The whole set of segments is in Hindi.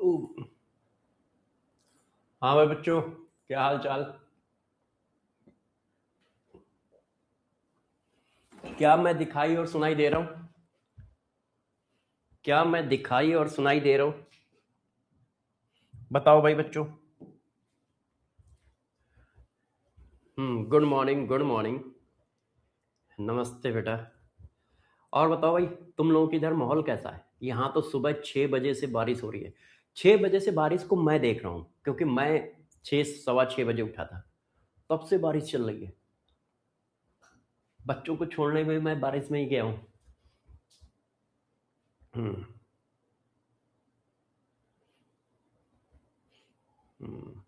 ओ, हाँ भाई बच्चों, क्या हाल चाल। क्या मैं दिखाई और सुनाई दे रहा हूँ? क्या मैं दिखाई और सुनाई दे रहा हूँ? बताओ भाई बच्चों। Good morning, good morning. नमस्ते बेटा। और बताओ भाई, तुम लोगों के इधर माहौल कैसा है? यहाँ तो सुबह 6 बजे से बारिश हो रही है। 6 बजे से बारिश को मैं देख रहा हूँ, क्योंकि मैं 6 सवा 6 बजे उठा था, तब से बारिश चल रही है। बच्चों को छोड़ने में मैं बारिश में ही गया हूँ। हम्म हम्म।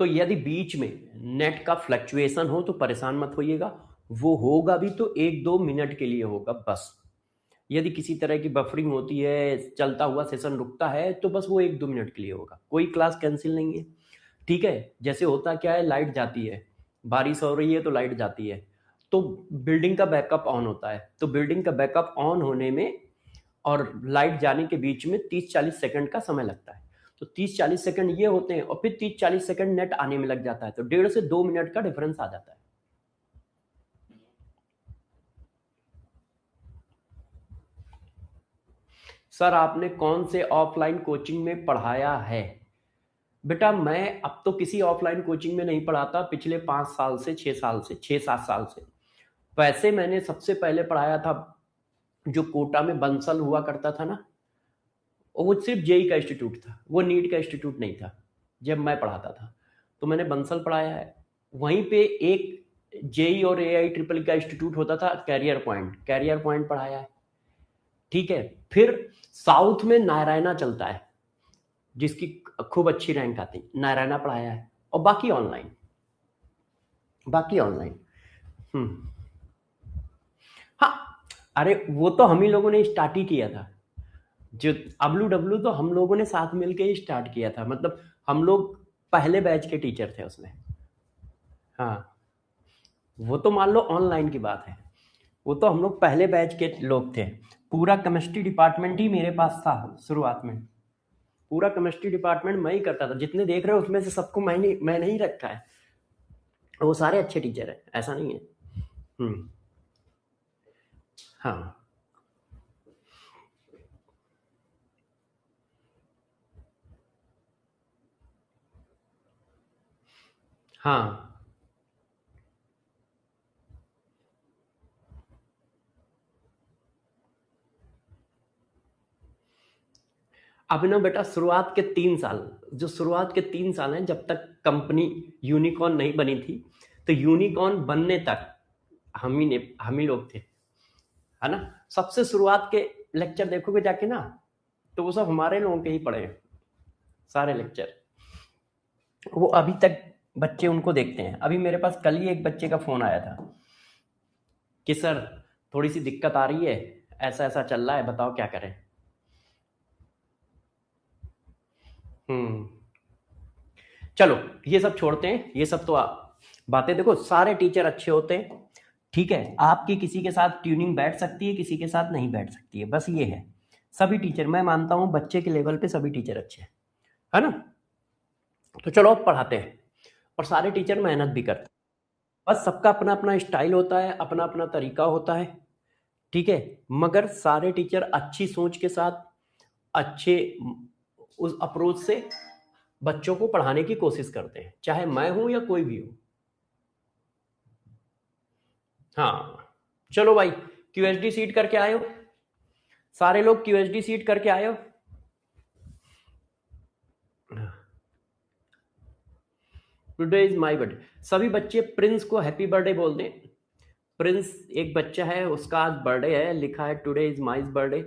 तो यदि बीच में नेट का फ्लक्चुएशन हो तो परेशान मत होइएगा। वो होगा भी तो 1-2 मिनट के लिए होगा बस। यदि किसी तरह की बफरिंग होती है, चलता हुआ सेशन रुकता है, तो बस वो 1-2 मिनट के लिए होगा, कोई क्लास कैंसिल नहीं है। ठीक है। जैसे होता क्या है, लाइट जाती है, बारिश हो रही है तो लाइट जाती है, तो बिल्डिंग का बैकअप ऑन होता है। तो बिल्डिंग का बैकअप ऑन होने में और लाइट जाने के बीच में 30-40 सेकंड का समय लगता है। तो 30-40 सेकंड ये होते हैं, और फिर 30-40 सेकंड नेट आने में लग जाता है, तो 1.5 से 2 मिनट का डिफरेंस आ जाता है। सर, आपने कौन से ऑफलाइन कोचिंग में पढ़ाया है? बेटा, मैं अब तो किसी ऑफलाइन कोचिंग में नहीं पढ़ाता, पिछले 5 साल से, 6 साल से, 6-7 साल से। वैसे मैंने सबसे पहले पढ़ाया था जो कोटा में बंसल हुआ करता था ना, और वो सिर्फ जेई का इंस्टीट्यूट था, वो नीट का इंस्टीट्यूट नहीं था। जब मैं पढ़ाता था तो मैंने बंसल पढ़ाया है। वहीं पे एक जेई और एआई ट्रिपल का इंस्टीट्यूट होता था, कैरियर पॉइंट पढ़ाया है। ठीक है। फिर साउथ में नारायणा चलता है, जिसकी खूब अच्छी रैंक आती, नारायणा पढ़ाया है। और बाकी ऑनलाइन, बाकी ऑनलाइन। हम्म। हाँ। अरे वो तो हम ही लोगों ने स्टार्ट ही किया था। जो अबलू डब्लू तो हम लोगों ने साथ मिलके ही स्टार्ट किया था, मतलब हम लोग पहले बैच के टीचर थे उसमें। हाँ। वो तो मान लो ऑनलाइन की बात है। वो तो हम लोग पहले बैच के लोग थे। पूरा केमिस्ट्री डिपार्टमेंट ही मेरे पास था शुरुआत में। पूरा केमिस्ट्री डिपार्टमेंट मैं ही करता था, जितने देख रहे हो उसमें से सबको मैंने ही रखा है। वो सारे अच्छे टीचर है, ऐसा नहीं है। हम्म। हाँ हाँ। अब ना बेटा, शुरुआत के 3 साल हैं, जब तक कंपनी यूनिकॉर्न नहीं बनी थी, तो यूनिकॉर्न बनने तक हम ही लोग थे, है ना। सबसे शुरुआत के लेक्चर देखोगे जाके ना, तो वो सब हमारे लोगों के ही पढ़े हैं, सारे लेक्चर। वो अभी तक बच्चे उनको देखते हैं। अभी मेरे पास कल ही एक बच्चे का फोन आया था कि सर, थोड़ी सी दिक्कत आ रही है, ऐसा ऐसा चल रहा है, बताओ क्या करें। हम्म। चलो, ये सब छोड़ते हैं, ये सब तो बातें। देखो, सारे टीचर अच्छे होते हैं। ठीक है। आपकी किसी के साथ ट्यूनिंग बैठ सकती है, किसी के साथ नहीं बैठ सकती है, बस ये है। सभी टीचर, मैं मानता हूं बच्चे के लेवल पे सभी टीचर अच्छे हैं, है ना। तो चलो अब पढ़ाते हैं। और सारे टीचर मेहनत भी करते हैं। बस सबका अपना अपना स्टाइल होता है, अपना अपना तरीका होता है। ठीक है। मगर सारे टीचर अच्छी सोच के साथ, अच्छे उस अप्रोच से बच्चों को पढ़ाने की कोशिश करते हैं, चाहे मैं हूं या कोई भी हो। हाँ। चलो भाई, क्यूएसडी सीट करके आए हो? सारे लोग क्यूएसडी सीट करके आए हो? Today is my birthday. सभी बच्चे प्रिंस को हैप्पी बर्थडे बोल दें। प्रिंस एक बच्चा है, उसका आज बर्थडे है, लिखा है टुडे इज माई बर्थडे।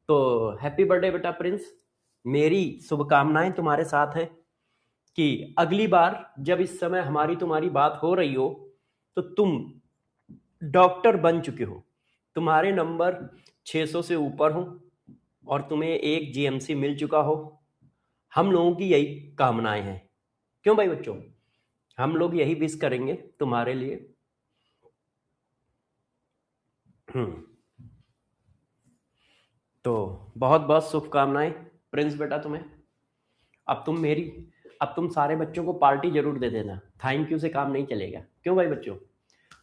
तो हैप्पी बर्थडे बेटा प्रिंस। मेरी शुभकामनाएं तुम्हारे साथ हैं कि अगली बार जब इस समय हमारी तुम्हारी बात हो रही हो, तो तुम डॉक्टर बन चुके हो, तुम्हारे नंबर 600 से ऊपर हो, और तुम्हें एक जीएमसी मिल चुका हो। हम लोगों की यही कामनाएं हैं। क्यों भाई बच्चों? हम लोग यही विश करेंगे तुम्हारे लिए। हम्म। तो बहुत बहुत शुभकामनाएं प्रिंस बेटा तुम्हें। अब तुम सारे बच्चों को पार्टी जरूर दे देना, थैंक यू से काम नहीं चलेगा। क्यों भाई बच्चों?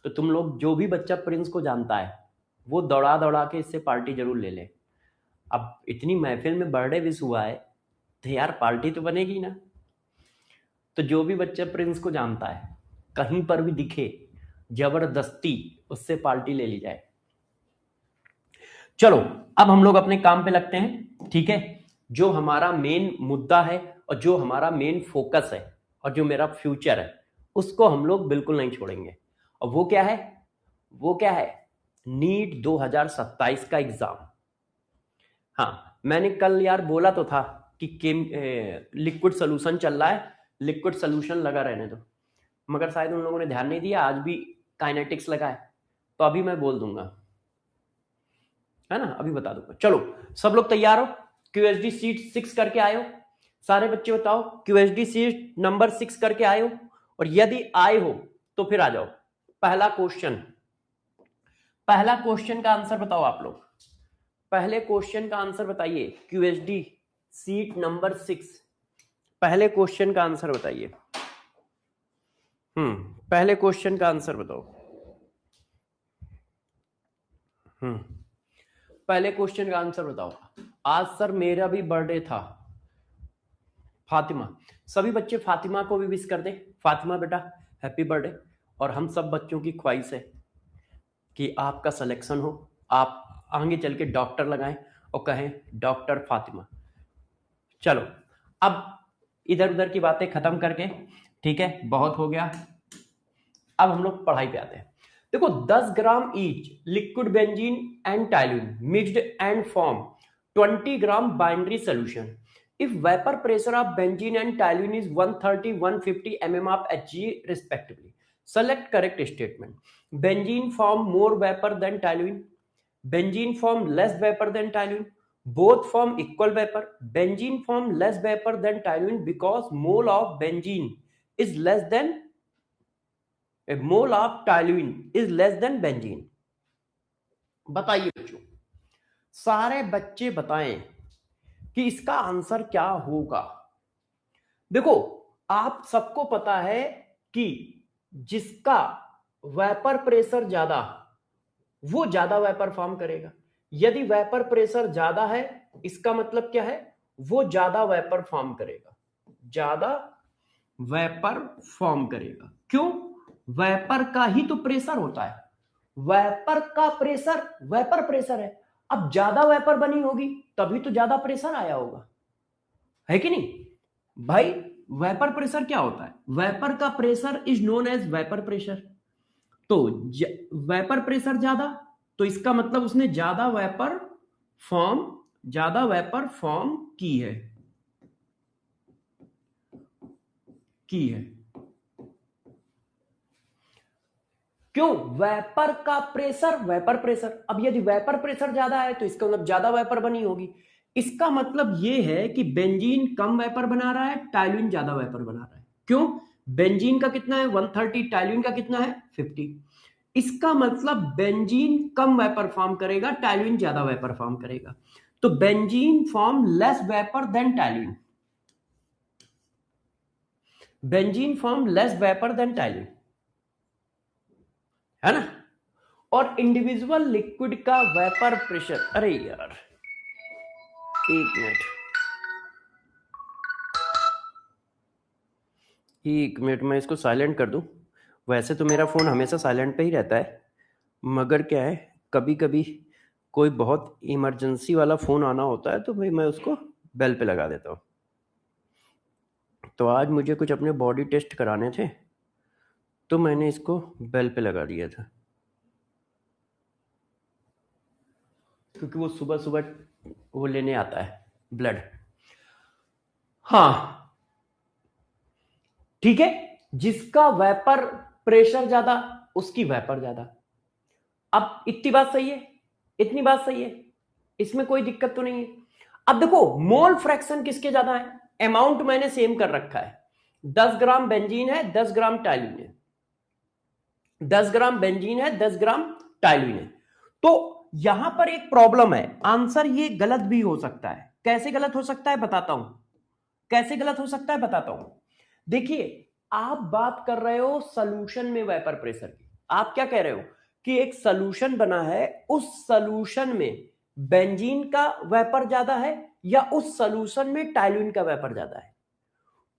तो तुम लोग, जो भी बच्चा प्रिंस को जानता है वो दौड़ा दौड़ा के इससे पार्टी जरूर ले ले। अब इतनी महफिल में बर्थडे विश हुआ है तो यार पार्टी तो बनेगी ना। तो जो भी बच्चा प्रिंस को जानता है कहीं पर भी दिखे, जबरदस्ती उससे पार्टी ले ली जाए। चलो अब हम लोग अपने काम पे लगते हैं, ठीक है। जो हमारा मेन मुद्दा है और जो हमारा मेन फोकस है और जो मेरा फ्यूचर है उसको हम लोग बिल्कुल नहीं छोड़ेंगे। और वो क्या है? वो क्या है? नीट 2027 का एग्जाम। हाँ, मैंने कल यार बोला तो था कि लिक्विड सोल्यूशन चल रहा है, लिक्विड सोल्यूशन लगा रहने दो, मगर शायद उन लोगों ने ध्यान नहीं दिया। आज भी काइनेटिक्स लगा है, तो अभी मैं बोल दूंगा, है ना, अभी बता दूंगा। चलो सब लोग तैयार हो? क्यूएसडी सीट 6 करके आए हो? सारे बच्चे बताओ क्यूएसडी सीट नंबर 6 करके आए हो? और यदि आए हो तो फिर आ जाओ। पहला क्वेश्चन का आंसर बताओ आप लोग। पहले क्वेश्चन का आंसर बताइए, क्यूएसडी सीट नंबर 6, पहले क्वेश्चन का आंसर बताइए। पहले क्वेश्चन का आंसर बताओ। पहले क्वेश्चन का आंसर बताओ। आज सर मेरा भी बर्थडे था। फातिमा, सभी बच्चे फातिमा को भी विश कर दे। फातिमा बेटा हैप्पी बर्थडे। और हम सब बच्चों की ख्वाहिश है कि आपका सिलेक्शन हो, आप आगे चल के डॉक्टर लगाएं और कहें डॉक्टर फातिमा। चलो अब इधर उधर की बातें खत्म करके, ठीक है, बहुत हो गया, अब हम लोग पढ़ाई पे आते हैं। देखो 10 gram each liquid benzene and toluene mixed and form 20 gram binary solution if vapor pressure of benzene and toluene is 130-150 mm of Hg respectively. Select correct statement. Benzene form more vapor than toluene. Benzene form less vapor than toluene. Both form equal vapor. Benzene form less vapor than toluene because mole of benzene is less than a mole of toluene is less than benzene. बताइए बच्चों, सारे बच्चे बताएं कि इसका आंसर क्या होगा। देखो आप सबको पता है कि जिसका वेपर प्रेशर ज्यादा वो ज्यादा वेपर फॉर्म करेगा। यदि वेपर प्रेशर ज्यादा है इसका मतलब क्या है? वो ज्यादा वेपर फॉर्म करेगा, ज्यादा वेपर फॉर्म करेगा। क्यों? वेपर का ही तो प्रेशर होता है, वेपर का प्रेशर वेपर प्रेशर है। अब ज्यादा वेपर बनी होगी तभी तो ज्यादा प्रेशर आया होगा, है कि नहीं भाई? वेपर प्रेशर क्या होता है? वेपर का pressure is known as vapour pressure. तो वेपर प्रेशर ज्यादा तो इसका मतलब उसने ज्यादा वेपर फॉर्म की है। क्यों? वेपर का प्रेशर वेपर प्रेशर। अब यदि वेपर प्रेशर ज्यादा है तो इसका मतलब ज्यादा वेपर बनी होगी। इसका मतलब यह है कि बेंजीन कम वेपर बना रहा है, टाइलुइन ज्यादा वेपर बना रहा है। क्यों? बेंजीन का कितना है 130, टाइलुइन का कितना है 50। इसका मतलब बेंजीन कम वेपर फॉर्म करेगा, टाइलुइन ज्यादा वेपर फॉर्म करेगा। तो benzene form less vapour than toluene, benzene form less vapour than toluene, है ना। और इंडिविजुअल लिक्विड का वेपर प्रेशर, अरे यार एक मिनट मैं इसको साइलेंट कर दूं। वैसे तो मेरा फोन हमेशा साइलेंट पे ही रहता है, मगर क्या है कभी कभी कोई बहुत इमरजेंसी वाला फोन आना होता है तो भाई मैं उसको बेल पे लगा देता हूँ। तो आज मुझे कुछ अपने बॉडी टेस्ट कराने थे तो मैंने इसको बेल पे लगा दिया था, क्योंकि वो सुबह सुबह वो लेने आता है ब्लड। हाँ ठीक है, जिसका वेपर प्रेशर ज्यादा उसकी वेपर ज्यादा। अब इतनी बात सही है, इतनी बात सही है, इसमें कोई दिक्कत तो नहीं है। अब देखो मोल फ्रैक्शन किसके ज्यादा है? अमाउंट मैंने सेम कर रखा है, 10 ग्राम बेंजीन है 10 ग्राम टाइलुइन है, 10 ग्राम बेंजीन है 10 ग्राम टाइलुइन है। तो यहां पर एक प्रॉब्लम है, आंसर ये गलत भी हो सकता है। कैसे गलत हो सकता है बताता हूं। कैसे गलत हो सकता है बताता हूं। देखिए, आप बात कर रहे हो सॉल्यूशन में वेपर प्रेशर की। आप क्या कह रहे हो कि एक सॉल्यूशन बना है, उस सॉल्यूशन में बेंजीन का वेपर ज्यादा है या उस सॉल्यूशन में टाइल्यूइन का वेपर ज्यादा है।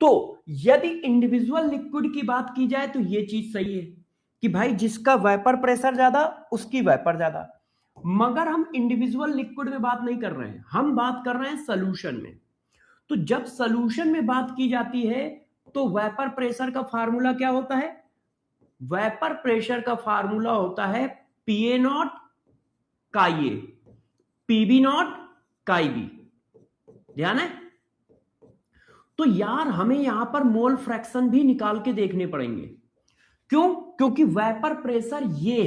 तो यदि इंडिविजुअल लिक्विड की बात की जाए तो यह चीज सही है कि भाई जिसका वेपर प्रेशर ज्यादा उसकी वेपर ज्यादा। मगर हम इंडिविजुअल लिक्विड में बात नहीं कर रहे हैं, हम बात कर रहे हैं सॉल्यूशन में। तो जब सॉल्यूशन में बात की जाती है तो वेपर प्रेशर का फार्मूला क्या होता है? वेपर प्रेशर का फार्मूला होता है पीए नॉट काई ए, पीबी नॉट काई बी। ध्यान है? तो यार हमें यहां पर मोल फ्रैक्शन भी निकाल के देखने पड़ेंगे। क्यों? क्योंकि वेपर प्रेशर ये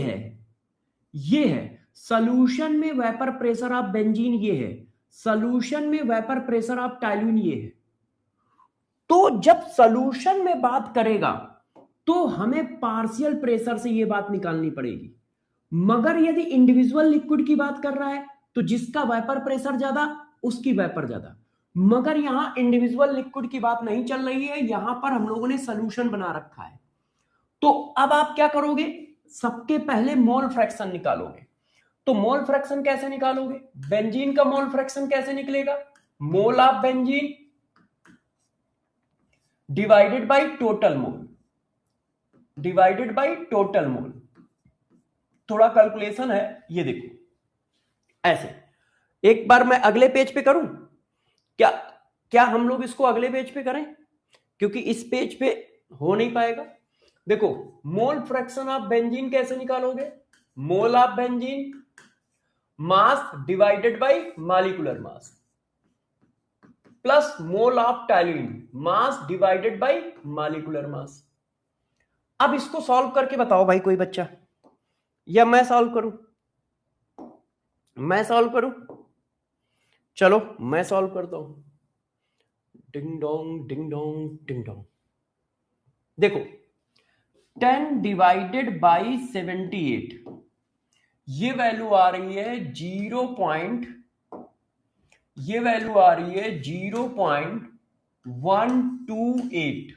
है सॉल्यूशन में वेपर प्रेशर ऑफ बेंजीन, ये है सॉल्यूशन में वेपर प्रेशर ऑफ टाइल्यूइन, ये है। तो जब सॉल्यूशन में बात करेगा तो हमें पार्शियल प्रेशर से ये बात निकालनी पड़ेगी। मगर यदि इंडिविजुअल लिक्विड की बात कर रहा है तो जिसका वेपर प्रेशर ज्यादा उसकी वेपर ज्यादा। मगर यहां इंडिविजुअल लिक्विड की बात नहीं चल रही है, यहां पर हम लोगों ने सॉल्यूशन बना रखा है। तो अब आप क्या करोगे? सबके पहले मोल फ्रैक्शन निकालोगे। तो मोल फ्रैक्शन कैसे निकालोगे? बेंजीन का मोल फ्रैक्शन कैसे निकलेगा? मोल of benzene divided by total mole, divided by total mole. थोड़ा कैलकुलेशन है, ये देखो ऐसे। एक बार मैं अगले पेज पे करूं क्या? क्या हम लोग इसको अगले पेज पे करें? क्योंकि इस पेज पे हो नहीं पाएगा। देखो, मोल फ्रैक्शन ऑफ बेंजीन कैसे निकालोगे? Mole of benzene mass divided by molecular mass plus mole of toluene mass divided by molecular mass. अब इसको सॉल्व करके बताओ भाई कोई बच्चा, या मैं सॉल्व करूं? मैं सॉल्व करूं? चलो मैं सॉल्व करता हूं। Ding dong ding dong ding dong. देखो 10 डिवाइडेड बाई 78, ये वैल्यू आ रही है 0. ये वैल्यू आ रही है 0.128।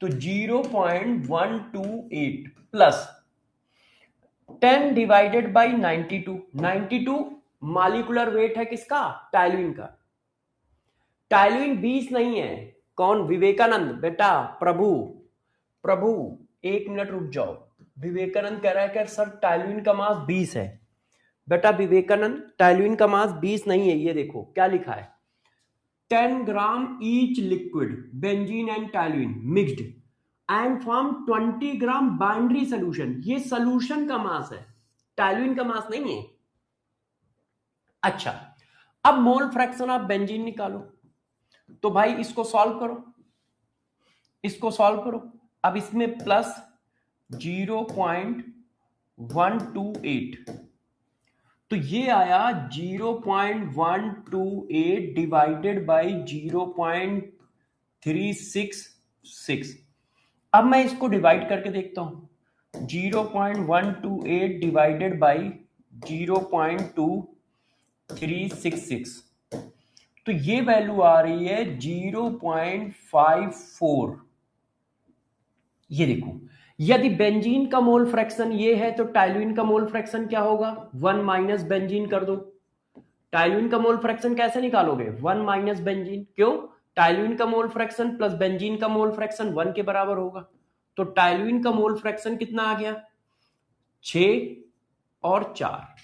तो 0.128 plus 10 divided by 92। 92 molecular weight है किसका? टाइल्यूइन का। टाइल्यूइन 20 नहीं है। कौन? विवेकानंद। बेटा प्रभु, प्रभु एक मिनट रुक जाओ। विवेकानंद कह रहा है कि सर टाइल्यूइन का मास 20 है। बेटा विवेकानंद, टाइल्यूइन का मास 20 नहीं है। ये देखो क्या लिखा है, 10 gram each liquid benzene and toluene mixed and form 20 gram binary solution. ये सोल्यूशन का मास है, टाइल्यूइन का मास नहीं है। अच्छा, अब मोल फ्रैक्शन ऑफ बेंजीन निकालो। तो भाई इसको सॉल्व करो, इसको सॉल्व करो। अब इसमें प्लस 0.128, तो ये आया 0.128 डिवाइडेड बाई 0.366। अब मैं इसको डिवाइड करके देखता हूं। 0.128 डिवाइडेड बाई 0.2366, तो ये वैल्यू आ रही है 0.54। ये देखो, यदि बेंजीन का मोल फ्रैक्शन ये है तो टाइल्यूइन का मोल फ्रैक्शन क्या होगा? 1 माइनस बेंजीन कर दो। टाइल्यूइन का मोल फ्रैक्शन कैसे निकालोगे? 1 माइनस बेंजीन। क्यों? टाइल्यूइन का मोल फ्रैक्शन प्लस बेंजीन का मोल फ्रैक्शन 1 के बराबर होगा। तो टाइल्यूइन का मोल फ्रैक्शन कितना आ गया? 6 और 4,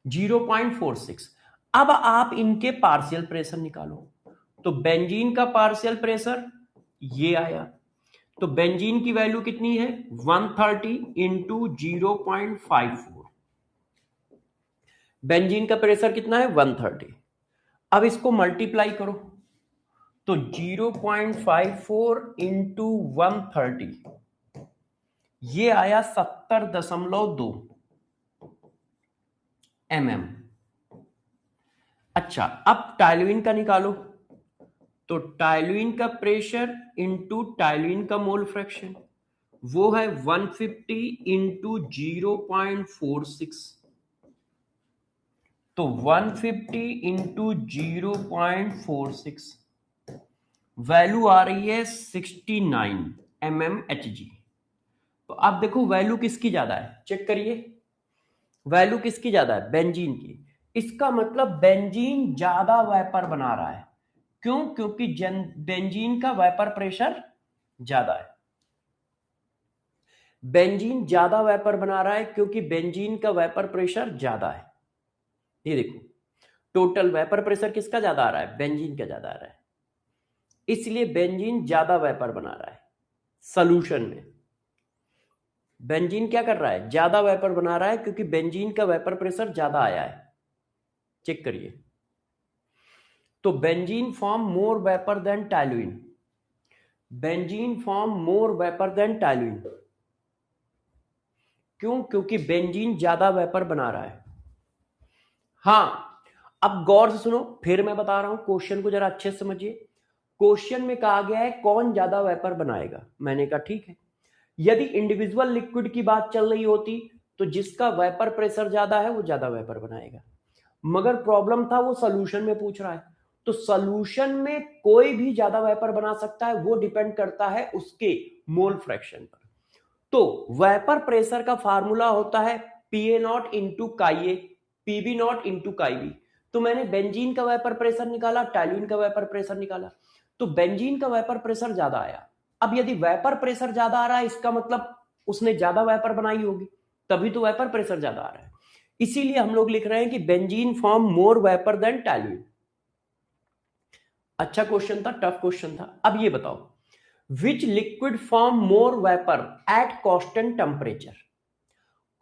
0.46। अब आप इनके पार्शियल प्रेशर निकालो। तो बेंजीन का पार्शियल प्रेशर ये आया, तो बेंजीन की वैल्यू कितनी है? 130 इंटू 0.54। बेंजीन का प्रेशर कितना है? 130। अब इसको मल्टीप्लाई करो, तो 0.54 इंटू 130, ये आया 70.2 mm। अच्छा, अब टाइल्यूइन का निकालो। तो टाइल्यूइन का प्रेशर इंटू टाइल्यूइन का मोल फ्रैक्शन, वो है 150 इंटू 0.46। तो 150 इंटू 0.46, वैल्यू आ रही है 69 mmHg। तो आप देखो वैल्यू किसकी ज्यादा है, चेक करिए वैल्यू किसकी ज्यादा है, बेंजीन की। इसका मतलब बेंजीन ज्यादा वेपर बना रहा है। क्यों? क्योंकि बेंजीन का वेपर प्रेशर ज्यादा है। बेंजीन ज्यादा वेपर बना रहा है क्योंकि बेंजीन का वेपर प्रेशर ज्यादा है। ये देखो टोटल वेपर प्रेशर किसका ज्यादा आ रहा है, बेंजीन का ज्यादा आ रहा है, इसलिए बेंजीन ज्यादा वेपर बना रहा है। सॉल्यूशन में बेंजीन क्या कर रहा है, ज्यादा वेपर बना रहा है क्योंकि बेंजीन का वेपर प्रेशर ज्यादा आया है। चेक करिए, तो benzene form more vapour than toluene. Benzene form more vapour than toluene. क्यों? क्योंकि बेंजीन ज्यादा वेपर बना रहा है। हाँ, अब गौर से सुनो, फिर मैं बता रहा हूं, क्वेश्चन को जरा अच्छे से समझिए। क्वेश्चन में कहा गया है कौन ज्यादा वेपर बनाएगा। मैंने कहा ठीक है, यदि इंडिविजुअल लिक्विड की बात चल रही होती तो जिसका वेपर प्रेशर ज्यादा है वो ज्यादा वेपर बनाएगा। मगर प्रॉब्लम था वो सॉल्यूशन में पूछ रहा है, तो सॉल्यूशन में कोई भी ज्यादा वेपर बना सकता है, वो डिपेंड करता है उसके मोल फ्रैक्शन पर। तो वेपर प्रेशर का फार्मूला होता है पीए नॉट इंटू काई ए, पीबी नॉट इंटू काई बी। तो मैंने बेंजीन का वेपर प्रेशर निकाला, टॉल्यूइन का वेपर प्रेशर निकाला, तो बेंजीन का वेपर प्रेशर ज्यादा आया। अब यदि वेपर प्रेशर ज्यादा आ रहा है इसका मतलब उसने ज्यादा वेपर बनाई होगी, तभी तो वेपर प्रेशर ज्यादा आ रहा है। इसीलिए हम लोग लिख रहे हैं कि benzene form more vapour than toluene. अच्छा क्वेश्चन था, टफ क्वेश्चन था। अब ये बताओ, which liquid form more vapour at constant temperature.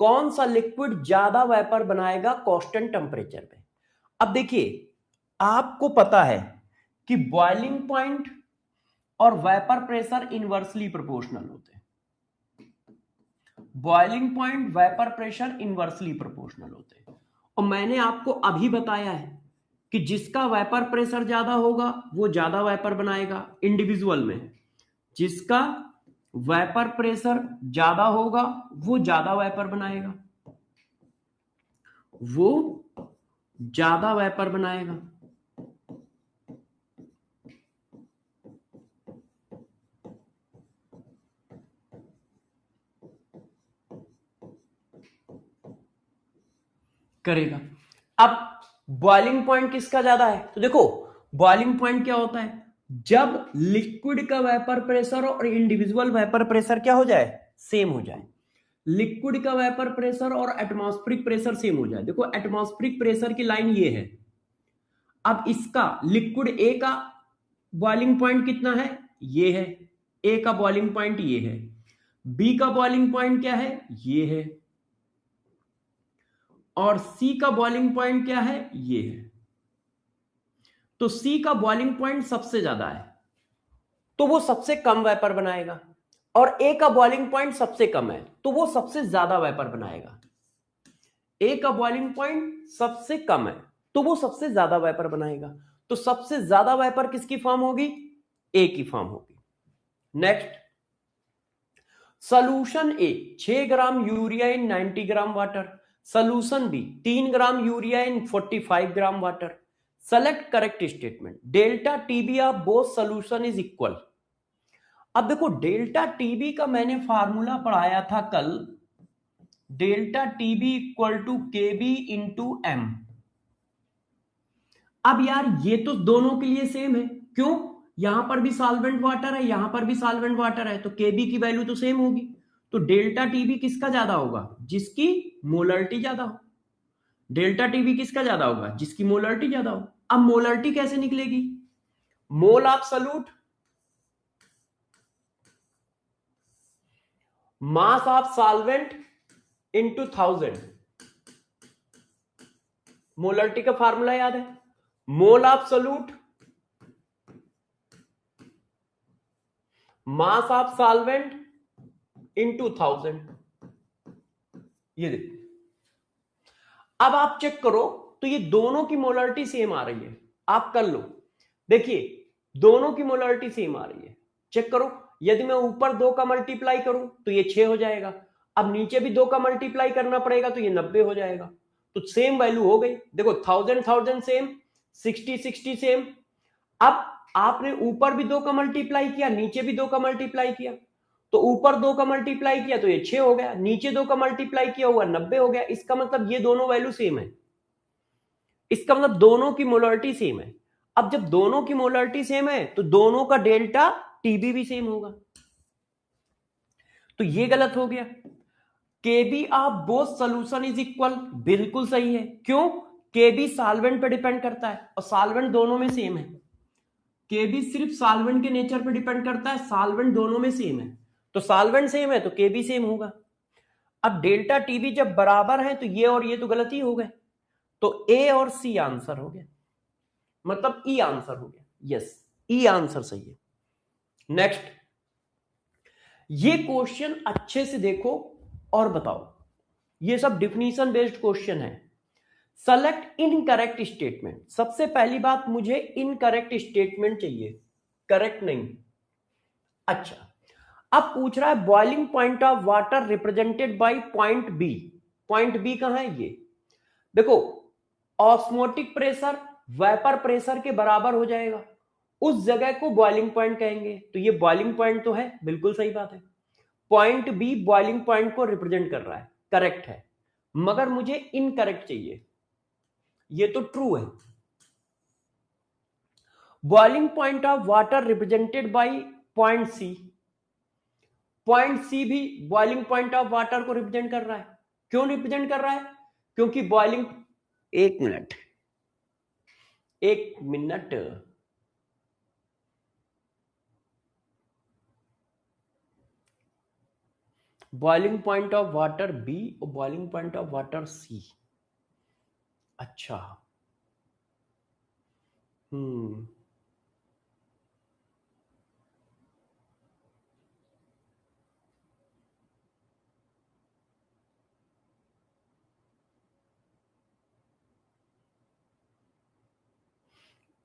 कौन सा लिक्विड ज्यादा वेपर बनाएगा कांस्टेंट टेम्परेचर पे। अब देखिए, आपको पता है कि बॉइलिंग पॉइंट और वेपर प्रेशर इनवर्सली प्रोपोर्शनल होते हैं। Boiling point vapour pressure inversely proportional होते हैं। और मैंने आपको अभी बताया है कि जिसका वेपर प्रेशर ज्यादा होगा वो ज्यादा वेपर बनाएगा इंडिविजुअल में, जिसका वेपर प्रेशर ज्यादा होगा वो ज्यादा वेपर बनाएगा, वो ज्यादा वेपर बनाएगा। करेगा। अब बॉइलिंग पॉइंट किसका ज्यादा है, तो देखो बॉइलिंग पॉइंट क्या होता है, जब लिक्विड का वेपर प्रेशर और इंडिविजुअल वेपर प्रेशर क्या हो जाए, सेम हो जाए। लिक्विड का वेपर प्रेशर और एटमॉस्फेरिक प्रेशर सेम हो जाए। देखो एटमॉस्फेरिक प्रेशर की लाइन ये है, अब इसका लिक्विड ए का बॉइलिंग पॉइंट कितना है, ये है, ए का बॉइलिंग पॉइंट ये है, बी का बॉइलिंग पॉइंट क्या है, ये है, और सी का बॉइलिंग पॉइंट क्या है, ये है। तो सी का बॉइलिंग पॉइंट सबसे ज्यादा है तो वो सबसे कम वेपर बनाएगा, और ए का बॉइलिंग पॉइंट सबसे कम है तो वो सबसे ज्यादा वेपर बनाएगा। ए का बॉइलिंग पॉइंट सबसे कम है तो वो सबसे ज्यादा वेपर बनाएगा। तो सबसे ज्यादा वेपर किसकी फॉर्म होगी, ए की फॉर्म होगी। Next, solution A 6 gram urea in 90 gram water, solution B 3 gram urea in 45 gram water. Select correct statement. Delta TB of both solution is equal. अब देखो डेल्टा टीबी का मैंने फार्मूला पढ़ाया था कल, डेल्टा टीबी इक्वल टू के बी इंटू एम। अब यार ये तो दोनों के लिए सेम है, क्यों, यहां पर भी सॉल्वेंट वाटर है, यहां पर भी सॉल्वेंट वाटर है, तो केबी की वैल्यू तो सेम होगी। तो डेल्टा टीबी किसका ज्यादा होगा, जिसकी मोलरिटी ज्यादा हो। डेल्टा टीबी किसका ज्यादा होगा, जिसकी मोलरिटी ज्यादा हो। अब मोलरिटी कैसे निकलेगी, mole of solute mass of solvent into 1000। Molarity का फार्मूला याद है, mole of solute mass of solvent into 1000। ये देखो, अब आप चेक करो तो ये दोनों की मोलरिटी सेम आ रही है, आप कर लो। देखिए दोनों की मोलरिटी सेम आ रही है, चेक करो। यदि मैं ऊपर 2 का मल्टीप्लाई करूं तो ये 6 हो जाएगा, अब नीचे भी 2 का मल्टीप्लाई करना पड़ेगा तो ये 90 हो जाएगा। तो सेम वैल्यू हो गई। देखो 1000 1000 सेम, 60 60 सेम। अब आपने ऊपर भी 2 का मल्टीप्लाई किया, नीचे भी 2 का मल्टीप्लाई किया, तो ऊपर 2 का मल्टीप्लाई किया तो ये 6 हो गया, नीचे 2 का मल्टीप्लाई किया हुआ 90 हो गया। इसका मतलब ये दोनों वैल्यू सेम है, इसका मतलब दोनों की मोलरिटी सेम है। अब जब दोनों की मोलरिटी सेम है तो दोनों का डेल्टा टीबी भी सेम होगा, तो ये गलत हो गया। KB of both solution is equal, बिल्कुल सही है। क्यों? केबी सॉल्वेंट पे डिपेंड करता है और सॉल्वेंट दोनों में सेम है। केबी सिर्फ सॉल्वेंट के नेचर पे डिपेंड करता है, सॉल्वेंट दोनों में सेम है, तो सॉल्वेंट सेम है तो केबी सेम होगा। अब डेल्टा टीबी जब बराबर है तो ये और ये तो गलत ही हो गए, तो ए और सी आंसर हो गया, मतलब ई आंसर हो गया। यस, ई आंसर सही है। नेक्स्ट, ये क्वेश्चन अच्छे से देखो और बताओ, ये सब डिफिनीशन बेस्ड क्वेश्चन है। Select incorrect statement. सबसे पहली बात, मुझे इनकरेक्ट स्टेटमेंट चाहिए, करेक्ट नहीं। अच्छा, अब पूछ रहा है boiling point of water represented by point B. Point B कहां है? ये देखो, ऑस्मोटिक प्रेशर वेपर प्रेशर के बराबर हो जाएगा, उस जगह को बॉइलिंग पॉइंट कहेंगे, तो ये बॉइलिंग पॉइंट तो है, बिल्कुल सही बात है। पॉइंट बी बॉइलिंग पॉइंट को रिप्रेजेंट कर रहा है, करेक्ट है। मगर मुझे इनकरेक्ट चाहिए, ये तो ट्रू है। Boiling point of water represented by point C. Point C भी बॉइलिंग पॉइंट ऑफ वाटर को रिप्रेजेंट कर रहा है। क्यों रिप्रेजेंट कर रहा है? क्योंकि बॉइलिंग, एक मिनट, एक minute, boiling point of water B और boiling point of water C. अच्छा, हम्म,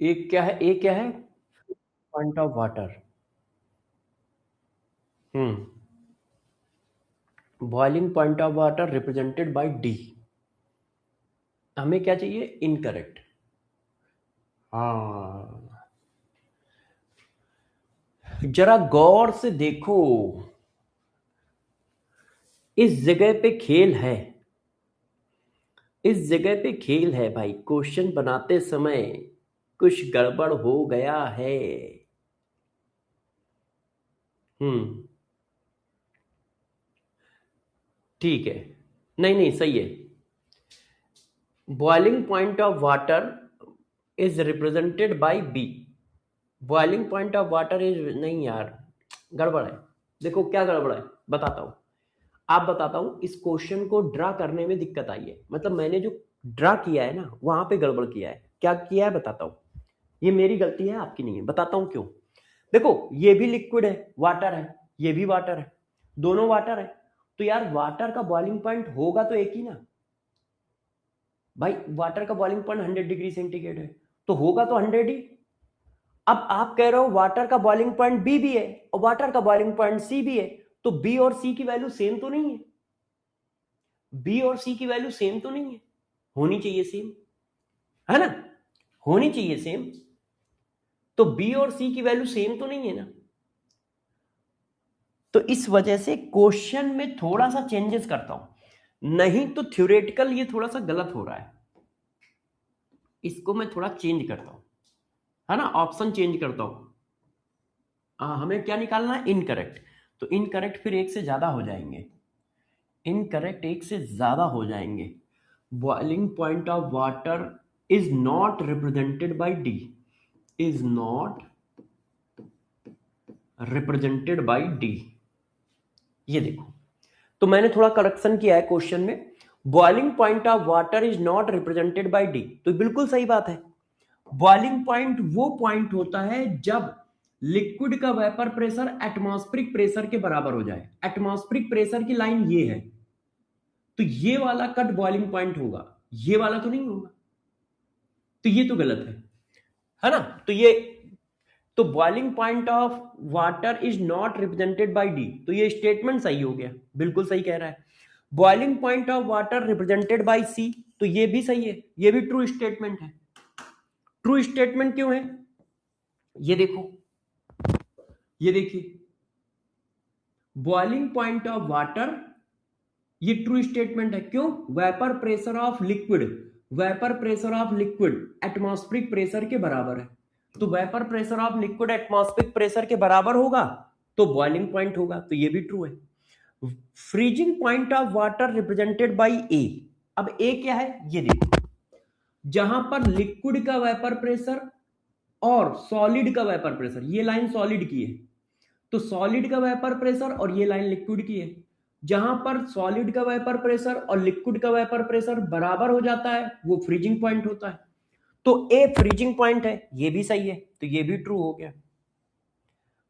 एक क्या है, एक क्या है, point of water, boiling point of water represented by D. हमें क्या चाहिए? इनकरेक्ट। हाँ, जरा गौर से देखो, इस जगह पे खेल है, इस जगह पे खेल है भाई। क्वेश्चन बनाते समय कुछ गड़बड़ हो गया है। हम्म, ठीक है, नहीं नहीं सही है। Boiling point of water is represented by B. Boiling point of water is, नहीं यार, गड़बड़ है। देखो क्या गड़बड़ है, बताता हूं, आप बताता हूं। इस क्वेश्चन को ड्रा करने में दिक्कत आई है, मतलब मैंने जो ड्रा किया है ना, वहां पे गड़बड़ किया है। क्या किया है बताता हूं, ये मेरी गलती है, आपकी नहीं है, बताता हूं क्यों। देखो, ये भी लिक्विड है, वाटर है, ये भी वाटर है, दोनों वाटर है, तो यार वाटर का बॉइलिंग पॉइंट होगा तो एक ही ना भाई। वाटर का बॉइलिंग पॉइंट 100 डिग्री सेंटीग्रेड है, तो होगा तो 100 ही। अब आप कह रहे हो वाटर का बॉइलिंग पॉइंट बी भी है और वाटर का बॉइलिंग पॉइंट सी भी है, तो बी और सी की वैल्यू सेम तो नहीं है? बी और सी की वैल्यू सेम तो नहीं है? होनी चाहिए सेम, है ना, होनी चाहिए सेम। तो बी और सी की वैल्यू सेम तो नहीं है ना, तो इस वजह से क्वेश्चन में थोड़ा सा चेंजेस करता हूं, नहीं तो थ्योरेटिकल ये थोड़ा सा गलत हो रहा है, इसको मैं थोड़ा चेंज करता हूं, है ना, ऑप्शन चेंज करता हूं। हमें क्या निकालना है? इनकरेक्ट। तो इनकरेक्ट फिर एक से ज्यादा हो जाएंगे, इनकरेक्ट एक से ज्यादा हो जाएंगे। Boiling point of water is not represented by D, is not represented by D. ये देखो, तो मैंने थोड़ा करेक्शन किया है क्वेश्चन में। Boiling point of water is not represented by D, तो बिल्कुल सही बात है। बॉइलिंग पॉइंट वो पॉइंट होता है जब लिक्विड का वेपर प्रेशर एटमॉस्फेरिक प्रेशर के बराबर हो जाए। एटमॉस्फेरिक प्रेशर की लाइन ये है, तो ये वाला कट बॉइलिंग पॉइंट होगा, ये वाला तो नहीं होगा, तो ये तो गलत है ना। तो ये, तो boiling point of water is not represented by D, तो ये स्टेटमेंट सही हो गया, बिल्कुल सही कह रहा है। Boiling point of water represented by C, तो ये भी सही है, ये भी ट्रू स्टेटमेंट है। ट्रू स्टेटमेंट क्यों है? ये देखो, ये देखिए, बॉइलिंग पॉइंट ऑफ वाटर, ये ट्रू स्टेटमेंट है। क्यों? Vapour pressure of liquid, vapour pressure of liquid atmospheric pressure के बराबर है। तो vapour pressure of liquid atmospheric pressure के बराबर होगा तो बॉइलिंग पॉइंट होगा, तो ये भी ट्रू है। Freezing point of water represented by A. अब ए क्या है? ये देखो, जहां पर लिक्विड का वेपर प्रेशर और सॉलिड का वेपर प्रेशर, ये लाइन सॉलिड की है, तो सॉलिड का वेपर प्रेशर और ये लाइन लिक्विड की है। जहां पर सॉलिड का वेपर प्रेशर और लिक्विड का वेपर प्रेशर बराबर हो जाता है वो फ्रीजिंग पॉइंट होता है। तो ए फ्रीजिंग पॉइंट है, ये भी सही है, तो ये भी ट्रू हो गया।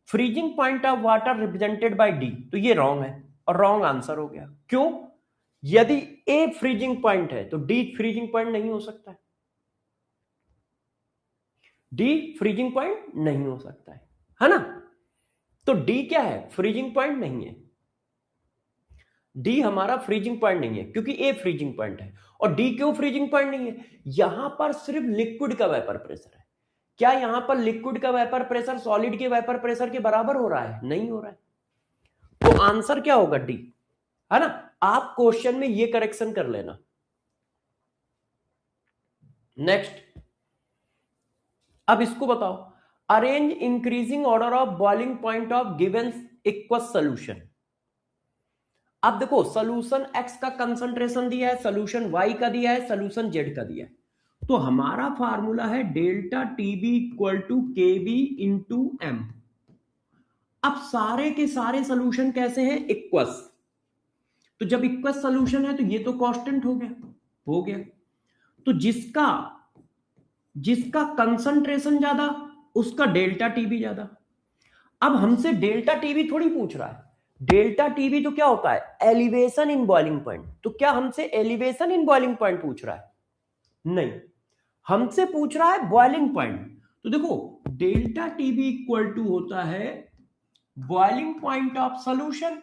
Freezing point of water represented by D, तो ये रॉन्ग है और रॉन्ग आंसर हो गया। क्यों? यदि ए फ्रीजिंग पॉइंट है तो डी फ्रीजिंग पॉइंट नहीं हो सकता है, डी फ्रीजिंग पॉइंट नहीं हो सकता है ना। तो डी क्या है? फ्रीजिंग पॉइंट नहीं है। डी हमारा फ्रीजिंग पॉइंट नहीं है क्योंकि ए फ्रीजिंग पॉइंट है। और डी क्यों फ्रीजिंग पॉइंट नहीं है? यहां पर सिर्फ लिक्विड का वेपर प्रेशर है। क्या यहां पर लिक्विड का वेपर प्रेशर सॉलिड के वेपर प्रेशर के बराबर हो रहा है? नहीं हो रहा है। तो आंसर क्या होगा? डी, है ना। आप क्वेश्चन में ये करेक्शन कर लेना। नेक्स्ट, अब इसको बताओ, arrange increasing order of boiling point of given aqueous solution. अब देखो, सॉल्यूशन एक्स का कंसंट्रेशन दिया है, सॉल्यूशन वाई का दिया है, सॉल्यूशन जेड का दिया है। तो हमारा फार्मूला है डेल्टा टीबी इक्वल टू के बी इंटू एम। अब सारे के सारे सॉल्यूशन कैसे हैं? इक्वस। तो जब इक्वस सॉल्यूशन है तो ये तो कांस्टेंट हो गया। तो जिसका कंसंट्रेशन ज्यादा उसका डेल्टा टीबी ज्यादा। अब हमसे डेल्टा टीबी थोड़ी पूछ रहा है। डेल्टा टीबी तो क्या होता है? Elevation in boiling point. तो क्या हमसे एलिवेशन इन बॉइलिंग पॉइंट पूछ रहा है? नहीं, हमसे पूछ रहा है बॉइलिंग पॉइंट। तो देखो, डेल्टा टीबी इक्वल टू होता है boiling point of solution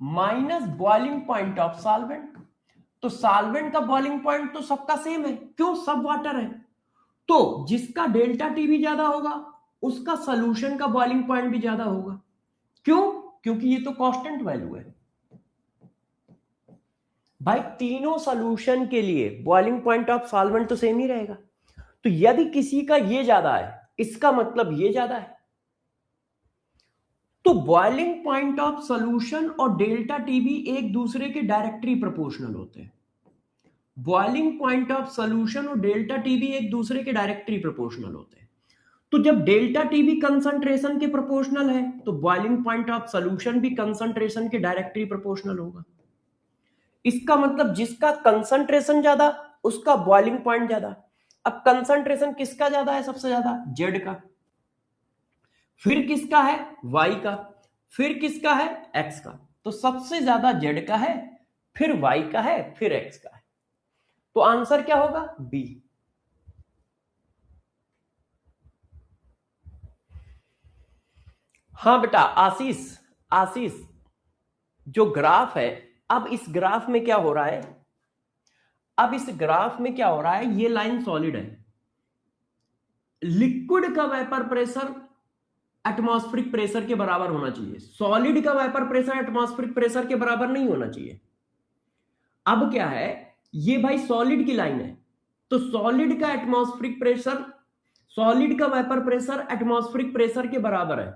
minus boiling point of solvent. तो सॉल्वेंट का बॉइलिंग पॉइंट तो सबका सेम है, क्यों? सब वाटर है। तो जिसका डेल्टा टीबी ज्यादा होगा उसका सॉल्यूशन का बॉइलिंग पॉइंट भी ज्यादा होगा। क्यों? क्योंकि ये तो कांस्टेंट वैल्यू है भाई। तीनों सॉल्यूशन के लिए बॉइलिंग पॉइंट ऑफ सॉल्वेंट तो सेम ही रहेगा। तो यदि किसी का ये ज्यादा है इसका मतलब ये ज्यादा है। तो बॉइलिंग पॉइंट ऑफ सॉल्यूशन और डेल्टा टीबी एक दूसरे के डायरेक्टली प्रोपोर्शनल होते हैं। बॉइलिंग पॉइंट ऑफ सॉल्यूशन और डेल्टा टीबी एक दूसरे के डायरेक्टली प्रोपोर्शनल होते हैं। तो जब डेल्टा टीबी कंसंट्रेशन के प्रोपोर्शनल है तो बॉइलिंग पॉइंट ऑफ सॉल्यूशन भी कंसंट्रेशन के डायरेक्टली प्रोपोर्शनल होगा। इसका मतलब जिसका कंसंट्रेशन ज्यादा उसका बॉइलिंग पॉइंट ज्यादा। अब कंसंट्रेशन किसका ज्यादा है? सबसे ज्यादा जेड का, फिर किसका है? वाई का, फिर किसका है? एक्स का। तो सबसे ज्यादा जेड का है, फिर वाई का है, फिर एक्स का है। तो आंसर क्या होगा? बी। हाँ बेटा, आशीष जो ग्राफ है, अब इस ग्राफ में क्या हो रहा है? अब इस ग्राफ में क्या हो रहा है? ये लाइन सॉलिड है, लिक्विड का वेपर प्रेशर एटमॉस्फेरिक प्रेशर के बराबर होना चाहिए, सॉलिड का वेपर प्रेशर एटमॉस्फेरिक प्रेशर के बराबर नहीं होना चाहिए। अब क्या है? ये भाई सॉलिड की लाइन है, तो सॉलिड का एटमॉस्फेरिक प्रेशर, सॉलिड का वेपर प्रेशर एटमॉस्फेरिक प्रेशर के बराबर है,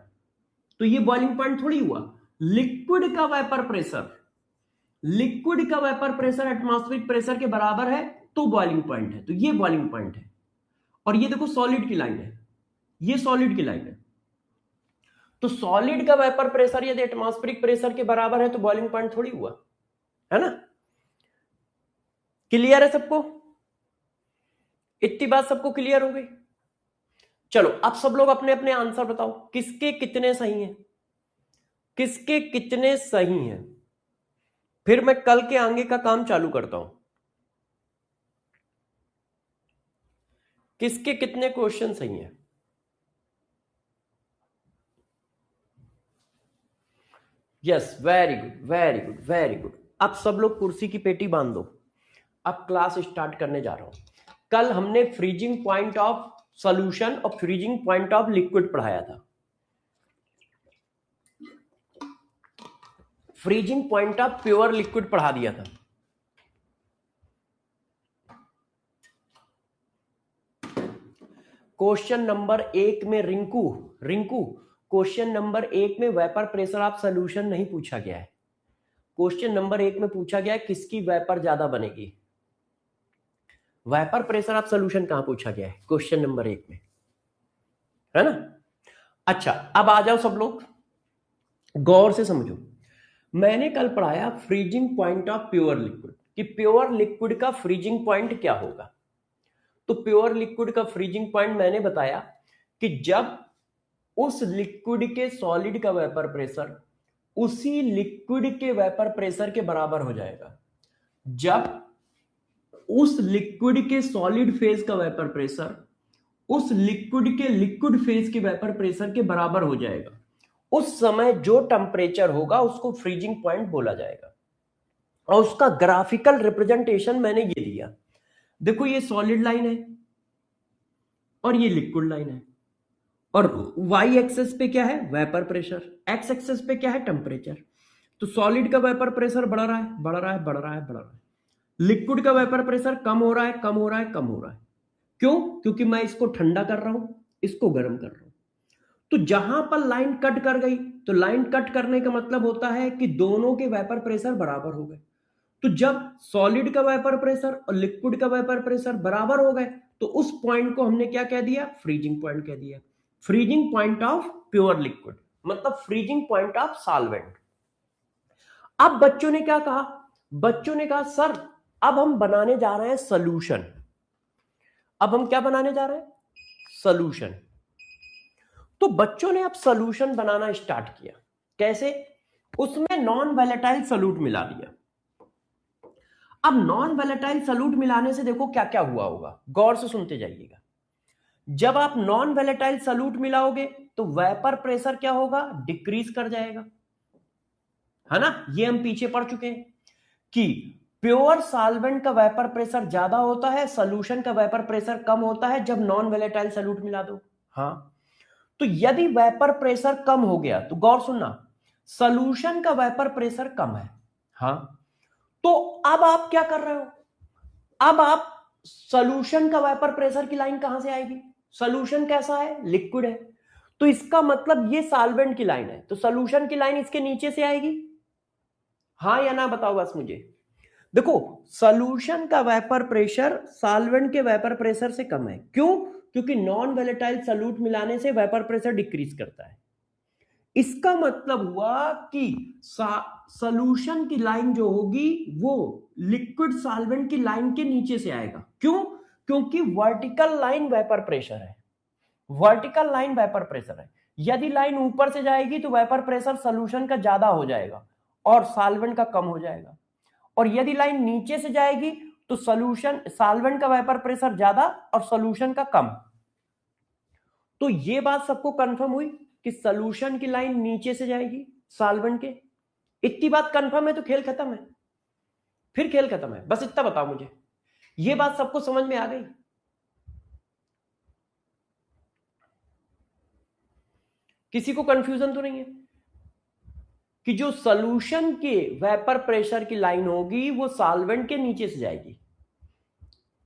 तो ये बॉइलिंग पॉइंट थोड़ी हुआ। लिक्विड का वेपर प्रेशर, लिक्विड का वेपर प्रेशर एटमॉस्फेरिक प्रेशर के बराबर है तो बॉइलिंग पॉइंट है, तो ये बॉइलिंग पॉइंट है। और ये देखो सॉलिड की लाइन है, ये सॉलिड की लाइन है। तो सॉलिड का वेपर प्रेशर यदि एटमॉस्फेरिक प्रेशर के बराबर है तो बॉइलिंग पॉइंट थोड़ी हुआ, है ना। क्लियर है सबको? इतनी बात सबको क्लियर हो गई? चलो अब सब लोग अपने अपने आंसर बताओ, किसके कितने सही हैं, किसके कितने सही हैं। फिर मैं कल के आगे का काम चालू करता हूं। किसके कितने क्वेश्चन सही हैं? Yes, very good very good very good. अब सब लोग कुर्सी की पेटी बांध दो, अब क्लास स्टार्ट करने जा रहा हूं। कल हमने फ्रीजिंग पॉइंट ऑफ सॉल्यूशन और फ्रीजिंग पॉइंट ऑफ लिक्विड पढ़ाया था। Freezing point of pure liquid पढ़ा दिया था। क्वेश्चन नंबर 1 में रिंकू रिंकू क्वेश्चन नंबर 1 में वेपर प्रेशर ऑफ सॉल्यूशन नहीं पूछा गया है। क्वेश्चन नंबर 1 में पूछा गया है किसकी वेपर ज्यादा बनेगी। वेपर प्रेशर ऑफ सॉल्यूशन कहां पूछा गया है? क्वेश्चन नंबर 1 में, है ना। अच्छा, अब आ जाओ सब लोग, गौर से समझो। मैंने कल पढ़ाया freezing point of pure liquid, कि प्योर लिक्विड का फ्रीजिंग पॉइंट क्या होगा। तो प्योर लिक्विड का फ्रीजिंग पॉइंट मैंने बताया कि जब उस लिक्विड के सॉलिड का वेपर प्रेशर उसी लिक्विड के वेपर प्रेशर के बराबर हो जाएगा। जब उस लिक्विड के सॉलिड फेज का वेपर प्रेशर उस लिक्विड के लिक्विड फेज के वेपर प्रेशर के बराबर हो जाएगा, उस समय जो टेम्परेचर होगा उसको फ्रीजिंग पॉइंट बोला जाएगा। और उसका ग्राफिकल रिप्रेजेंटेशन मैंने ये दिया। देखो, ये सॉलिड लाइन है और ये लिक्विड लाइन है, और वाई एक्सेस पे क्या है? Vapour pressure. एक्स एक्सेस पे क्या है? टेम्परेचर। तो सॉलिड का वेपर प्रेशर बढ़ रहा है, बढ़ रहा है, बढ़ रहा है, बढ़ रहा है। लिक्विड का वेपर प्रेशर कम हो रहा है, कम हो रहा है, कम हो रहा है। क्यों? क्योंकि मैं इसको ठंडा कर रहा हूं, इसको गर्म कर रहा हूं। तो जहां पर लाइन कट कर गई, तो लाइन कट करने का मतलब होता है कि दोनों के वेपर प्रेशर बराबर हो गए। तो जब सॉलिड का वेपर प्रेशर और लिक्विड का वेपर प्रेशर बराबर हो गए, तो उस पॉइंट को हमने क्या कह दिया? फ्रीजिंग पॉइंट कह दिया। Freezing point of pure liquid मतलब फ्रीजिंग पॉइंट ऑफ सॉल्वेंट। अब बच्चों ने क्या कहा? बच्चों ने कहा सर अब हम बनाने जा रहे हैं सॉल्यूशन। अब हम क्या बनाने जा रहे हैं? सॉल्यूशन। तो बच्चों ने अब सॉल्यूशन बनाना स्टार्ट किया। कैसे? उसमें नॉन वोलेटाइल सॉल्यूट मिला दिया। अब नॉन वोलेटाइल सॉल्यूट मिलाने से देखो क्या क्या हुआ होगा, गौर से सुनते जाइएगा। जब आप नॉन वोलेटाइल सॉल्यूट मिलाओगे तो वेपर प्रेशर क्या होगा? डिक्रीज कर जाएगा, है ना। ये हम पीछे पढ़ चुके हैं कि प्योर सॉल्वेंट का वेपर प्रेशर ज्यादा होता है, सॉल्यूशन का वेपर प्रेशर कम होता है जब नॉन वोलेटाइल सॉल्यूट मिला दो। हाँ, तो यदि वेपर प्रेशर कम हो गया तो गौर सुनना, सॉल्यूशन का वेपर प्रेशर कम है। हाँ, तो अब आप क्या कर रहे हो? अब आप सॉल्यूशन का वेपर प्रेशर की लाइन कहां से आएगी? सॉल्यूशन कैसा है? लिक्विड है। तो इसका मतलब ये सॉल्वेंट की लाइन है, तो सॉल्यूशन की लाइन इसके नीचे से आएगी। हाँ या ना बताओ बस मुझे। देखो, सॉल्यूशन का वेपर प्रेशर सॉल्वेंट के वेपर प्रेशर से कम है। क्यों? क्योंकि नॉन वोलेटाइल सॉल्यूट मिलाने से वेपर प्रेशर डिक्रीज करता है। इसका मतलब हुआ कि सॉल्यूशन की लाइन जो होगी वो लिक्विड सॉल्वेंट की लाइन के नीचे से आएगा। क्यों? क्योंकि वर्टिकल लाइन वेपर प्रेशर है। वर्टिकल लाइन वेपर प्रेशर है। यदि लाइन ऊपर से जाएगी तो वेपर प्रेशर सॉल्यूशन का ज्यादा हो जाएगा और सॉल्वेंट का कम हो जाएगा। और यदि लाइन नीचे से जाएगी तो सॉल्यूशन सॉल्वेंट का वेपर प्रेशर ज्यादा और सॉल्यूशन का कम। तो ये बात सबको कंफर्म हुई कि सॉल्यूशन की लाइन नीचे से जाएगी सॉल्वेंट के। इतनी बात कंफर्म है तो खेल खत्म है, फिर खेल खत्म है। बस इतना बताओ मुझे, ये बात सबको समझ में आ गई? किसी को कंफ्यूजन तो नहीं है कि जो सॉल्यूशन के वेपर प्रेशर की लाइन होगी वो सॉल्वेंट के नीचे से जाएगी?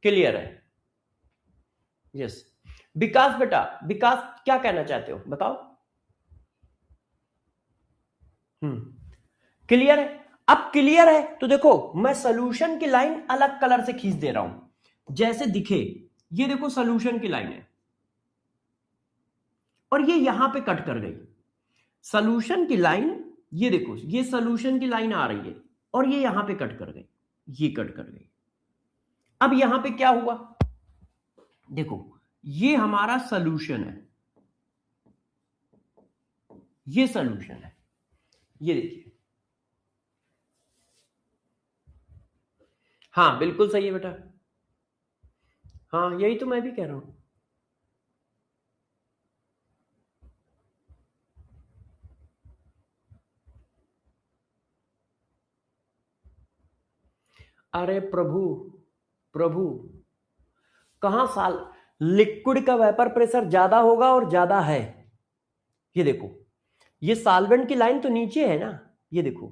क्लियर है? यस। विकास बेटा, विकास क्या कहना चाहते हो बताओ। क्लियर है? अब क्लियर है तो देखो, मैं सॉल्यूशन की लाइन अलग कलर से खींच दे रहा हूं जैसे दिखे। ये देखो सॉल्यूशन की लाइन है और ये यहां पे कट कर गई। सॉल्यूशन की लाइन, ये देखो, ये सॉल्यूशन की लाइन आ रही है और ये यहां पे कट कर गई, ये कट कर गई। अब यहां पे क्या हुआ? देखो, ये हमारा सॉल्यूशन है, ये सॉल्यूशन है, ये देखिए। हाँ बिल्कुल सही है बेटा। हाँ, यही तो मैं भी कह रहा हूं। अरे प्रभु, प्रभु, कहां साल लिक्विड का वेपर प्रेशर ज्यादा होगा और ज्यादा है। ये देखो, ये सॉल्वेंट की लाइन तो नीचे है ना, ये देखो।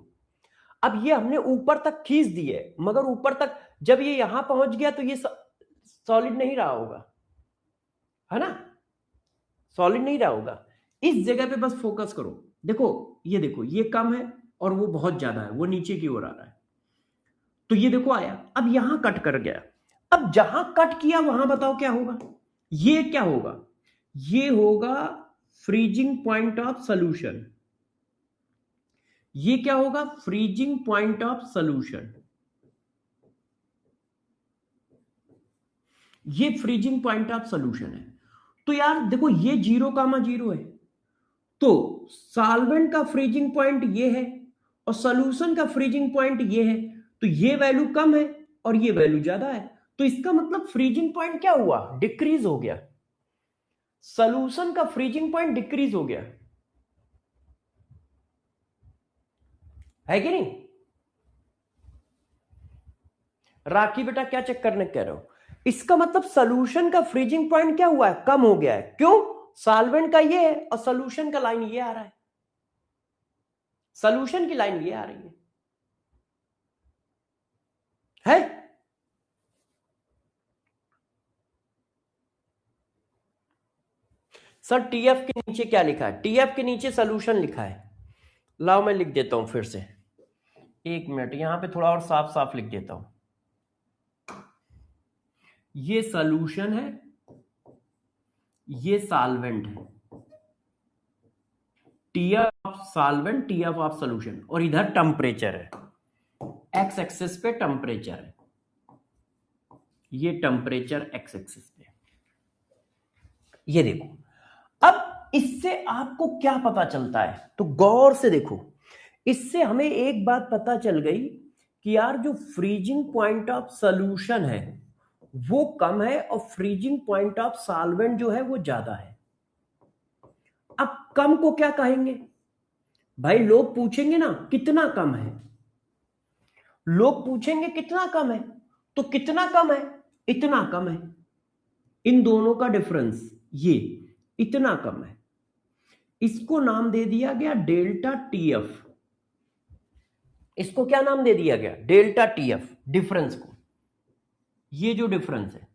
अब ये हमने ऊपर तक खींच दी है, मगर ऊपर तक जब ये यहां पहुंच गया तो ये सॉलिड नहीं रहा होगा, है ना, सॉलिड नहीं रहा होगा। इस जगह पे बस फोकस करो। देखो, ये देखो, ये कम है और वो बहुत ज्यादा है, वो नीचे की ओर आ रहा है। तो ये देखो आया, अब यहां कट कर गया। अब जहां कट किया वहां बताओ क्या होगा? ये क्या होगा? ये होगा फ्रीजिंग पॉइंट ऑफ सॉल्यूशन। ये क्या होगा? Freezing point of solution. ये फ्रीजिंग पॉइंट ऑफ सॉल्यूशन है। तो यार देखो, ये 0,0 है, तो सॉल्वेंट का फ्रीजिंग पॉइंट ये है और सॉल्यूशन का फ्रीजिंग पॉइंट ये है। तो ये वैल्यू कम है और ये वैल्यू ज्यादा है, तो इसका मतलब फ्रीजिंग पॉइंट क्या हुआ? डिक्रीज हो गया। सॉल्यूशन का फ्रीजिंग पॉइंट डिक्रीज हो गया, है कि नहीं? राखी बेटा क्या चेक करने कह रहे हो? इसका मतलब सॉल्यूशन का फ्रीजिंग पॉइंट क्या हुआ है? कम हो गया है। क्यों? सॉल्वेंट का ये है और सॉल्यूशन का लाइन ये आ रहा है, सॉल्यूशन की लाइन ये आ रही है? सर टीएफ के नीचे क्या लिखा है? टीएफ के नीचे सॉल्यूशन लिखा है। लाओ मैं लिख देता हूं फिर से, एक मिनट, यहां पे थोड़ा और साफ साफ लिख देता हूं। ये सॉल्यूशन है, ये सॉल्वेंट है। TF of solvent, TF of solution, और इधर टेम्परेचर है, एक्स एक्सिस पे टेम्परेचर है, ये टेम्परेचर एक्स एक्सिस पे। ये देखो, अब इससे आपको क्या पता चलता है? तो गौर से देखो, इससे हमें एक बात पता चल गई कि यार जो फ्रीजिंग पॉइंट ऑफ सॉल्यूशन है वो कम है और फ्रीजिंग पॉइंट ऑफ सॉल्वेंट जो है वो ज्यादा है। अब कम को क्या कहेंगे भाई? लोग पूछेंगे ना कितना कम है, लोग पूछेंगे कितना कम है, तो कितना कम है? इतना कम है। इन दोनों का डिफरेंस ये इतना कम है, इसको नाम दे दिया गया डेल्टा टीएफ। इसको क्या नाम दे दिया गया? Delta TF. डिफरेंस को, ये जो डिफरेंस है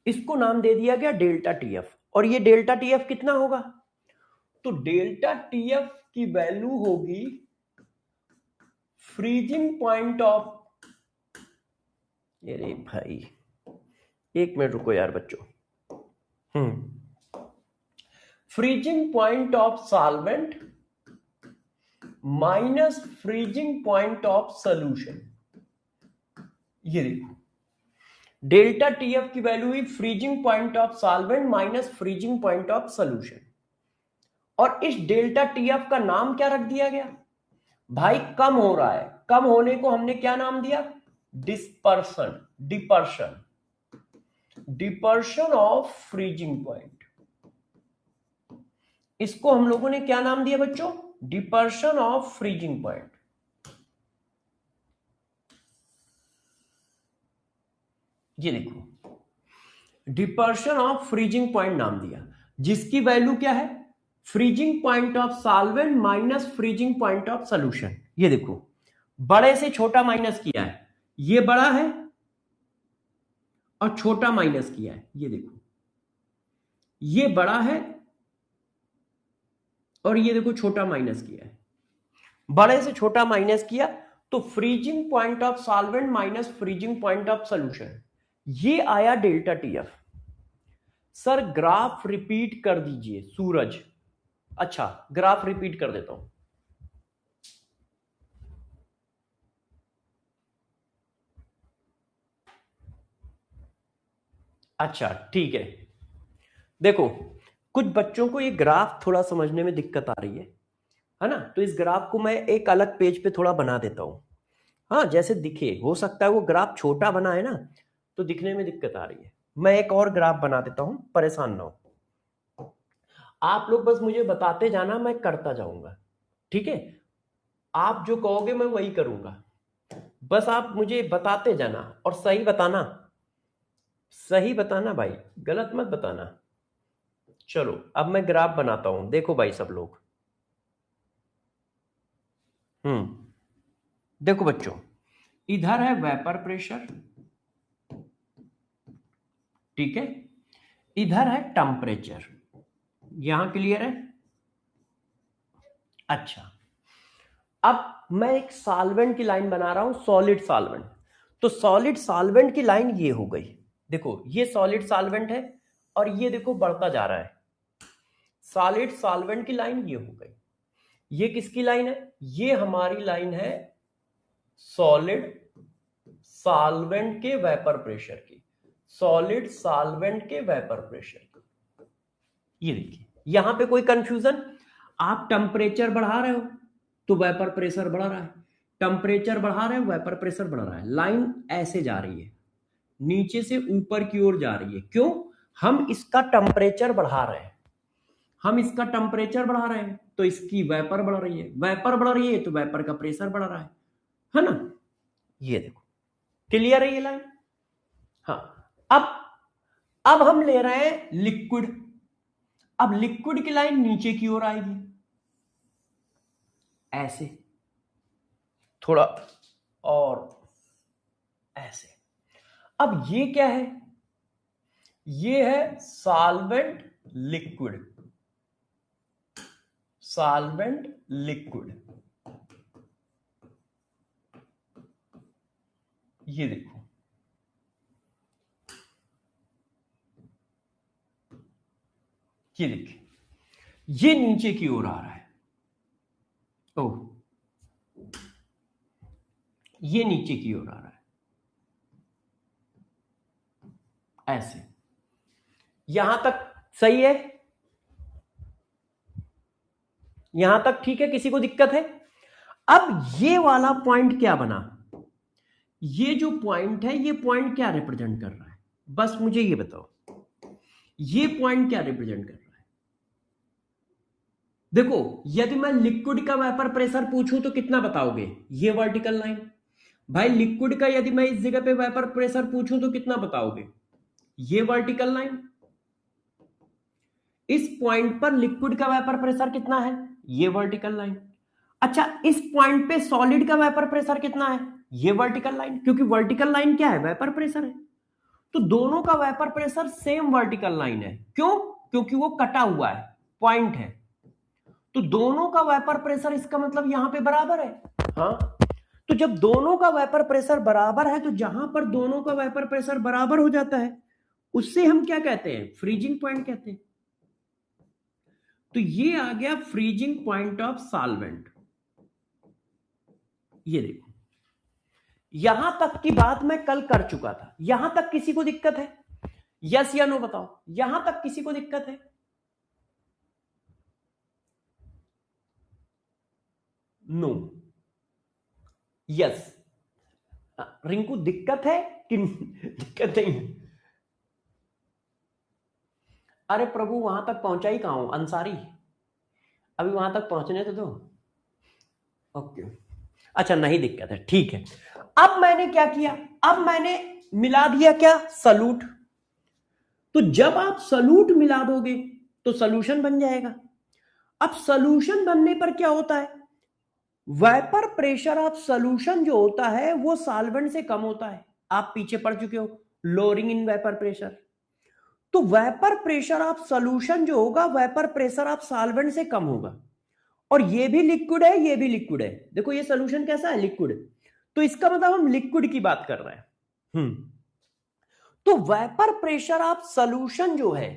इसको नाम दे दिया गया डेल्टा टीएफ। और ये डेल्टा टीएफ कितना होगा? तो डेल्टा टीएफ की वैल्यू होगी फ्रीजिंग पॉइंट ऑफ, अरे भाई एक मिनट रुको यार बच्चों, freezing point of solvent minus freezing point of solution. ये देखो, डेल्टा टीएफ की वैल्यू हुई freezing point of solvent minus freezing point of solution. और इस डेल्टा टीएफ का नाम क्या रख दिया गया? भाई कम हो रहा है, कम होने को हमने क्या नाम दिया? Dispersion, depression, depression of freezing point. इसको हम लोगों ने क्या नाम दिया बच्चों? Depression of freezing point. ये देखो, डिपर्शन ऑफ फ्रीजिंग पॉइंट नाम दिया, जिसकी वैल्यू क्या है? Freezing point of solvent minus freezing point of solution. ये देखो, बड़े से छोटा माइनस किया है, ये बड़ा है और छोटा माइनस किया है। ये देखो, ये बड़ा है और ये देखो छोटा माइनस किया है। बड़े से छोटा माइनस किया तो freezing point of solvent minus freezing point of solution, ये आया delta TF. Sir graph repeat कर दीजिए सूरज। अच्छा, ग्राफ रिपीट कर देता हूं। अच्छा ठीक है, देखो कुछ बच्चों को ये ग्राफ थोड़ा समझने में दिक्कत आ रही है ना? तो इस ग्राफ को मैं एक अलग पेज पे थोड़ा बना देता हूं। हाँ, जैसे दिखे, हो सकता है वो ग्राफ छोटा बना है ना, तो दिखने में दिक्कत आ रही है। मैं एक और ग्राफ बना देता हूं, परेशान ना हो। आप लोग बस मुझे बताते जाना, मैं करता जाऊंगा, ठीक है? आप जो कहोगे मैं वही करूंगा, बस आप मुझे बताते जाना और सही बताना। सही बताना भाई, गलत मत बताना। चलो अब मैं ग्राफ बनाता हूं, देखो भाई सब लोग। देखो बच्चों, इधर है वेपर प्रेशर, ठीक है, इधर है टेम्परेचर। यहां क्लियर है? अच्छा, अब मैं एक सॉल्वेंट की लाइन बना रहा हूं, सॉलिड सॉल्वेंट। तो सॉलिड सॉल्वेंट की लाइन ये हो गई, देखो ये सॉलिड सॉल्वेंट है और ये देखो बढ़ता जा रहा है। सॉलिड सॉल्वेंट की लाइन ये हो गई। ये किसकी लाइन है? ये हमारी लाइन है सॉलिड सॉल्वेंट के वेपर प्रेशर की, सॉलिड सॉल्वेंट के वेपर प्रेशर की। ये देखिए यहां पे कोई कंफ्यूजन? आप टेम्परेचर बढ़ा रहे हो तो वेपर प्रेशर बढ़ रहा है, टेम्परेचर बढ़ा रहे हो वेपर प्रेशर बढ़ रहा है। लाइन ऐसे जा रही है, नीचे से ऊपर की ओर जा रही है। क्यों? हम इसका टेम्परेचर बढ़ा रहे हैं, हम इसका टेम्परेचर बढ़ा रहे हैं तो इसकी वेपर बढ़ रही है, वेपर बढ़ रही है तो वेपर का प्रेशर बढ़ रहा है ना? ये देखो क्लियर है ये लाइन? हाँ, अब हम ले रहे हैं लिक्विड। अब लिक्विड की लाइन नीचे की ओर आएगी ऐसे, थोड़ा और ऐसे। अब ये क्या है? ये है सॉल्वेंट लिक्विड, सॉल्वेंट लिक्विड। ये देखो ये देखिए, ये नीचे की ओर आ रहा है। ओह, ये नीचे की ओर आ रहा है ऐसे। यहां तक सही है? यहां तक ठीक है? किसी को दिक्कत है? अब ये वाला पॉइंट क्या बना? ये जो पॉइंट है, ये पॉइंट क्या रिप्रेजेंट कर रहा है? बस मुझे ये बताओ, ये पॉइंट क्या रिप्रेजेंट कर रहा है? देखो, यदि मैं लिक्विड का वेपर प्रेशर पूछूं तो कितना बताओगे? ये वर्टिकल लाइन। भाई लिक्विड का यदि मैं इस जगह पे वेपर प्रेशर पूछूं तो कितना बताओगे? ये वर्टिकल लाइन। इस पॉइंट पर लिक्विड का वेपर प्रेशर कितना है? ये वर्टिकल लाइन। अच्छा, इस पॉइंट पे सॉलिड का वेपर प्रेशर कितना है? ये वर्टिकल लाइन। क्योंकि वर्टिकल लाइन क्या है? वेपर प्रेशर है। तो दोनों का vapour pressure same vertical line है। क्यों? क्योंकि वो कटा हुआ है, पॉइंट है। तो दोनों का वेपर प्रेशर, इसका मतलब यहां पे बराबर है। हाँ, तो जब दोनों का वेपर प्रेशर बराबर है तो जहां पर दोनों का वेपर प्रेशर बराबर हो जाता है उससे हम क्या कहते हैं? फ्रीजिंग पॉइंट कहते हैं। तो ये आ गया फ्रीजिंग पॉइंट ऑफ सॉल्वेंट। ये देखो, यहां तक की बात मैं कल कर चुका था। यहां तक किसी को दिक्कत है? यस या नो बताओ, यहां तक किसी को दिक्कत है? No, yes. रिंकू दिक्कत है कि दिक्कत नहीं है? अरे प्रभु, वहां तक पहुंचा ही कहां हूं अंसारी, अभी वहां तक पहुंचने तो दो। ओके, अच्छा नहीं दिक्कत है, ठीक है। अब मैंने क्या किया? अब मैंने मिला दिया क्या? सलूट। तो जब आप सलूट मिला दोगे तो सॉल्यूशन बन जाएगा। अब सॉल्यूशन बनने पर क्या होता है? वेपर प्रेशर ऑफ सॉल्यूशन जो होता है वो सॉल्वेंट से कम होता है। आप पीछे पढ़ चुके हो, लोअरिंग इन वेपर प्रेशर। तो वेपर प्रेशर ऑफ सॉल्यूशन जो होगा, वेपर प्रेशर ऑफ सॉल्वेंट से कम होगा। और ये भी लिक्विड है, ये भी लिक्विड है। देखो ये सॉल्यूशन कैसा है? लिक्विड। तो इसका मतलब हम लिक्विड की बात कर रहे हैं। तो वेपर प्रेशर ऑफ सॉल्यूशन जो है,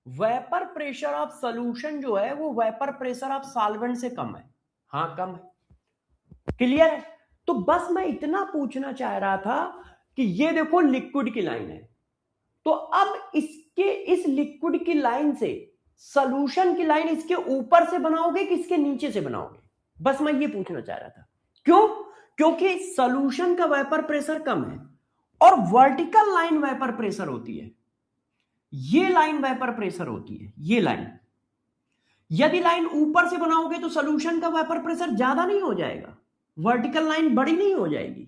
वेपर प्रेशर ऑफ सॉल्यूशन जो है वो वेपर प्रेशर ऑफ सॉल्वेंट से कम है। हाँ कम है। क्लियर है? तो बस मैं इतना पूछना चाह रहा था कि ये देखो लिक्विड की लाइन है, तो अब इसके इस लिक्विड की लाइन से सॉल्यूशन की लाइन इसके ऊपर से बनाओगे कि इसके नीचे से बनाओगे? बस मैं ये पूछना चाह रहा था। क्यों? क्योंकि सॉल्यूशन का वेपर प्रेशर कम है और वर्टिकल लाइन वेपर प्रेशर होती है, ये लाइन वेपर प्रेशर होती है, ये लाइन। यदि लाइन ऊपर से बनाओगे तो सॉल्यूशन का वेपर प्रेशर ज्यादा नहीं हो जाएगा, वर्टिकल लाइन बड़ी नहीं हो जाएगी।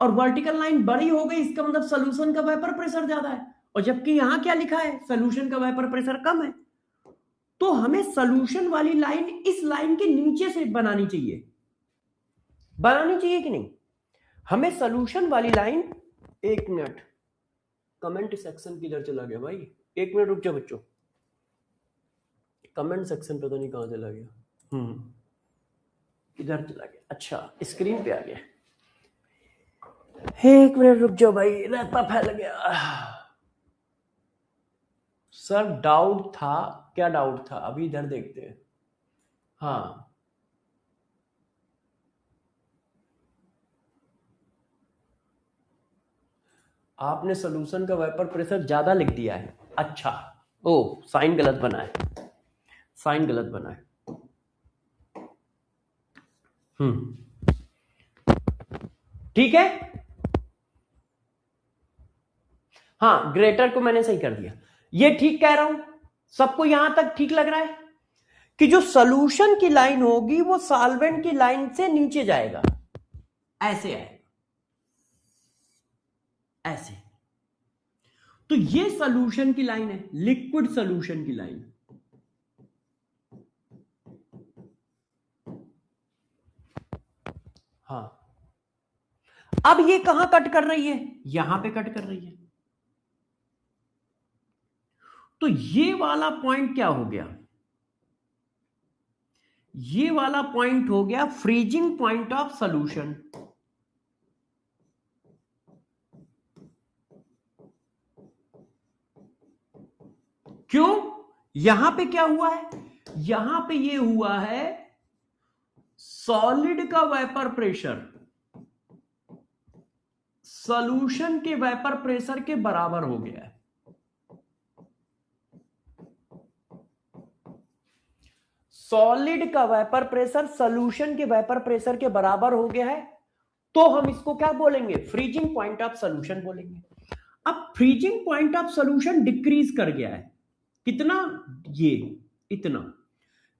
और वर्टिकल लाइन बड़ी हो गई, इसका मतलब सोल्यूशन का वेपर प्रेशर ज्यादा है, और जबकि यहां क्या लिखा है, सोल्यूशन का वेपर प्रेशर कम है। तो हमें सोल्यूशन वाली लाइन इस लाइन के नीचे से बनानी चाहिए कि नहीं? हमें सोल्यूशन वाली लाइन, एक मिनट, कमेंट सेक्शन किधर चला गया भाई, एक मिनट रुक जाओ बच्चों, कमेंट सेक्शन पता नहीं कहां चला गया, किधर चला गया, अच्छा स्क्रीन पे आ गया, एक मिनट रुक जाओ भाई, रहता फैल गया। सर डाउट था, क्या डाउट था, अभी इधर देखते हैं। हाँ, आपने सोल्यूशन का वेपर प्रेशर ज्यादा लिख दिया है, अच्छा, ओ साइन गलत बना है, साइन गलत बना है। ठीक है, हाँ ग्रेटर को मैंने सही कर दिया, ये ठीक कह रहा हूं, सबको यहां तक ठीक लग रहा है कि जो सोल्यूशन की लाइन होगी वो सॉल्वेंट की लाइन से नीचे जाएगा, ऐसे आएगा, ऐसे। तो ये सोल्यूशन की लाइन है, लिक्विड सोल्यूशन की लाइन। हाँ, अब ये कहां कट कर रही है, यहां पे कट कर रही है, तो ये वाला पॉइंट क्या हो गया, ये वाला पॉइंट हो गया फ्रीजिंग पॉइंट ऑफ सॉल्यूशन। क्यों, यहां पे क्या हुआ है, यहां पे ये हुआ है सॉलिड का वेपर प्रेशर सॉल्यूशन के वेपर प्रेशर के बराबर हो गया है। सॉलिड का वेपर प्रेशर सॉल्यूशन के वेपर प्रेशर के बराबर हो गया है, तो हम इसको क्या बोलेंगे, फ्रीजिंग पॉइंट ऑफ सॉल्यूशन बोलेंगे। अब freezing point of solution decrease कर गया है, कितना, ये इतना,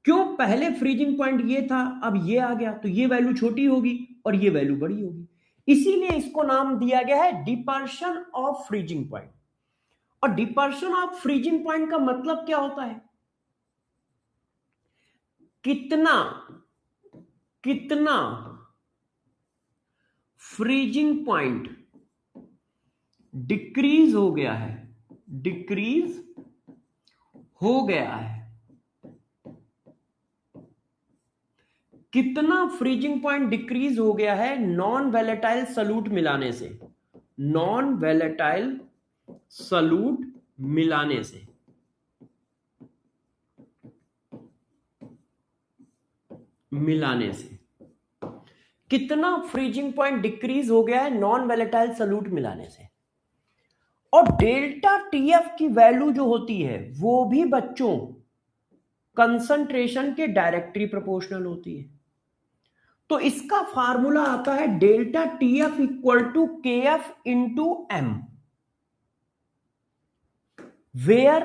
क्यों, पहले फ्रीजिंग पॉइंट ये था, अब ये आ गया, तो ये वैल्यू छोटी होगी और ये वैल्यू बड़ी होगी, इसीलिए इसको नाम दिया गया है डिपर्शन ऑफ फ्रीजिंग पॉइंट। और डिपर्शन ऑफ फ्रीजिंग पॉइंट का मतलब क्या होता है, कितना कितना फ्रीजिंग पॉइंट डिक्रीज हो गया है, डिक्रीज हो गया है, कितना फ्रीजिंग पॉइंट डिक्रीज हो गया है नॉन वैलेटाइल सॉल्यूट मिलाने से, नॉन वैलेटाइल सॉल्यूट मिलाने से, कितना फ्रीजिंग पॉइंट डिक्रीज हो गया है नॉन वैलेटाइल सॉल्यूट मिलाने से। और डेल्टा टीएफ की वैल्यू जो होती है वो भी बच्चों कंसंट्रेशन के डायरेक्टली प्रोपोर्शनल होती है। तो इसका फार्मूला आता है डेल्टा टीएफ इक्वल टू के एफ इंटू एम, वेयर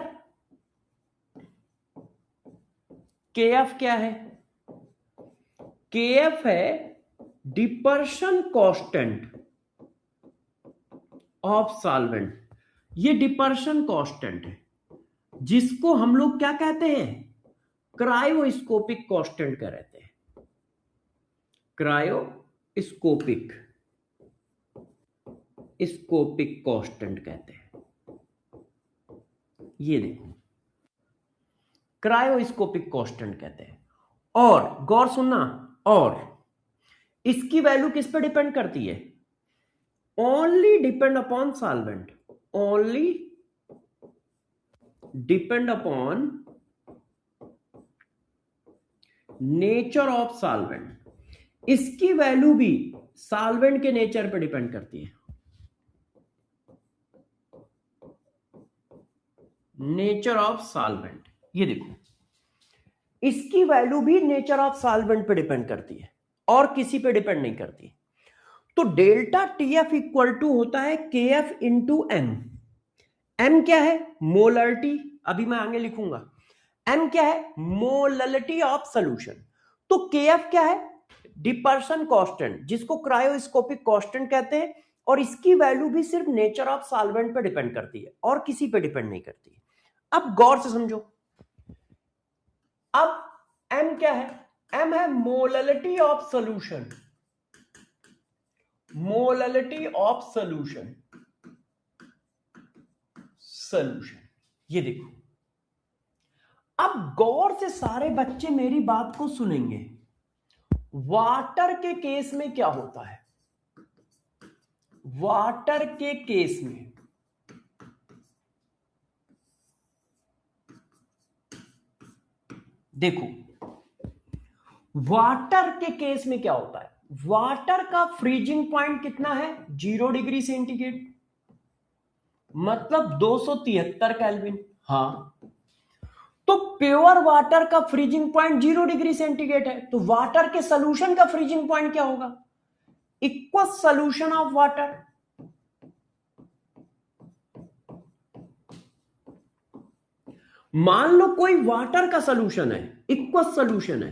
के एफ क्या है, के एफ है डिपर्शन कांस्टेंट ऑफ सॉल्वेंट, ये डिपर्शन कांस्टेंट है जिसको हम लोग क्या कहते हैं, क्रायोस्कोपिक कांस्टेंट कहते हैं, क्रायोस्कोपिक कांस्टेंट कहते हैं। ये देखो क्रायोस्कोपिक कांस्टेंट कहते हैं। और गौर सुनना, और इसकी वैल्यू किस पे डिपेंड करती है, only depend upon solvent, only depend upon nature of solvent, इसकी वैल्यू भी सॉल्वेंट के नेचर पे डिपेंड करती है, नेचर ऑफ सॉल्वेंट। ये देखो इसकी वैल्यू भी नेचर ऑफ सॉल्वेंट पे डिपेंड करती है और किसी पे डिपेंड नहीं करती। तो डेल्टा टीएफ इक्वल टू होता है K F into M. M क्या है, मोलरिटी, अभी मैं आगे लिखूंगा। एम क्या है, मोलरिटी ऑफ सॉल्यूशन। तो के एफ क्या है, डिपर्सन कांस्टेंट, जिसको क्रायोस्कोपिक कांस्टेंट कहते हैं, और इसकी वैल्यू भी सिर्फ नेचर ऑफ सॉल्वेंट पे डिपेंड करती है और किसी पे डिपेंड नहीं करती है। अब गौर से समझो, अब m क्या है? m है molality of solution, molality of solution, solution. ये देखो, अब गौर से सारे बच्चे मेरी बात को सुनेंगे। वाटर के केस में क्या होता है? वाटर के केस में देखो, वाटर के केस में क्या होता है? वाटर का फ्रीजिंग पॉइंट कितना है? 0 डिग्री सेंटीग्रेड, मतलब 273 केल्विन। हाँ, तो प्योर वाटर का फ्रीजिंग पॉइंट 0 डिग्री सेंटीग्रेड है, तो वाटर के सॉल्यूशन का फ्रीजिंग पॉइंट क्या होगा? Equal solution of water. मान लो कोई वाटर का सॉल्यूशन है, इक्वल सॉल्यूशन है,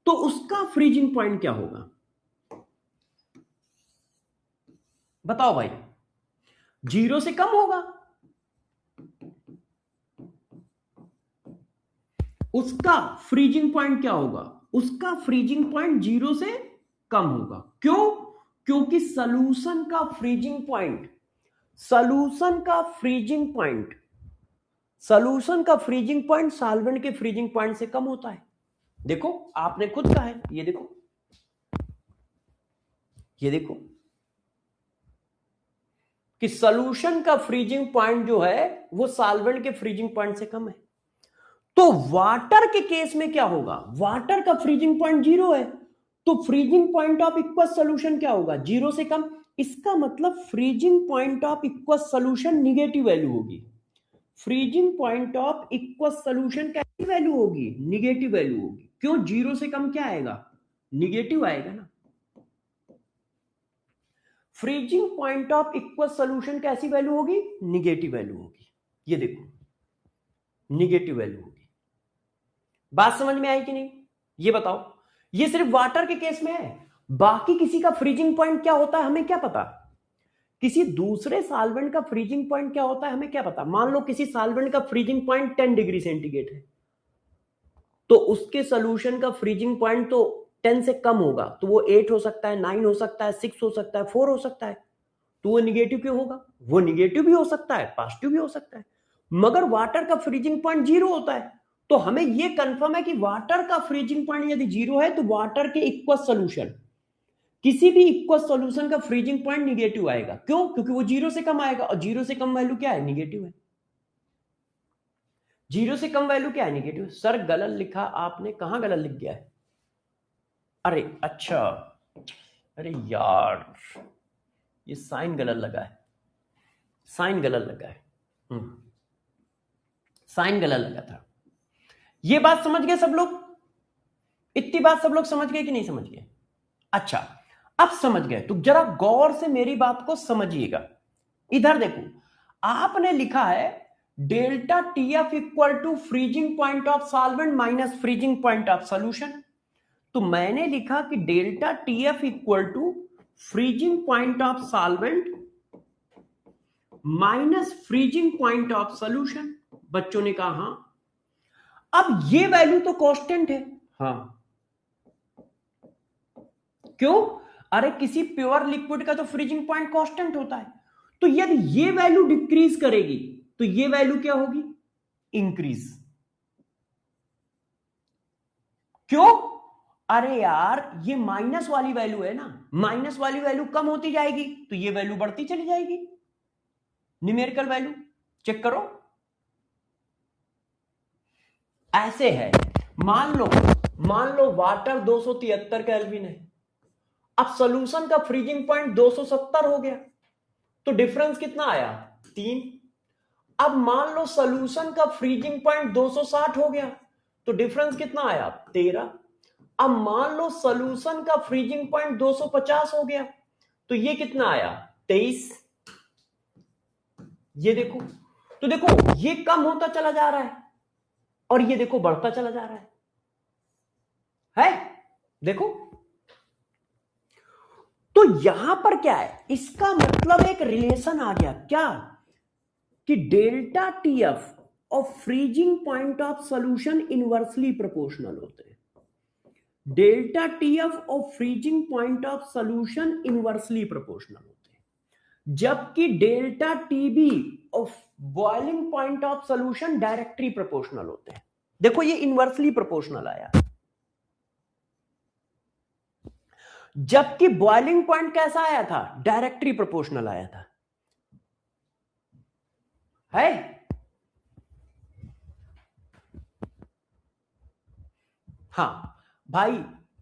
तो उसका फ्रीजिंग पॉइंट क्या होगा? बताओ भाई, 0 से कम होगा, उसका फ्रीजिंग पॉइंट क्या होगा? उसका फ्रीजिंग पॉइंट 0 से कम होगा। क्यों? क्योंकि सॉल्यूशन का फ्रीजिंग पॉइंट, सॉल्यूशन का फ्रीजिंग पॉइंट, सॉल्यूशन का फ्रीजिंग पॉइंट सॉल्वेंट के फ्रीजिंग पॉइंट से कम होता है। देखो, आपने खुद कहा है, ये देखो, ये देखो कि सॉल्यूशन का फ्रीजिंग पॉइंट जो है वो सॉल्वेंट के फ्रीजिंग पॉइंट से कम है। तो वाटर के केस में क्या होगा? वाटर का फ्रीजिंग पॉइंट 0 है, तो freezing point of aqueous solution क्या होगा? 0 से कम। इसका मतलब freezing point of aqueous solution negative value होगी। Freezing point of aqueous solution कैसी वैल्यू होगी? निगेटिव वैल्यू होगी। क्यों? 0 से कम क्या आएगा? निगेटिव आएगा ना। Freezing point of aqueous solution कैसी वैल्यू होगी? निगेटिव वैल्यू होगी। ये देखो, निगेटिव वैल्यू होगी। बात समझ में आई कि नहीं? ये बताओ, ये सिर्फ वाटर के केस में है, बाकी किसी का फ्रीजिंग पॉइंट क्या होता है हमें क्या पता? किसी दूसरे सॉल्वेंट का फ्रीजिंग पॉइंट क्या होता है हमें क्या पता? मान लो किसी सॉल्वेंट का फ्रीजिंग पॉइंट 10 डिग्री सेंटीग्रेड है, तो उसके सॉल्यूशन का फ्रीजिंग पॉइंट तो 10 से कम होगा, तो वो 8 हो सकता है, 9 हो सकता है, 6 हो सकता है, 4 हो सकता है। तो वो निगेटिव क्यों होगा? वो निगेटिव भी हो सकता है, पॉजिटिव भी हो सकता है। मगर वाटर का फ्रीजिंग पॉइंट 0 होता है, तो हमें यह कंफर्म है कि वाटर का फ्रीजिंग पॉइंट यदि 0 है तो वाटर के इक्वस सॉल्यूशन, किसी भी इक्वस सॉल्यूशन का फ्रीजिंग पॉइंट निगेटिव आएगा। क्यों? क्योंकि वो 0 से कम आएगा, और 0 से कम वैल्यू क्या है? निगेटिव है। 0 से कम वैल्यू क्या है? निगेटिव। सर गलत लिखा आपने, कहां गलत लिख गया है? अरे अच्छा, अरे यार, ये साइन गलत लगा है, साइन गलत लगा है, साइन गलत लगा था। ये बात समझ गए सब लोग? इतनी बात सब लोग समझ गए कि नहीं समझ गए? अच्छा, अब समझ गए तो जरा गौर से मेरी बात को समझिएगा। इधर देखो, आपने लिखा है delta TF equal to freezing point of solvent minus freezing point of solution. तो मैंने लिखा कि delta TF equal to freezing point of solvent minus freezing point of solution. बच्चों ने कहा हां। अब ये वैल्यू तो कांस्टेंट है। हाँ, क्यों? अरे किसी प्योर लिक्विड का तो फ्रीजिंग पॉइंट कांस्टेंट होता है, तो यदि ये वैल्यू डिक्रीज करेगी तो ये वैल्यू क्या होगी? इंक्रीज। क्यों? अरे यार, ये माइनस वाली वैल्यू है ना, माइनस वाली वैल्यू कम होती जाएगी तो ये वैल्यू बढ़ती चली जाएगी। न्यूमेरिकल वैल्यू चेक करो, ऐसे है। मान लो वाटर 273 केल्विन है, अब सॉल्यूशन का फ्रीजिंग पॉइंट 270 हो गया, तो डिफरेंस कितना आया? 3। अब मान लो सॉल्यूशन का फ्रीजिंग पॉइंट 260 हो गया, तो डिफरेंस कितना आया? 13। अब मान लो सॉल्यूशन का फ्रीजिंग पॉइंट 250 हो गया, तो ये कितना आया? 23। ये देखो, तो देखो ये कम होता चला जा रहा है और ये देखो बढ़ता चला जा रहा है। देखो, तो यहां पर क्या है, इसका मतलब एक रिलेशन आ गया क्या, कि डेल्टा टीएफ और freezing point of solution inversely proportional होते हैं। डेल्टा टीएफ और freezing point of solution inversely proportional होते हैं, जबकि डेल्टा टीबी और boiling point of solution directly proportional होते हैं। देखो ये इनवर्सली प्रोपोर्शनल आया, जबकि बॉइलिंग पॉइंट कैसा आया था, डायरेक्टली प्रोपोर्शनल आया था, है। हाँ भाई,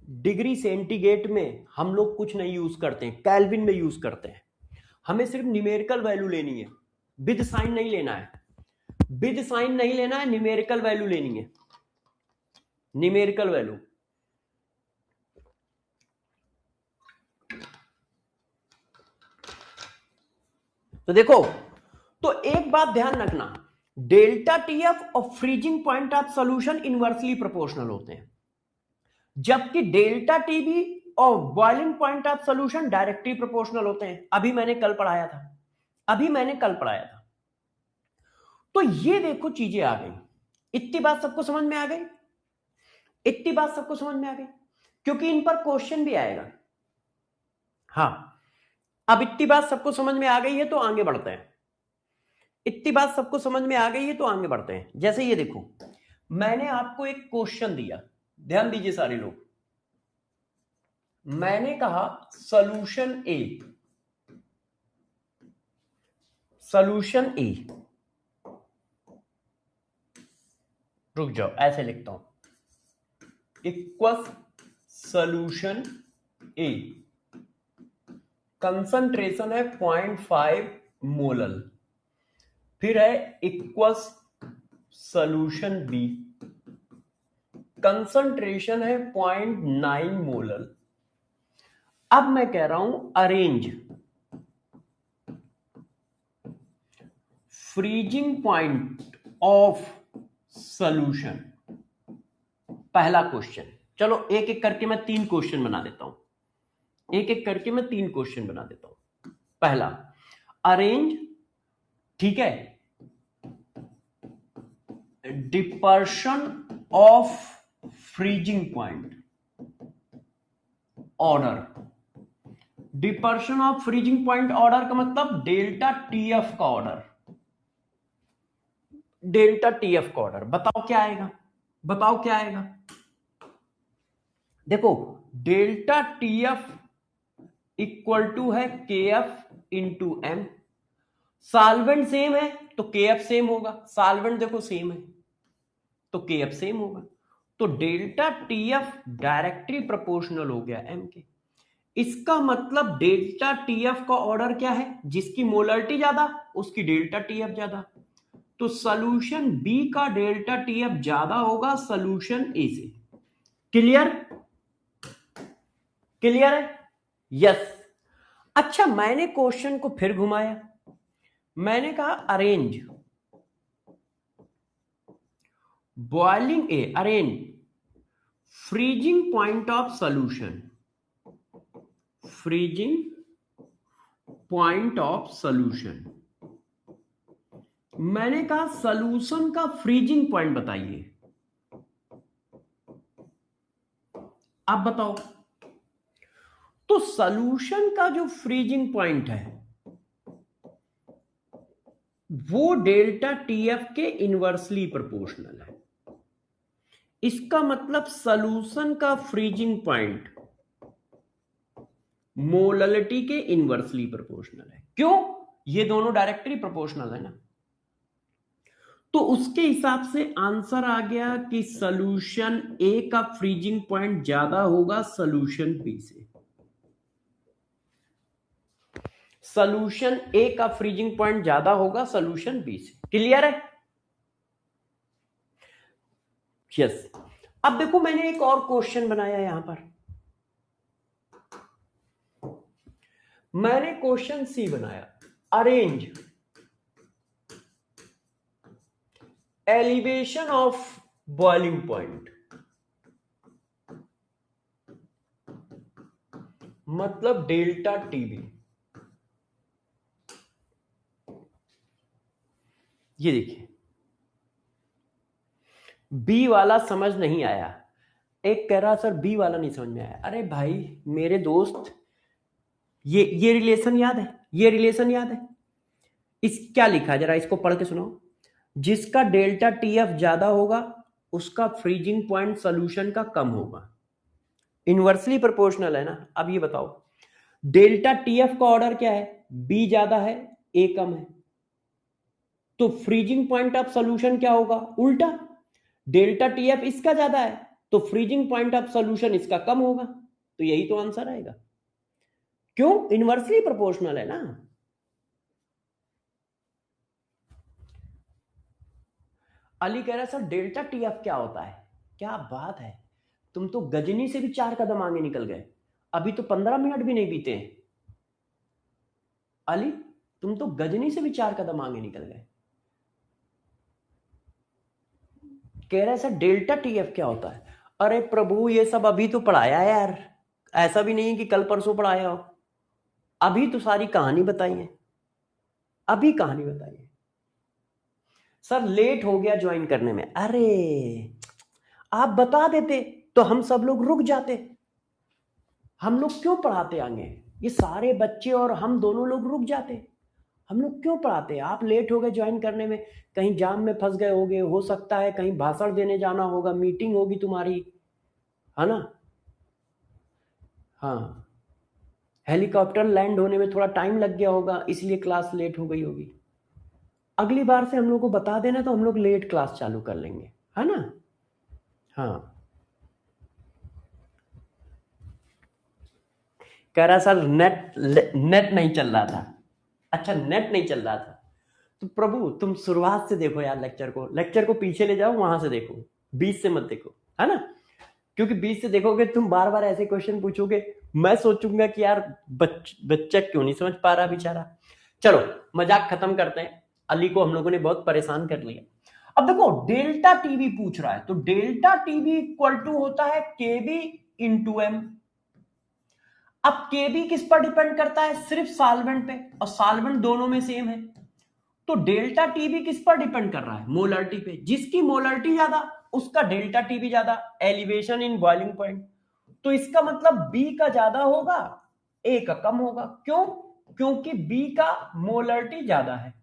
डिग्री सेंटीग्रेड में हम लोग कुछ नहीं यूज करते हैं, केल्विन में यूज करते हैं। हमें सिर्फ न्यूमेरिकल वैल्यू लेनी है, विद साइन नहीं लेना है, विद साइन नहीं लेना है, न्यूमेरिकल वैल्यू लेनी है, न्यूमेरिकल वैल्यू। तो देखो, तो एक बात ध्यान रखना, डेल्टा टीएफ और freezing point of solution inversely proportional होते हैं, जबकि डेल्टा टीबी और boiling point of solution directly proportional होते हैं। अभी मैंने कल पढ़ाया था, अभी मैंने कल पढ़ाया था। तो ये देखो चीजें आ गई, इतनी बात सबको समझ में आ गई, इतनी बात सबको समझ में आ गई, क्योंकि इन पर क्वेश्चन भी आएगा। हाँ, अब इतनी बात सबको समझ में आ गई है तो आगे बढ़ते हैं, इतनी बात सबको समझ में आ गई है तो आगे बढ़ते हैं। जैसे ये देखो, मैंने आपको एक क्वेश्चन दिया, ध्यान दीजिए सारे लोग, मैंने कहा सॉल्यूशन ए, सॉल्यूशन ए, रुक जाओ ऐसे लिखता हूं, इक्वल्स सॉल्यूशन ए, कंसंट्रेशन है 0.5 मोलल, फिर है इक्वल्स सॉल्यूशन बी, कंसंट्रेशन है 0.9 मोलल। अब मैं कह रहा हूं arrange freezing point of solution. पहला क्वेश्चन, चलो एक एक करके मैं 3 क्वेश्चन बना देता हूं, एक एक करके मैं 3 क्वेश्चन बना देता हूं। पहला, अरेंज, ठीक है, depression of freezing point, order, depression of freezing point order का मतलब डेल्टा टीएफ का ऑर्डर, डेल्टा टीएफ का ऑर्डर। बताओ क्या आएगा, बताओ क्या आएगा। देखो, डेल्टा टीएफ इक्वल टू है K F into M, solvent same है तो के एफ सेम होगा, सॉल्वेंट देखो सेम है तो के एफ सेम होगा, तो डेल्टा टीएफ डायरेक्टली प्रोपोर्शनल हो गया एम के। इसका मतलब डेल्टा टीएफ का ऑर्डर क्या है, जिसकी मोलरिटी ज्यादा उसकी डेल्टा टीएफ ज्यादा, तो सॉल्यूशन बी का डेल्टा टीएफ ज्यादा होगा सॉल्यूशन ए से। क्लियर, क्लियर है, यस। अच्छा, मैंने क्वेश्चन को फिर घुमाया, मैंने कहा arrange boiling A, arrange freezing point of solution, freezing point of solution. मैंने कहा सॉल्यूशन का फ्रीजिंग पॉइंट बताइए, आप बताओ। तो सॉल्यूशन का जो फ्रीजिंग पॉइंट है वो डेल्टा टीएफ के इनवर्सली प्रोपोर्शनल है। इसका मतलब सॉल्यूशन का फ्रीजिंग पॉइंट मोलरिटी के इनवर्सली प्रोपोर्शनल है। क्यों, ये दोनों डायरेक्टली प्रोपोर्शनल है ना, तो उसके हिसाब से आंसर आ गया कि सॉल्यूशन ए का फ्रीजिंग पॉइंट ज्यादा होगा सॉल्यूशन बी से, सॉल्यूशन ए का फ्रीजिंग पॉइंट ज्यादा होगा सॉल्यूशन बी से। क्लियर है, यस। अब देखो, मैंने एक और क्वेश्चन बनाया यहां पर, मैंने क्वेश्चन सी बनाया, arrange elevation of boiling point, मतलब डेल्टा टीबी। ये देखिए, बी वाला समझ नहीं आया। एक कह रहा सर बी वाला नहीं समझ में आया। अरे भाई मेरे दोस्त, ये रिलेशन याद है, ये रिलेशन याद है। इस क्या लिखा है, जरा इसको पढ़ के सुनाओ। जिसका डेल्टा टीएफ ज्यादा होगा उसका फ्रीजिंग पॉइंट सॉल्यूशन का कम होगा। इनवर्सली प्रोपोर्शनल है ना। अब ये बताओ, डेल्टा टीएफ का ऑर्डर क्या है? बी ज्यादा है, ए कम है। तो फ्रीजिंग पॉइंट ऑफ सॉल्यूशन क्या होगा? उल्टा, डेल्टा टीएफ इसका ज्यादा है तो फ्रीजिंग पॉइंट ऑफ सॉल्यूशन इसका कम होगा। तो यही तो आंसर आएगा। क्यों? इनवर्सली प्रोपोर्शनल है ना। अली कह रहा है सर डेल्टा टीएफ क्या होता है? क्या बात है, तुम तो गजनी से भी 4 कदम आगे निकल गए। अभी तो 15 मिनट भी नहीं बीते हैं। अली तुम तो गजनी से भी 4 कदम आगे निकल गए। कह रहा है सर डेल्टा टीएफ क्या होता है? अरे प्रभु ये सब अभी तो पढ़ाया है यार, ऐसा भी नहीं कि कल परसों पढ़ाया हो। अभी तो सारी कहानी बताई है, अभी कहानी बताई है। सर लेट हो गया ज्वाइन करने में। अरे आप बता देते तो हम सब लोग रुक जाते। हम लोग क्यों पढ़ाते आगे? ये सारे बच्चे और हम दोनों लोग रुक जाते। हम लोग क्यों पढ़ाते? आप लेट हो गए ज्वाइन करने में, कहीं जाम में फंस गए होगे, हो सकता है कहीं भाषण देने जाना होगा, मीटिंग होगी तुम्हारी, है ना। हाँ, हेलीकॉप्टर लैंड होने में थोड़ा टाइम लग गया होगा, इसलिए क्लास लेट हो गई होगी। अगली बार से हम लोग को बता देना तो हम लोग लेट क्लास चालू कर लेंगे, है ना। हाँ, कह रहा सर नेट नेट नहीं चल रहा था। अच्छा नेट नहीं चल रहा था। तो प्रभु तुम शुरुआत से देखो यार, लेक्चर को पीछे ले जाओ, वहां से देखो, बीच से मत देखो, है ना। क्योंकि बीच से देखोगे तुम बार बार ऐसे क्वेश्चन पूछोगे, मैं सोचूंगा कि यार बच्चा क्यों नहीं समझ पा रहा बेचारा। चलो मजाक खत्म करते हैं, अली को हम लोगों ने बहुत परेशान कर लिया। अब देखो डेल्टा टीवी पूछ रहा है, तो डेल्टा टीवी इक्वल टू होता है केबी इंटू एम। अब केबी किस पर डिपेंड करता है? सिर्फ सॉल्वेंट पे, और सॉल्वेंट दोनों में सेम है। तो डेल्टा टीबी किस पर डिपेंड कर रहा है? मोलरिटी पे। जिसकी मोलरिटी ज्यादा उसका डेल्टा टीबी ज्यादा, एलिवेशन इन बॉइलिंग पॉइंट। तो इसका मतलब बी का ज्यादा होगा, ए का कम होगा। क्यों? क्योंकि बी का मोलरिटी ज्यादा है,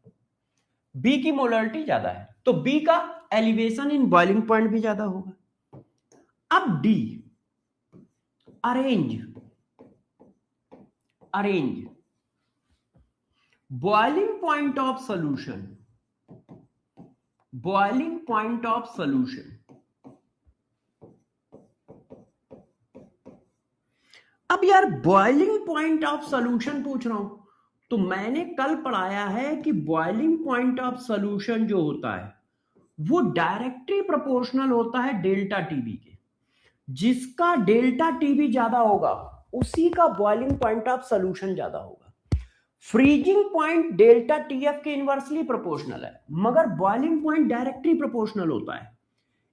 बी की मोलरिटी ज्यादा है, तो बी का एलिवेशन इन बॉइलिंग पॉइंट भी ज्यादा होगा। अब D, arrange arrange boiling point of solution, boiling point of solution. अब यार बॉइलिंग पॉइंट ऑफ सॉल्यूशन पूछ रहा हूं, तो मैंने कल पढ़ाया है कि बॉइलिंग पॉइंट ऑफ सॉल्यूशन जो होता है वो डायरेक्टली प्रोपोर्शनल होता है डेल्टा टीबी के। जिसका डेल्टा टीबी ज्यादा होगा उसी का बॉइलिंग पॉइंट ऑफ सॉल्यूशन ज्यादा होगा। फ्रीजिंग पॉइंट डेल्टा टीएफ के इनवर्सली प्रोपोर्शनल है, मगर बॉइलिंग पॉइंट डायरेक्टली प्रोपोर्शनल होता है।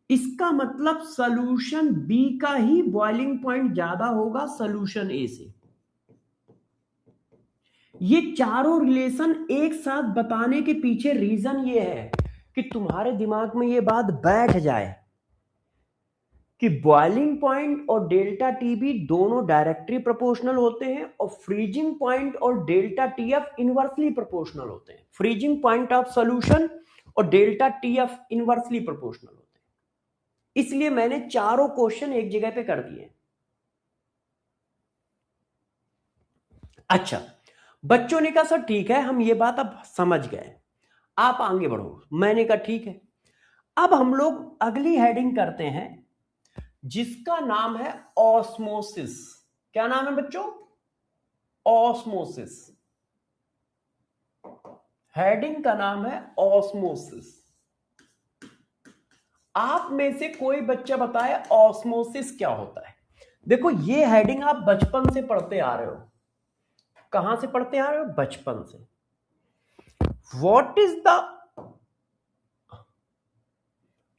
इसका मतलब सॉल्यूशन बी का ही बॉइलिंग पॉइंट ज्यादा होगा सॉल्यूशन ए से। ये चारों रिलेशन एक साथ बताने के पीछे रीजन ये है कि तुम्हारे दिमाग में ये बात बैठ जाए कि बॉइलिंग पॉइंट और डेल्टा टीबी दोनों डायरेक्टली प्रोपोर्शनल होते हैं, और फ्रीजिंग पॉइंट और डेल्टा टीएफ इनवर्सली प्रोपोर्शनल होते हैं। फ्रीजिंग पॉइंट ऑफ सॉल्यूशन और डेल्टा टीएफ इनवर्सली प्रोपोर्शनल होते हैं। इसलिए मैंने चारों क्वेश्चन एक जगह पे कर दिए। अच्छा, बच्चों ने कहा सर ठीक है, हम ये बात अब समझ गए, आप आगे बढ़ो। मैंने कहा ठीक है। अब हम लोग अगली हेडिंग करते हैं जिसका नाम है ऑस्मोसिस। क्या नाम है बच्चों? ऑस्मोसिस। हेडिंग का नाम है ऑस्मोसिस। आप में से कोई बच्चा बताए ऑस्मोसिस क्या होता है। देखो ये हेडिंग आप बचपन से पढ़ते आ रहे हो। कहां से पढ़ते आ रहे हो? बचपन से। What is the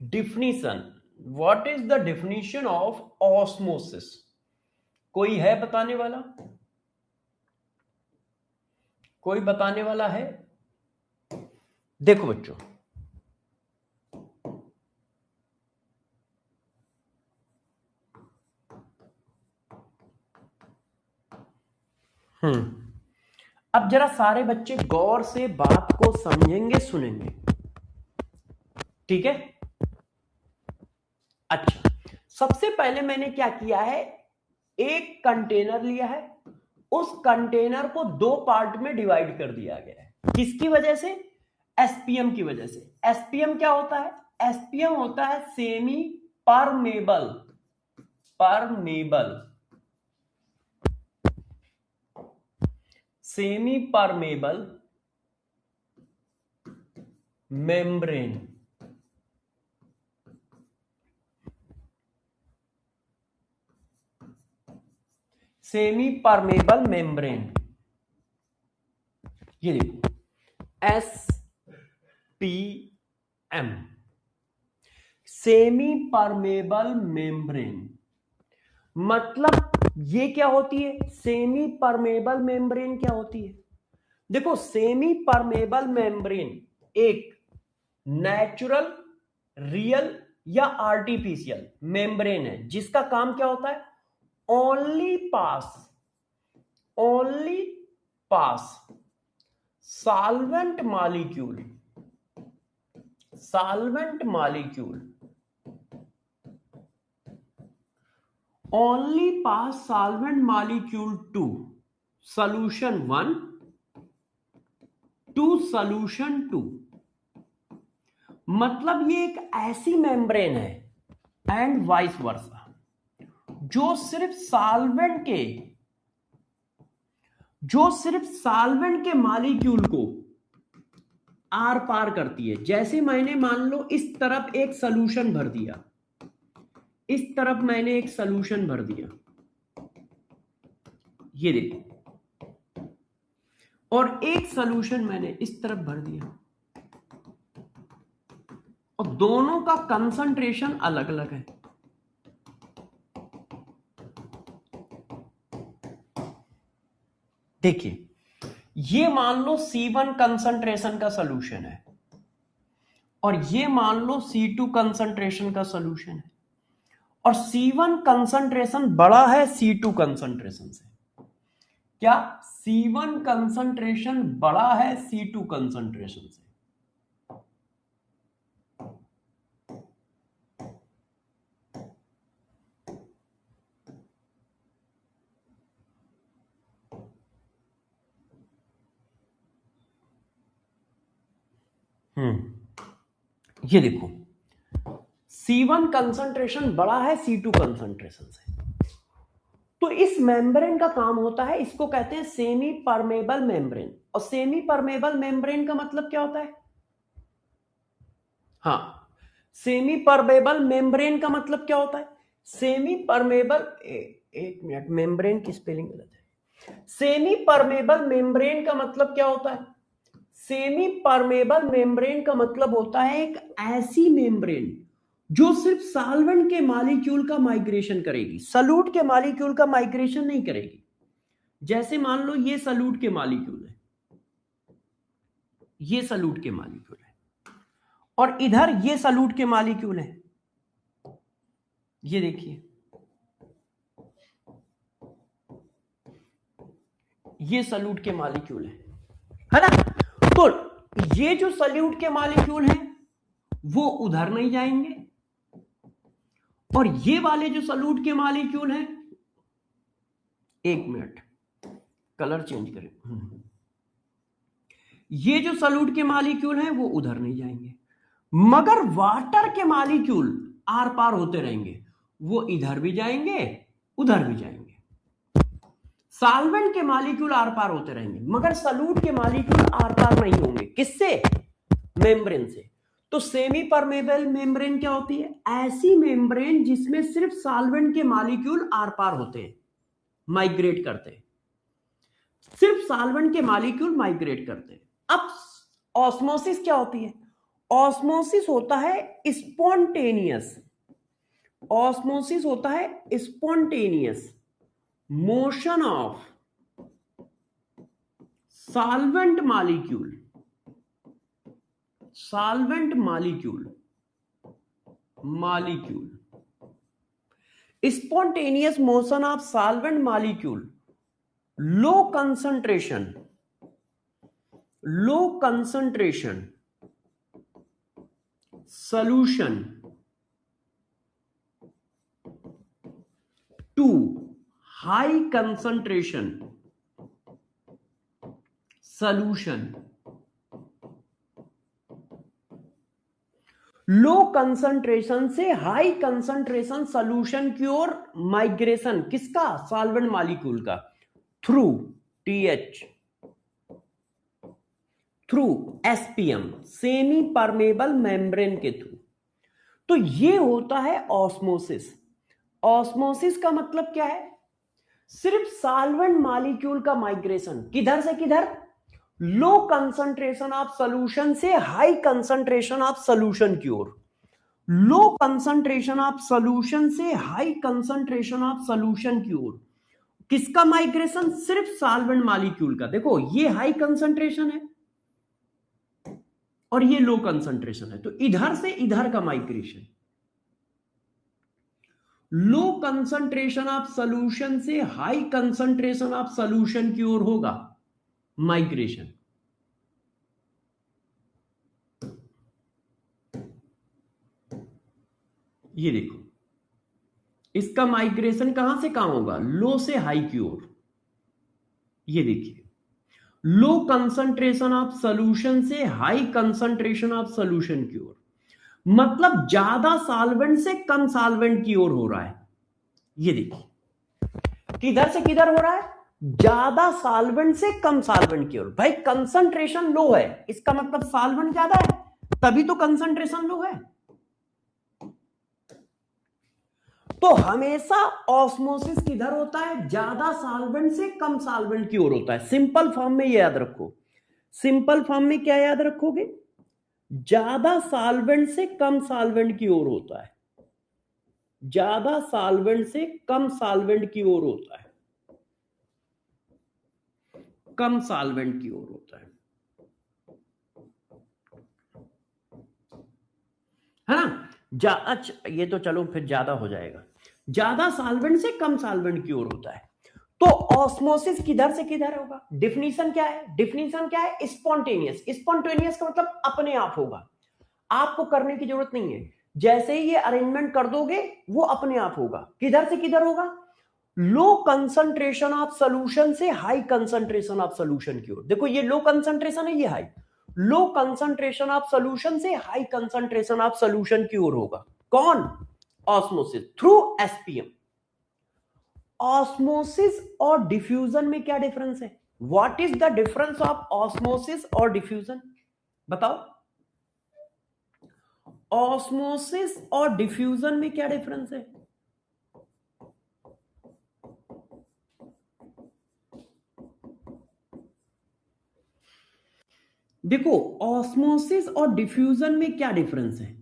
definition, what is the definition of osmosis? कोई है बताने वाला? कोई बताने वाला है? देखो बच्चों, अब जरा सारे बच्चे गौर से बात को समझेंगे, सुनेंगे, ठीक है? अच्छा, सबसे पहले मैंने क्या किया है, एक कंटेनर लिया है, उस कंटेनर को दो पार्ट में डिवाइड कर दिया गया है। किसकी वजह से? एसपीएम की वजह से। एसपीएम क्या होता है? एसपीएम होता है semipermeable, permeable, semi permeable membrane. Semi permeable membrane, ये देखो S P M, semi permeable membrane. मतलब ये क्या होती है? सेमी परमेबल मेम्ब्रेन क्या होती है? देखो, सेमी परमेबल मेम्ब्रेन एक नेचुरल, रियल या आर्टिफिशियल मेम्ब्रेन है, जिसका काम क्या होता है? Only pass, only pass solvent molecule, solvent molecule, only pass solvent molecule to solution 1 to solution 2। मतलब ये एक ऐसी मेम्ब्रेन है एंड वाइस वर्सा जो सिर्फ सॉल्वेंट के मॉलिक्यूल को आर पार करती है। जैसे मैंने मान लो इस तरफ एक सॉल्यूशन भर दिया, इस तरफ मैंने एक सॉल्यूशन भर दिया, ये देखो, और एक सॉल्यूशन मैंने इस तरफ भर दिया, और दोनों का कंसंट्रेशन अलग अलग है। देखिए, ये मान लो C1 कंसंट्रेशन का सॉल्यूशन है और ये मान लो C2 कंसंट्रेशन का सॉल्यूशन है, और C1 कंसंट्रेशन बड़ा है C2 कंसंट्रेशन से। क्या C1 कंसंट्रेशन बड़ा है C2 कंसंट्रेशन से? ये देखो, C1 कंसंट्रेशन बड़ा है C2 कंसंट्रेशन से, तो इस मेम्ब्रेन का काम होता है, इसको कहते हैं सेमी परमेबल मेम्ब्रेन। और सेमी परमेबल मेम्ब्रेन का मतलब क्या होता है? हाँ, सेमी परमेबल मेम्ब्रेन का मतलब क्या होता है? सेमी परमेबल, एक मिनट, मेम्ब्रेन की स्पेलिंग गलत है। सेमी परमेबल मेम्ब्रेन का मतलब क्या होता है? सेमी परमेबल मेम्ब्रेन का मतलब होता है एक ऐसी मेम्ब्रेन जो सिर्फ सॉल्वेंट के मॉलिक्यूल का माइग्रेशन करेगी, सॉल्यूट के मॉलिक्यूल का माइग्रेशन नहीं करेगी। जैसे मान लो ये सॉल्यूट के मॉलिक्यूल है, ये सॉल्यूट के मॉलिक्यूल है, और इधर ये सॉल्यूट के मॉलिक्यूल है, ये देखिए, ये सॉल्यूट के मॉलिक्यूल है ना? तो ये जो सॉल्यूट के मॉलिक्यूल हैं वो उधर नहीं जाएंगे, और ये वाले जो सॉल्यूट के मॉलिक्यूल हैं, एक मिनट, कलर चेंज करें, ये जो सॉल्यूट के मॉलिक्यूल हैं वो उधर नहीं जाएंगे, मगर वाटर के मॉलिक्यूल आर पार होते रहेंगे, वो इधर भी जाएंगे, उधर भी जाएंगे। सॉल्वेंट के मॉलिक्यूल आर पार होते रहेंगे, मगर सॉल्यूट के मॉलिक्यूल आर पार नहीं होंगे। किससे? मेम्ब्रेन से। तो सेमी परमेबल मेम्ब्रेन क्या होती है? ऐसी मेम्ब्रेन जिसमें सिर्फ सॉल्वेंट के मॉलिक्यूल आर पार होते हैं, माइग्रेट करते हैं, सिर्फ सॉल्वेंट के मॉलिक्यूल माइग्रेट करते हैं। अब ऑस्मोसिस क्या होती है? ऑस्मोसिस होता है स्पॉन्टेनियस, ऑस्मोसिस होता है spontaneous motion of solvent molecule, solvent molecule, molecule, spontaneous motion of solvent molecule, low concentration solution to high concentration solution, low concentration से हाई कंसंट्रेशन सॉल्यूशन की ओर माइग्रेशन, किसका? सॉल्वेंट मॉलिक्यूल का, थ्रू टीएच, through SPM, semi permeable membrane के थ्रू। तो ये होता है ऑस्मोसिस। ऑस्मोसिस का मतलब क्या है? सिर्फ सॉल्वेंट मॉलिक्यूल का माइग्रेशन, किधर से किधर? लो कंसंट्रेशन ऑफ सॉल्यूशन से हाई कंसंट्रेशन ऑफ सॉल्यूशन की ओर, लो कंसंट्रेशन ऑफ सॉल्यूशन से हाई कंसंट्रेशन ऑफ सॉल्यूशन की ओर। किसका माइग्रेशन? सिर्फ सॉल्वेंट मॉलिक्यूल का। देखो ये हाई कंसंट्रेशन है और ये लो कंसंट्रेशन है, तो इधर से इधर का migration. Low concentration of solution से हाई कंसंट्रेशन ऑफ सॉल्यूशन की ओर होगा माइग्रेशन। ये देखो, इसका माइग्रेशन कहां से कहां होगा? लो से हाई की ओर। ये देखिए, लो कंसंट्रेशन ऑफ सॉल्यूशन से हाई कंसंट्रेशन ऑफ सॉल्यूशन की ओर, मतलब ज्यादा सॉल्वेंट से कम सॉल्वेंट की ओर हो रहा है। ये देखिए, किधर से किधर हो रहा है? ज्यादा सॉल्वेंट से कम सॉल्वेंट की ओर। भाई कंसंट्रेशन लो है, इसका मतलब सॉल्वेंट ज्यादा है, तभी तो कंसंट्रेशन लो है। तो हमेशा ऑस्मोसिस किधर होता है? ज्यादा सॉल्वेंट से कम सॉल्वेंट की ओर होता है। सिंपल फॉर्म में ये याद रखो। सिंपल फॉर्म में क्या याद रखोगे? ज्यादा सॉल्वेंट से कम सॉल्वेंट की ओर होता है, ज्यादा सॉल्वेंट से कम सॉल्वेंट की ओर होता है, कम सॉल्वेंट की ओर होता है ना? अच्छा, ये तो चलो फिर ज्यादा हो जाएगा। ज्यादा सॉल्वेंट से कम सॉल्वेंट की ओर होता है। तो ऑस्मोसिस किधर से किधर होगा? डिफिनीशन क्या है? डिफिनीशन क्या है? स्पॉन्टेनियस। स्पॉन्टेनियस का मतलब अपने आप होगा, आपको करने की जरूरत नहीं है। जैसे ही ये अरेंजमेंट कर दोगे वो अपने आप होगा। किधर से किधर होगा? लो कंसंट्रेशन ऑफ सॉल्यूशन से हाई कंसंट्रेशन ऑफ सॉल्यूशन की ओर। देखो ये लो कंसंट्रेशन है, ये high. Low concentration of solution से हाई कंसंट्रेशन ऑफ सॉल्यूशन की ओर होगा। कौन? Osmosis through SPM. ऑस्मोसिस और डिफ्यूजन में क्या डिफरेंस है? What is the difference of osmosis और डिफ्यूजन? बताओ। ऑस्मोसिस और डिफ्यूजन में क्या डिफरेंस है? देखो, ऑस्मोसिस और डिफ्यूजन में क्या डिफरेंस है?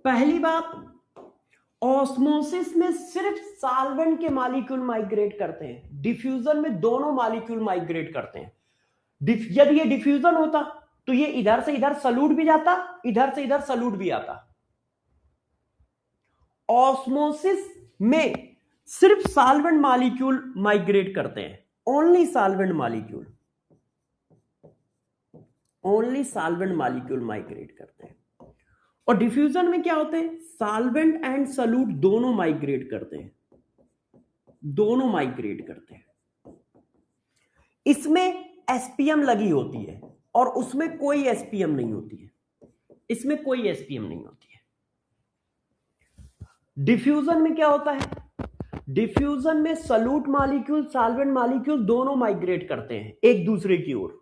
पहली बात, ऑस्मोसिस में सिर्फ सॉल्वेंट के मॉलिक्यूल माइग्रेट करते हैं, डिफ्यूजन में दोनों मॉलिक्यूल माइग्रेट करते हैं। यदि ये डिफ्यूजन होता तो ये इधर से इधर सल्यूट भी जाता, इधर से इधर सल्यूट भी आता। ऑस्मोसिस में सिर्फ सॉल्वेंट मॉलिक्यूल माइग्रेट करते हैं, only solvent molecule, only solvent molecule migrate करते हैं। और डिफ्यूजन में क्या होते हैं? सॉल्वेंट एंड सल्यूट दोनों माइग्रेट करते हैं, दोनों माइग्रेट करते हैं। इसमें एसपीएम लगी होती है और उसमें कोई एसपीएम नहीं होती है, इसमें कोई एसपीएम नहीं होती है। डिफ्यूजन में क्या होता है? डिफ्यूजन में सल्यूट मॉलिक्यूल सॉल्वेंट मॉलिक्यूल दोनों माइग्रेट करते हैं एक दूसरे की ओर,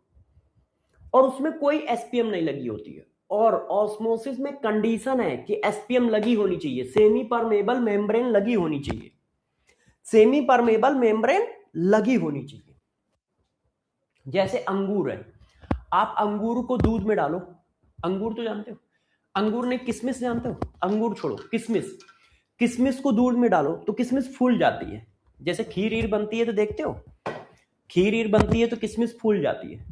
और उसमें कोई एसपीएम नहीं लगी होती है। और ऑस्मोसिस में कंडीशन है कि एसपीएम लगी होनी चाहिए, सेमी परमेबल मेम्ब्रेन लगी होनी चाहिए, सेमी परमेबल मेम्ब्रेन लगी होनी चाहिए। जैसे अंगूर है, आप अंगूर को दूध में डालो, अंगूर तो जानते हो, अंगूर नहीं, किशमिश जानते हो? अंगूर छोड़ो, किशमिश, किशमिश को दूध में डालो तो किशमिश फूल जाती है। जैसे खीर ईर बनती है तो देखते हो, खीर ईर बनती है तो किशमिश फूल जाती है,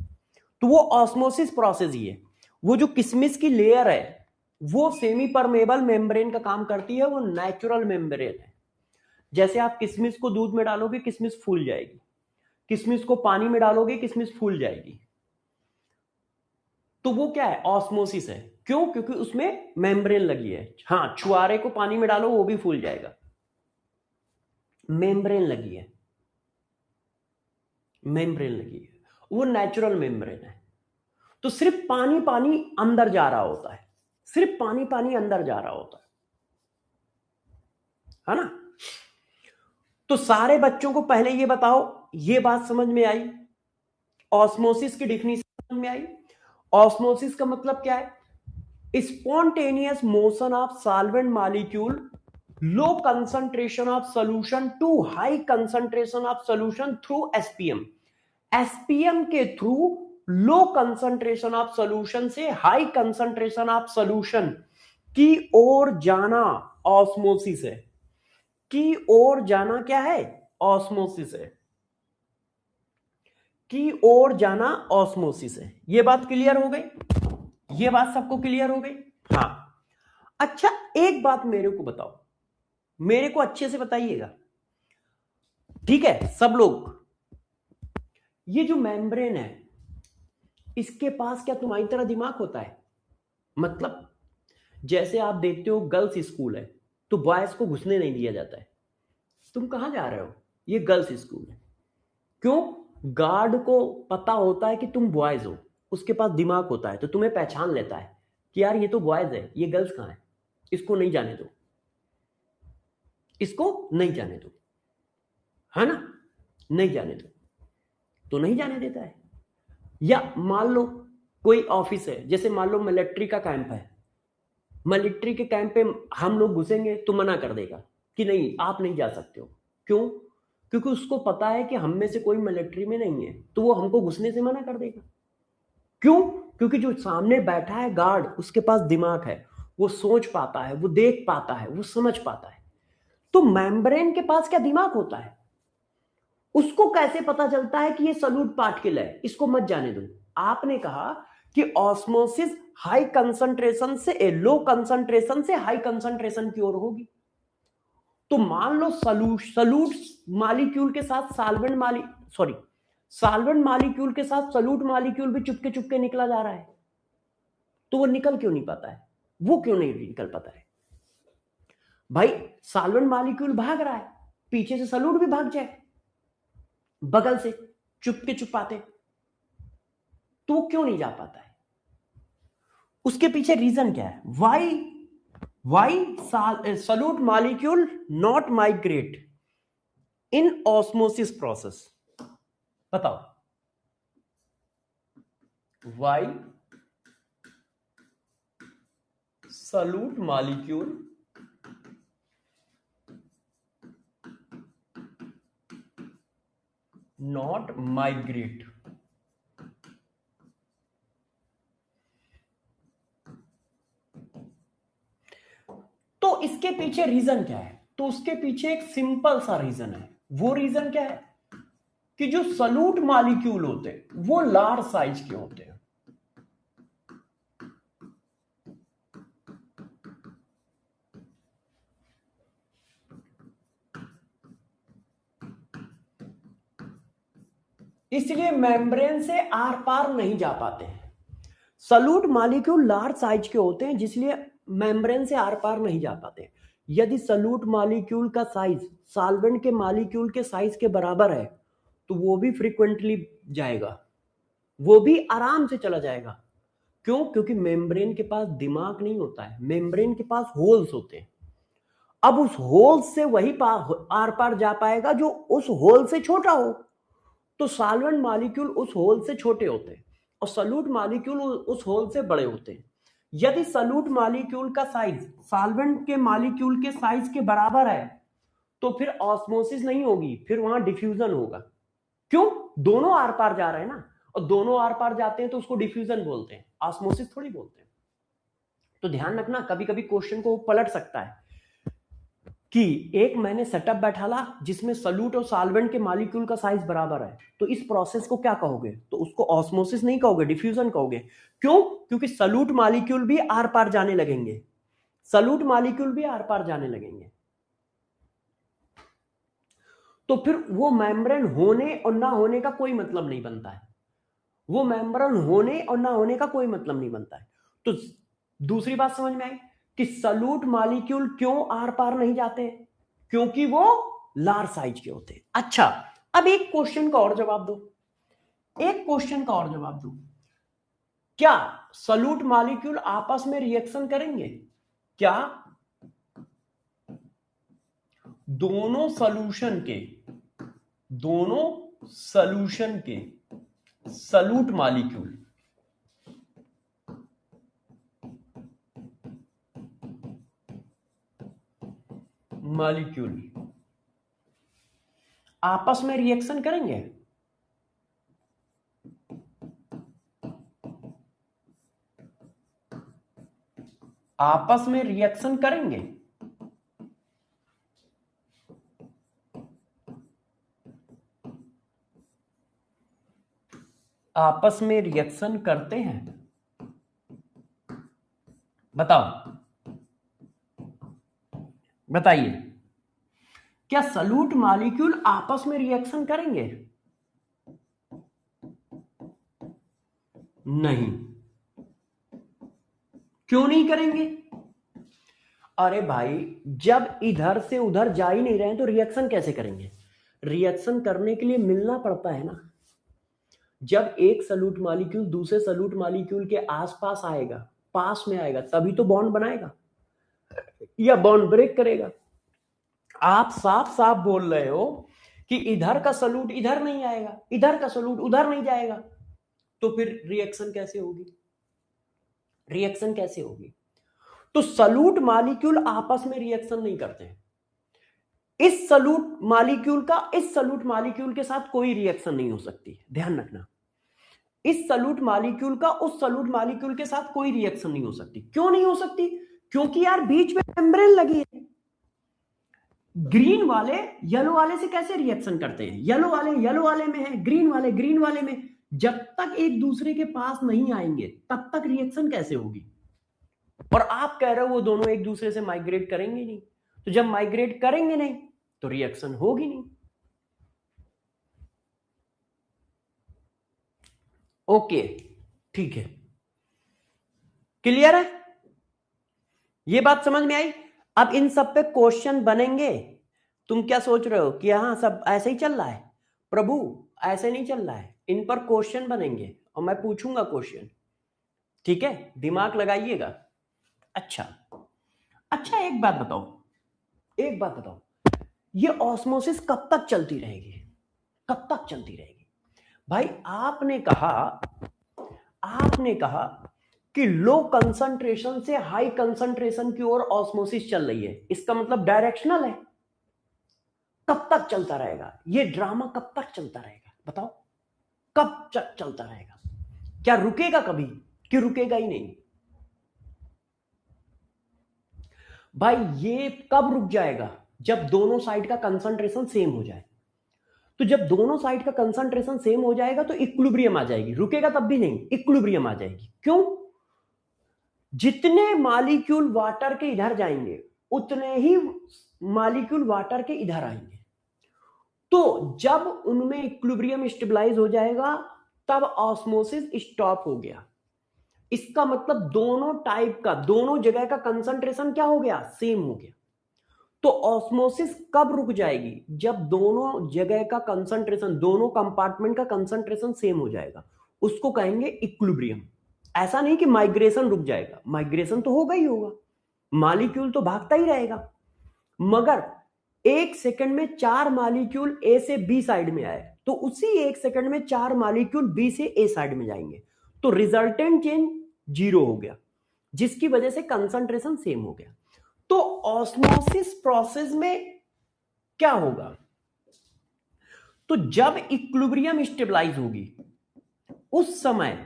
तो वो ऑस्मोसिस प्रोसेस ही है। वो जो किशमिश की लेयर है वो सेमी परमेबल मेम्ब्रेन का काम करती है, वो नेचुरल मेम्ब्रेन है। जैसे आप किशमिश को दूध में डालोगे किशमिश फूल जाएगी, किशमिश को पानी में डालोगे किशमिश फूल जाएगी, तो वो क्या है, ऑस्मोसिस है। क्यों? क्योंकि उसमें मेम्ब्रेन लगी है। हाँ, छुआरे को पानी में डालो वो भी फूल जाएगा, मेम्ब्रेन लगी है, मेम्ब्रेन लगी है, वो नेचुरल मेम्ब्रेन है। तो सिर्फ पानी पानी अंदर जा रहा होता है, सिर्फ पानी पानी अंदर जा रहा होता है ना। तो सारे बच्चों को पहले ये बताओ, ये बात समझ में आई? ऑस्मोसिस की डिफिनीशन समझ में आई? ऑस्मोसिस का मतलब क्या है? Spontaneous motion of solvent molecule low concentration of solution to high concentration of solution through SPM. SPM के through low concentration of solution से हाई कंसंट्रेशन ऑफ सॉल्यूशन की ओर जाना ऑस्मोसिस है। की ओर जाना क्या है? ऑस्मोसिस है। की ओर जाना ऑस्मोसिस है। ये बात क्लियर हो गई? ये बात सबको क्लियर हो गई? हाँ। अच्छा, एक बात मेरे को बताओ, मेरे को अच्छे से बताइएगा, ठीक है सब लोग। ये जो मेम्ब्रेन है इसके पास क्या तुम्हारी तरह दिमाग होता है? मतलब जैसे आप देखते हो गर्ल्स स्कूल है तो बॉयज को घुसने नहीं दिया जाता है। तुम कहां जा रहे हो? ये गर्ल्स स्कूल है। क्यों? गार्ड को पता होता है कि तुम बॉयज हो, उसके पास दिमाग होता है तो तुम्हें पहचान लेता है कि यार ये तो बॉयज है, ये गर्ल्स कहां है, इसको नहीं जाने दो, इसको नहीं जाने दो, है ना, नहीं जाने दो, तो नहीं जाने देता है। या मान लो कोई ऑफिस है, जैसे मान लो मिलिट्री का कैंप है, मिलिट्री के कैंप पे हम लोग घुसेंगे तो मना कर देगा कि नहीं आप नहीं जा सकते हो। क्यों? क्योंकि उसको पता है कि हम में से कोई मिलिट्री में नहीं है, तो वो हमको घुसने से मना कर देगा। क्यों? क्योंकि जो सामने बैठा है गार्ड उसके पास दिमाग है, वो सोच पाता है, वो देख पाता है, वो समझ पाता है। तो मेम्ब्रेन के पास क्या दिमाग होता है? उसको कैसे पता चलता है कि ये सॉल्यूट पार्टिकल है, इसको मत जाने दो। आपने कहा कि ऑस्मोसिस हाई कंसंट्रेशन से लो कंसंट्रेशन से हाई कंसंट्रेशन की ओर होगी। तो मान लो सॉल्यूट मॉलिक्यूल के साथ सॉल्वेंट मॉलिक्यूल के साथ सॉल्यूट मॉलिक्यूल भी चुपके चुपके निकला जा रहा है, तो वो निकल क्यों नहीं पाता है? वो क्यों नहीं निकल पाता है? भाई सॉल्वेंट मॉलिक्यूल भाग रहा है, पीछे से सॉल्यूट भी भाग जाए बगल से, चुपके चुपाते, तो वो क्यों नहीं जा पाता है? उसके पीछे रीजन क्या है? Why solute molecule not migrate in osmosis process? बताओ, why solute molecule not migrate? तो इसके पीछे रीजन क्या है? तो उसके पीछे एक सिंपल सा रीजन है। वो रीजन क्या है? कि जो सॉल्यूट मॉलिक्यूल होते हैं वो लार्ज साइज के होते हैं। इसलिए मेम्ब्रेन से आर पार नहीं जा पाते हैं। सॉल्यूट मॉलिक्यूल लार्ज साइज के होते हैं जिसलिए मेम्ब्रेन से आर पार नहीं जा पाते। यदि सॉल्यूट मॉलिक्यूल का साइज सॉल्वेंट के मॉलिक्यूल के साइज के बराबर है तो वो भी फ्रीक्वेंटली जाएगा, वो भी आराम से चला जाएगा। क्यों? क्योंकि मेम्ब्रेन के पास दिमाग नहीं होता है, मेम्ब्रेन के पास होल्स होते हैं। अब उस होल से वही आर पार जा पाएगा जो उस होल से छोटा हो। तो सॉल्वेंट मॉलिक्यूल उस होल से छोटे होते हैं और सॉल्यूट मॉलिक्यूल उस होल से बड़े होते हैं। यदि सॉल्यूट मॉलिक्यूल का साइज सॉल्वेंट के मॉलिक्यूल के साइज के बराबर है तो फिर ऑस्मोसिस नहीं होगी, फिर वहां डिफ्यूजन होगा। क्यों? दोनों आर पार जा रहे हैं ना, और दोनों आर पार जाते हैं तो उसको डिफ्यूजन बोलते हैं, ऑस्मोसिस थोड़ी बोलते हैं। तो ध्यान रखना, कभी कभी क्वेश्चन को पलट सकता है कि एक मैंने सेटअप बैठाला जिसमें सॉल्यूट और सॉल्वेंट के मॉलिक्यूल का साइज बराबर है, तो इस प्रोसेस को क्या कहोगे? तो उसको ऑस्मोसिस नहीं कहोगे, डिफ्यूजन कहोगे। क्यों? क्योंकि सॉल्यूट मॉलिक्यूल भी आर पार जाने लगेंगे, सॉल्यूट मॉलिक्यूल भी आर पार जाने लगेंगे। तो फिर वो मेम्ब्रेन होने और ना होने का कोई मतलब नहीं बनता है, वो मेम्ब्रेन होने और ना होने का कोई मतलब नहीं बनता है। तो दूसरी बात समझ में आई कि सॉल्यूट मॉलिक्यूल क्यों आर पार नहीं जाते? क्योंकि वो लार्ज साइज के होते हैं। अच्छा, अब एक क्वेश्चन का और जवाब दो, एक क्वेश्चन का और जवाब दो। क्या सॉल्यूट मॉलिक्यूल आपस में रिएक्शन करेंगे? क्या दोनों सॉल्यूशन के सॉल्यूट मॉलिक्यूल आपस में रिएक्शन करेंगे? आपस में रिएक्शन करेंगे? आपस में रिएक्शन करते हैं? बताओ, बताइए, क्या सॉल्यूट मॉलिक्यूल आपस में रिएक्शन करेंगे? नहीं। क्यों नहीं करेंगे? अरे भाई, जब इधर से उधर जा ही नहीं रहे हैं तो रिएक्शन कैसे करेंगे? रिएक्शन करने के लिए मिलना पड़ता है ना। जब एक सॉल्यूट मॉलिक्यूल दूसरे सॉल्यूट मॉलिक्यूल के आसपास आएगा, पास में आएगा, तभी तो बॉन्ड बनाएगा या बॉन्ड ब्रेक करेगा। आप साफ साफ बोल रहे हो कि इधर का सॉल्यूट इधर नहीं आएगा, इधर का सॉल्यूट उधर नहीं जाएगा, तो फिर रिएक्शन कैसे होगी? रिएक्शन कैसे होगी? तो सॉल्यूट मॉलिक्यूल आपस में रिएक्शन नहीं करते हैं। इस सॉल्यूट मॉलिक्यूल का इस सॉल्यूट मॉलिक्यूल के साथ कोई रिएक्शन नहीं हो सकती, ध्यान रखना। इस सॉल्यूट मॉलिक्यूल का उस सॉल्यूट मॉलिक्यूल के साथ कोई रिएक्शन नहीं हो सकती। क्यों नहीं हो सकती? क्योंकि यार बीच में मेम्ब्रेन लगी है। ग्रीन वाले येलो वाले से कैसे रिएक्शन करते हैं? येलो वाले में है, ग्रीन वाले ग्रीन वाले में। जब तक एक दूसरे के पास नहीं आएंगे तब तक रिएक्शन कैसे होगी? और आप कह रहे हो वो दोनों एक दूसरे से माइग्रेट करेंगे नहीं, तो जब माइग्रेट करेंगे नहीं तो रिएक्शन होगी नहीं। ओके, ठीक है, क्लियर है? ये बात समझ में आई? अब इन सब पे क्वेश्चन बनेंगे। तुम क्या सोच रहे हो कि हाँ सब ऐसे ही चल रहा है? प्रभु, ऐसे नहीं चल रहा है, इन पर क्वेश्चन बनेंगे और मैं पूछूंगा क्वेश्चन, ठीक है? दिमाग लगाइएगा। अच्छा, अच्छा, एक बात बताओ, एक बात बताओ, ये ऑस्मोसिस कब तक चलती रहेगी? कब तक चलती रहेगी? भाई आपने कहा कि लो कंसंट्रेशन से हाई कंसंट्रेशन की ओर ऑस्मोसिस चल रही है, इसका मतलब डायरेक्शनल है। कब तक चलता रहेगा ये ड्रामा? कब तक चलता रहेगा बताओ? कब चलता रहेगा? क्या रुकेगा कभी कि रुकेगा ही नहीं? भाई ये कब रुक जाएगा? जब दोनों साइड का कंसंट्रेशन सेम हो जाए। तो जब दोनों साइड का कंसंट्रेशन सेम हो जाएगा तो इक्विलिब्रियम आ जाएगी, रुकेगा तब भी नहीं, इक्विलिब्रियम आ जाएगी। क्यों? जितने मॉलिक्यूल वाटर के इधर जाएंगे उतने ही मॉलिक्यूल वाटर के इधर आएंगे। तो जब उनमें इक्विलिब्रियम स्टेबलाइज हो जाएगा तब ऑस्मोसिस स्टॉप हो गया। इसका मतलब दोनों टाइप का, दोनों जगह का कंसंट्रेशन क्या हो गया? सेम हो गया। तो ऑस्मोसिस कब रुक जाएगी? जब दोनों जगह का कंसंट्रेशन, दोनों कंपार्टमेंट का कंसंट्रेशन सेम हो जाएगा, उसको कहेंगे इक्विलिब्रियम। ऐसा नहीं कि माइग्रेशन रुक जाएगा, माइग्रेशन तो होगा ही होगा, मॉलिक्यूल तो भागता ही रहेगा, मगर एक सेकंड में 4 मॉलिक्यूल ए से बी साइड में आए तो उसी एक सेकंड में 4 मॉलिक्यूल बी से ए साइड में जाएंगे, तो रिजल्टेंट चेंज 0 हो गया, जिसकी वजह से कंसंट्रेशन सेम हो गया। तो ऑस्मोसिस प्रोसेस में क्या होगा? तो जब इक्विलिब्रियम स्टेबलाइज होगी उस समय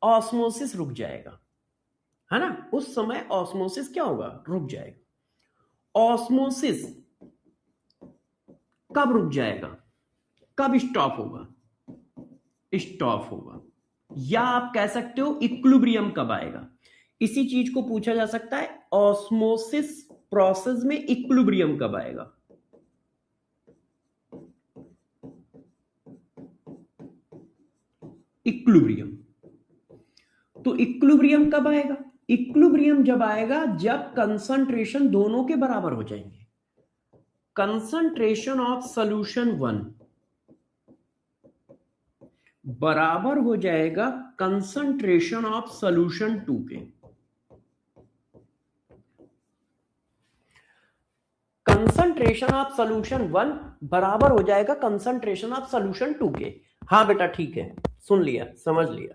ऑस्मोसिस रुक जाएगा, है ना? उस समय ऑस्मोसिस क्या होगा? रुक जाएगा। ऑस्मोसिस कब रुक जाएगा, कब स्टॉप होगा, स्टॉप होगा। या आप कह सकते हो इक्विलिब्रियम कब आएगा। इसी चीज को पूछा जा सकता है, ऑस्मोसिस प्रोसेस में इक्विलिब्रियम कब आएगा। इक्विलिब्रियम, तो इक्विलिब्रियम कब आएगा, इक्विलिब्रियम जब आएगा जब कंसंट्रेशन दोनों के बराबर हो जाएंगे। कंसंट्रेशन ऑफ सॉल्यूशन 1 बराबर हो जाएगा कंसंट्रेशन ऑफ सॉल्यूशन 2 के। कंसंट्रेशन ऑफ सॉल्यूशन 1 बराबर हो जाएगा कंसंट्रेशन ऑफ सॉल्यूशन 2 के। हाँ बेटा ठीक है, सुन लिया, समझ लिया।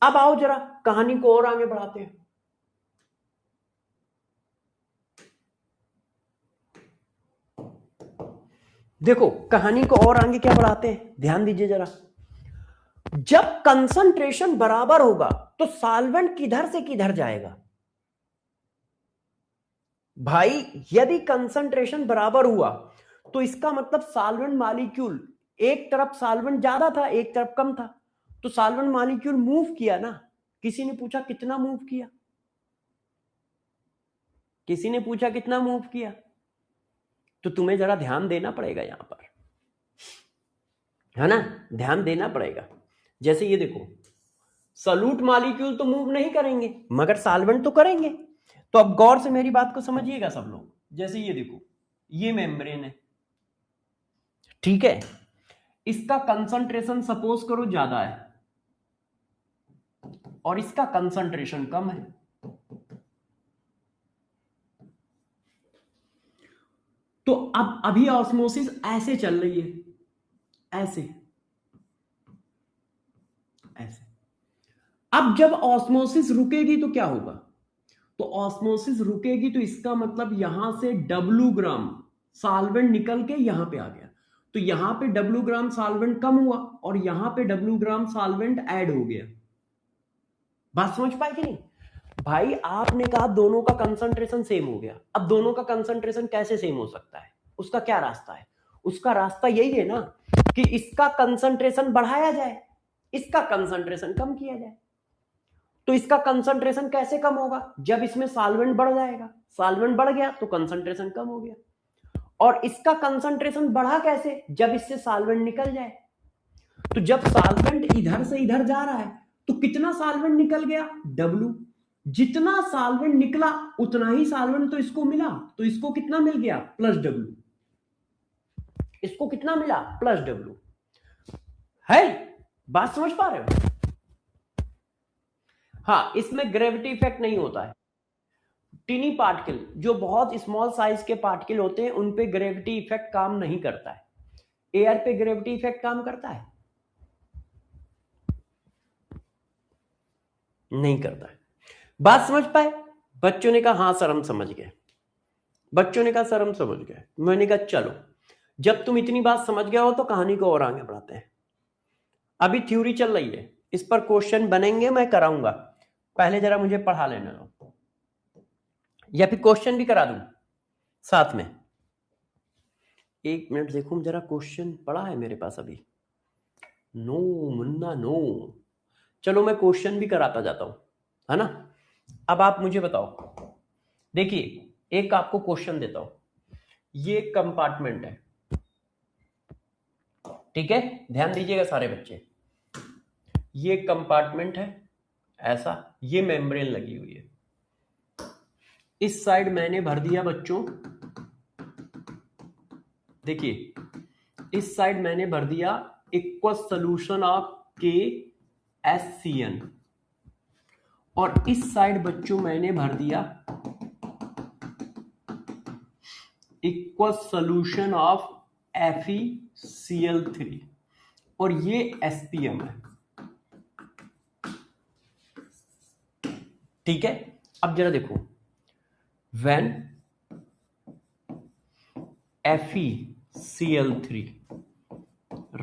अब आओ जरा कहानी को और आगे बढ़ाते हैं। देखो कहानी को और आगे क्या बढ़ाते हैं, ध्यान दीजिए जरा। जब कंसंट्रेशन बराबर होगा तो सॉल्वेंट किधर से किधर जाएगा भाई। यदि कंसंट्रेशन बराबर हुआ तो इसका मतलब सॉल्वेंट मॉलिक्यूल, एक तरफ सॉल्वेंट ज्यादा था एक तरफ कम था, तो सॉल्वेंट मॉलिक्यूल मूव किया ना। किसी ने पूछा कितना मूव किया, किसी ने पूछा कितना मूव किया, तो तुम्हें जरा ध्यान देना पड़ेगा यहां पर, है ना, ध्यान देना पड़ेगा। जैसे ये देखो, सॉल्यूट मॉलिक्यूल तो मूव नहीं करेंगे मगर सॉल्वेंट तो करेंगे। तो अब गौर से मेरी बात को समझिएगा सब लोग। जैसे ये देखो, ये मेम्ब्रेन है, ठीक है, इसका कंसंट्रेशन सपोज करो ज्यादा है और इसका कंसंट्रेशन कम है। तो अब अभी ऑस्मोसिस ऐसे चल रही है, ऐसे ऐसे। अब जब ऑस्मोसिस रुकेगी तो क्या होगा, तो ऑस्मोसिस रुकेगी तो इसका मतलब यहां से W ग्राम सॉल्वेंट निकल के यहां पे आ गया, तो यहां पे W ग्राम सॉल्वेंट कम हुआ और यहां पे W ग्राम सॉल्वेंट ऐड हो गया। बात समझ पाए कि नहीं भाई। आपने कहा दोनों का कंसंट्रेशन सेम हो गया, अब दोनों का कंसंट्रेशन कैसे सेम हो सकता है, उसका क्या रास्ता है, उसका रास्ता यही है ना कि इसका कंसंट्रेशन बढ़ाया जाए, इसका कंसंट्रेशन कम किया जाए। तो इसका कंसंट्रेशन कैसे कम होगा, जब इसमें सॉल्वेंट बढ़ जाएगा, सॉल्वेंट बढ़ गया तो कंसंट्रेशन कम हो गया। और इसका कंसंट्रेशन बढ़ा कैसे, जब इससे सॉल्वेंट निकल जाए। तो जब सॉल्वेंट इधर से इधर जा रहा है तो कितना सॉल्वेंट निकल गया, W। जितना सॉल्वेंट निकला उतना ही सॉल्वेंट तो इसको मिला, तो इसको कितना मिल गया, +W। इसको कितना मिला, +W। है, बात समझ पा रहे हो। हाँ, इसमें ग्रेविटी इफेक्ट नहीं होता है। टिनी पार्टिकल, जो बहुत स्मॉल साइज के पार्टिकल होते हैं, उन पे ग्रेविटी इफेक्ट काम नहीं करता है। एयर पे ग्रेविटी इफेक्ट काम करता है, नहीं करता है। बात समझ पाए। बच्चों ने कहा हाँ सर हम समझ गए, बच्चों ने कहा सर हम समझ गए। मैंने कहा चलो, जब तुम इतनी बात समझ गए हो तो कहानी को और आगे बढ़ाते हैं। अभी थ्योरी चल रही है, इस पर क्वेश्चन बनेंगे, मैं कराऊंगा, पहले जरा मुझे पढ़ा लेने दो, या फिर क्वेश्चन भी करा दूं साथ में। एक मिनट देखो जरा, क्वेश्चन पढ़ा है मेरे पास अभी, नो मुन्ना नो। चलो मैं क्वेश्चन भी कराता जाता हूं, है ना। अब आप मुझे बताओ, देखिए एक आपको क्वेश्चन देता हूं, ये कंपार्टमेंट है, ठीक है, ध्यान दीजिएगा सारे बच्चे। ये कंपार्टमेंट है ऐसा, ये मेम्ब्रेन लगी हुई है, इस साइड मैंने भर दिया बच्चों, देखिए इस साइड मैंने भर दिया इक्वल सोल्यूशन ऑफ KSCN, और इस साइड बच्चों मैंने भर दिया इक्वल सोल्यूशन ऑफ FeCl3, और ये SPM है, ठीक है। अब जरा देखो, when FeCl3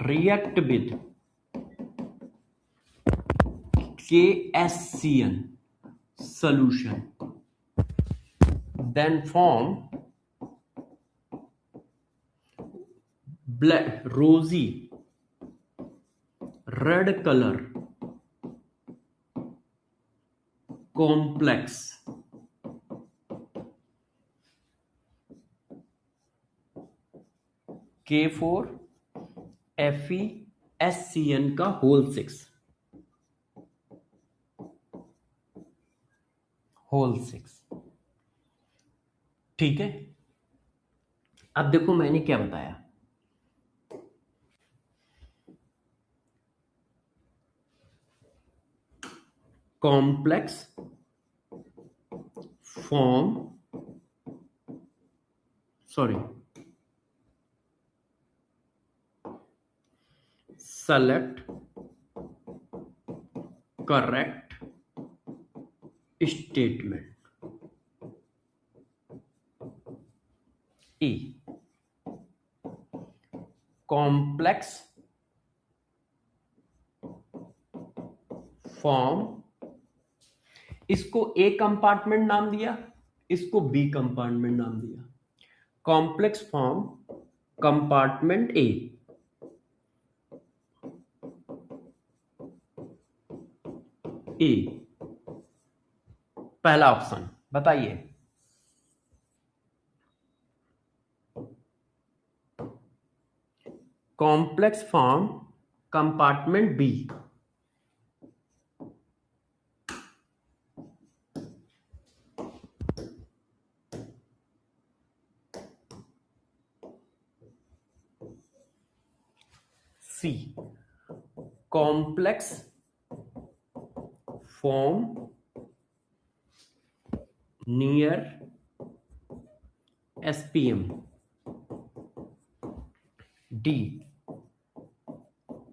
react with KSCN solution, then form black रोजी रेड कलर कॉम्प्लेक्स K4FeSCN का होल 6। ठीक है, अब देखो मैंने क्या बताया। Complex form select correct statement E. Complex form, इसको ए कंपार्टमेंट नाम दिया, इसको बी कंपार्टमेंट नाम दिया। कॉम्प्लेक्स फॉर्म कंपार्टमेंट ए, पहला ऑप्शन बताइए। Complex form compartment B, C complex form near SPM, D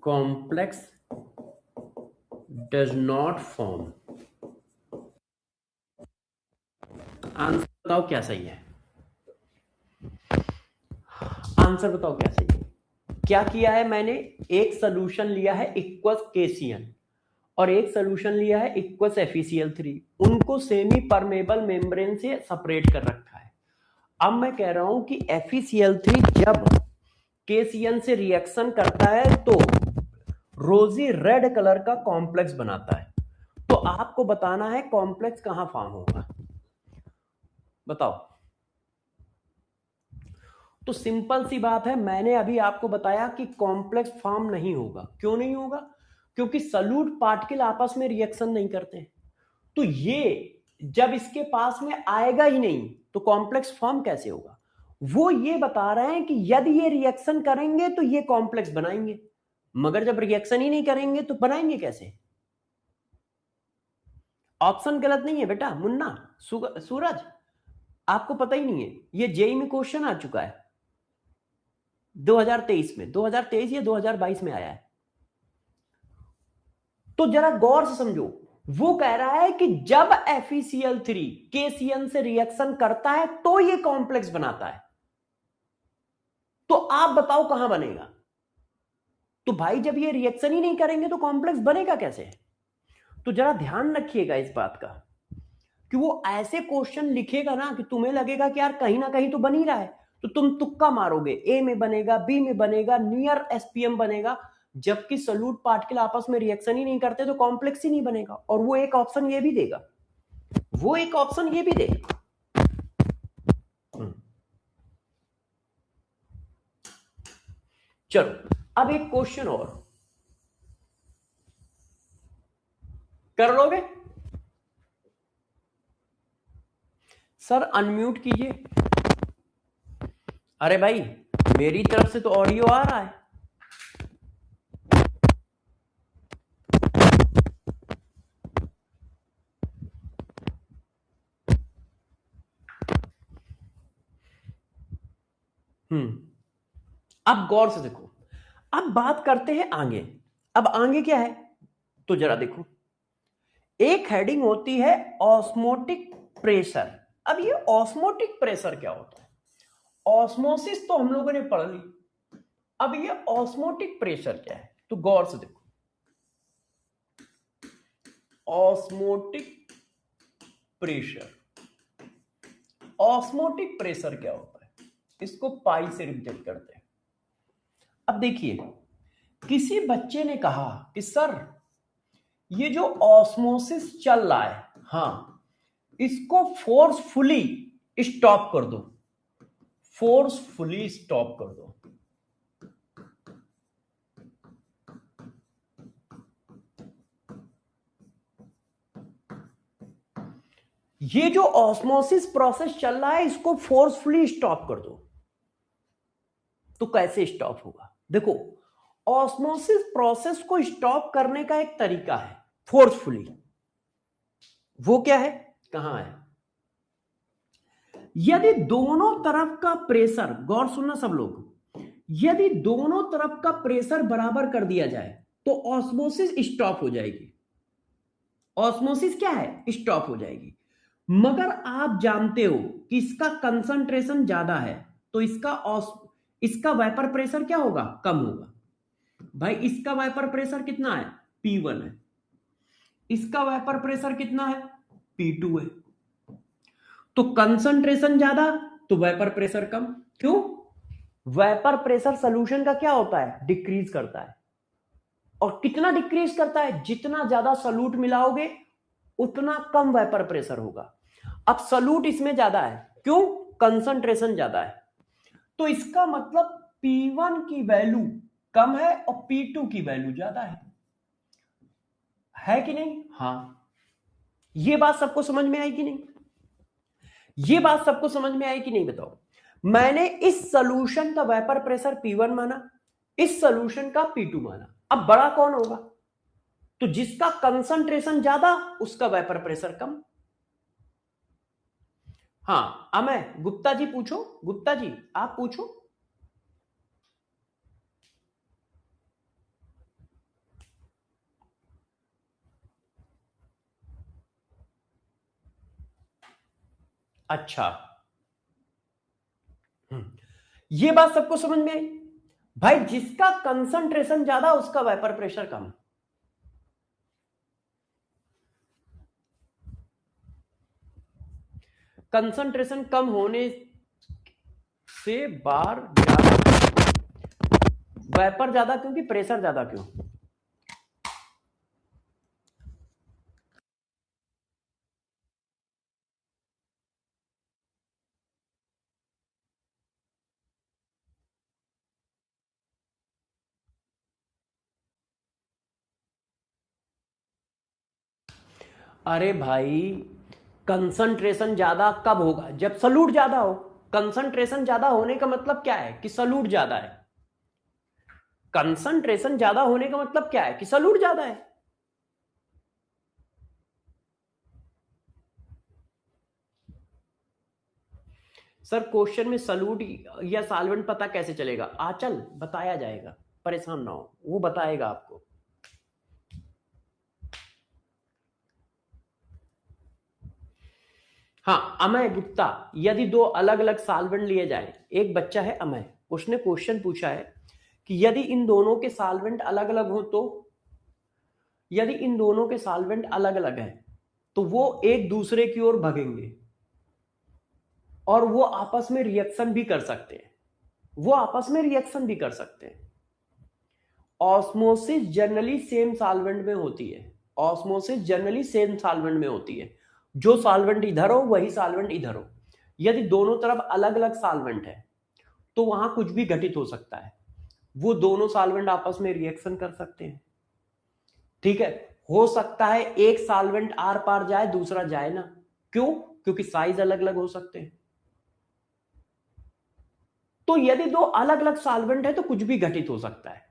complex does not form. Answer बताओ क्या सही है, आंसर बताओ क्या सही है। क्या किया है मैंने, एक सोल्यूशन लिया है इक्वस KCN और एक सोल्यूशन लिया है इक्वस FeCl3, उनको सेमी परमेबल मेम्ब्रेन से सेपरेट कर रखा है। अब मैं कह रहा हूं कि FeCl3 जब KCN से रिएक्शन करता है तो रोजी रेड कलर का कॉम्प्लेक्स बनाता है। तो आपको बताना है कॉम्प्लेक्स कहां फॉर्म होगा, बताओ। तो सिंपल सी बात है, मैंने अभी आपको बताया कि कॉम्प्लेक्स फॉर्म नहीं होगा। क्यों नहीं होगा? क्योंकि सॉल्यूट पार्टिकल आपस में रिएक्शन नहीं करते। तो ये जब इसके पास में आएगा ही नहीं तो कॉम्प्लेक्स फॉर्म कैसे होगा? वो ये बता रहे हैं कि यदि ये रिएक्शन करेंगे तो ये कॉम्प्लेक्स बनाएंगे, मगर जब रिएक्शन ही नहीं करेंगे तो बनाएंगे कैसे? ऑप्शन गलत नहीं है बेटा। मुन्ना, सूरज, आपको पता ही नहीं है, ये जेई में क्वेश्चन आ चुका है 2023 में, 2023 या 2022 में आया है। तो जरा गौर से समझो, वो कह रहा है कि जब FeCl3 KCN से रिएक्शन करता है तो ये कॉम्प्लेक्स बनाता है। तो आप बताओ कहां बनेगा? तो भाई जब ये रिएक्शन ही नहीं करेंगे तो कॉम्प्लेक्स बनेगा कैसे? तो जरा ध्यान रखिएगा इस बात का कि वो ऐसे क्वेश्चन लिखेगा ना कि तुम्हें लगेगा कि यार कहीं ना कहीं तो बन ही रहा है, तो तुम तुक्का मारोगे, ए में बनेगा, बी में बनेगा, नियर SPM बनेगा, जबकि सॉल्यूट पार्टिकल आपस में रिएक्शन ही नहीं करते तो कॉम्प्लेक्स ही नहीं बनेगा। और वो एक ऑप्शन ये भी देगा, वो एक ऑप्शन ये भी देगा। चलो अब एक क्वेश्चन और कर लोगे? सर अनम्यूट कीजिए। अरे भाई मेरी तरफ से तो ऑडियो आ रहा है। अब गौर से देखो, अब बात करते हैं आगे। अब आगे क्या है तो जरा देखो, एक हेडिंग होती है ऑस्मोटिक प्रेशर। अब ये ऑस्मोटिक प्रेशर क्या होता है? ऑस्मोसिस तो हम लोगों ने पढ़ ली, अब ये ऑस्मोटिक प्रेशर क्या है? तो गौर से देखो, ऑस्मोटिक प्रेशर, ऑस्मोटिक प्रेशर क्या होता है? इसको पाई से रिप्रेजेंट करते हैं। अब देखिए, किसी बच्चे ने कहा कि सर ये जो ऑस्मोसिस चल रहा है, हाँ, इसको फोर्सफुली स्टॉप कर दो, फोर्सफुली स्टॉप कर दो। ये जो ऑस्मोसिस प्रोसेस चल रहा है इसको फोर्सफुली स्टॉप कर दो। तो कैसे स्टॉप होगा? देखो, ऑस्मोसिस प्रोसेस को स्टॉप करने का एक तरीका है फोर्सफुली। वो क्या है? कहां है? यदि दोनों तरफ का प्रेशर, गौर सुनना सब लोग, यदि दोनों तरफ का प्रेशर बराबर कर दिया जाए तो ऑस्मोसिस स्टॉप हो जाएगी। ऑस्मोसिस क्या है? स्टॉप हो जाएगी। मगर आप जानते हो कि इसका कंसंट्रेशन ज्यादा है तो इसका वेपर प्रेशर क्या होगा? कम होगा। भाई इसका वेपर प्रेशर कितना है? P1 है। इसका वेपर प्रेशर कितना है? P2 है। तो कंसंट्रेशन ज्यादा तो वेपर प्रेशर कम। क्यों? वेपर प्रेशर सॉल्यूशन का क्या होता है? डिक्रीज करता है। और कितना डिक्रीज करता है? जितना ज्यादा सॉल्यूट मिलाओगे उतना कम वेपर प्रेशर होगा। अब सॉल्यूट इसमें ज्यादा है, क्यों? कंसंट्रेशन ज्यादा है। तो इसका मतलब P1 की वैल्यू कम है और P2 की वैल्यू ज्यादा है कि नहीं? हाँ। ये बात सबको समझ में आई कि नहीं? ये बात सबको समझ में आई कि नहीं बताओ? मैंने इस सॉल्यूशन का वेपर प्रेशर P1 माना, इस सॉल्यूशन का P2 माना। अब बड़ा कौन होगा? तो जिसका कंसंट्रेशन ज्यादा उसका वेपर प्रेशर कम। हाँ, अमय गुप्ता जी पूछो, गुप्ता जी आप पूछो। अच्छा, ये बात सबको समझ में आई? भाई जिसका कंसंट्रेशन ज्यादा उसका वेपर प्रेशर कम। कंसंट्रेशन कम होने से बार ज्यादा, वेपर ज्यादा क्योंकि प्रेशर ज्यादा क्यों? अरे भाई, कंसंट्रेशन ज्यादा कब होगा? जब सॉल्यूट ज्यादा हो। कंसंट्रेशन ज्यादा होने का मतलब क्या है? कि सॉल्यूट ज्यादा है। कंसंट्रेशन ज्यादा होने का मतलब क्या है? कि सॉल्यूट ज्यादा है। सर क्वेश्चन में सॉल्यूट या सॉल्वेंट पता कैसे चलेगा? आचल बताया जाएगा, परेशान ना हो, वो बताएगा आपको। हाँ, अमय गुप्ता, यदि दो अलग अलग सॉल्वेंट लिए जाए, एक बच्चा है अमय, उसने क्वेश्चन पूछा है कि यदि इन दोनों के सॉल्वेंट अलग अलग हो तो, यदि इन दोनों के सॉल्वेंट अलग अलग हैं तो वो एक दूसरे की ओर भगेंगे और वो आपस में रिएक्शन भी कर सकते हैं। वो आपस में रिएक्शन भी कर सकते हैं। ऑस्मोसिस जनरली सेम सॉल्वेंट में होती है। ऑस्मोसिस जनरली सेम सॉल्वेंट में होती है। जो सॉल्वेंट इधर हो वही सॉल्वेंट इधर हो। यदि दोनों तरफ अलग अलग सॉल्वेंट है तो वहां कुछ भी घटित हो सकता है। वो दोनों सॉल्वेंट आपस में रिएक्शन कर सकते हैं। ठीक है, हो सकता है एक सॉल्वेंट आर पार जाए दूसरा जाए ना। क्यों? क्योंकि साइज अलग अलग हो सकते हैं। तो यदि दो अलग अलग सॉल्वेंट है तो कुछ भी घटित हो सकता है।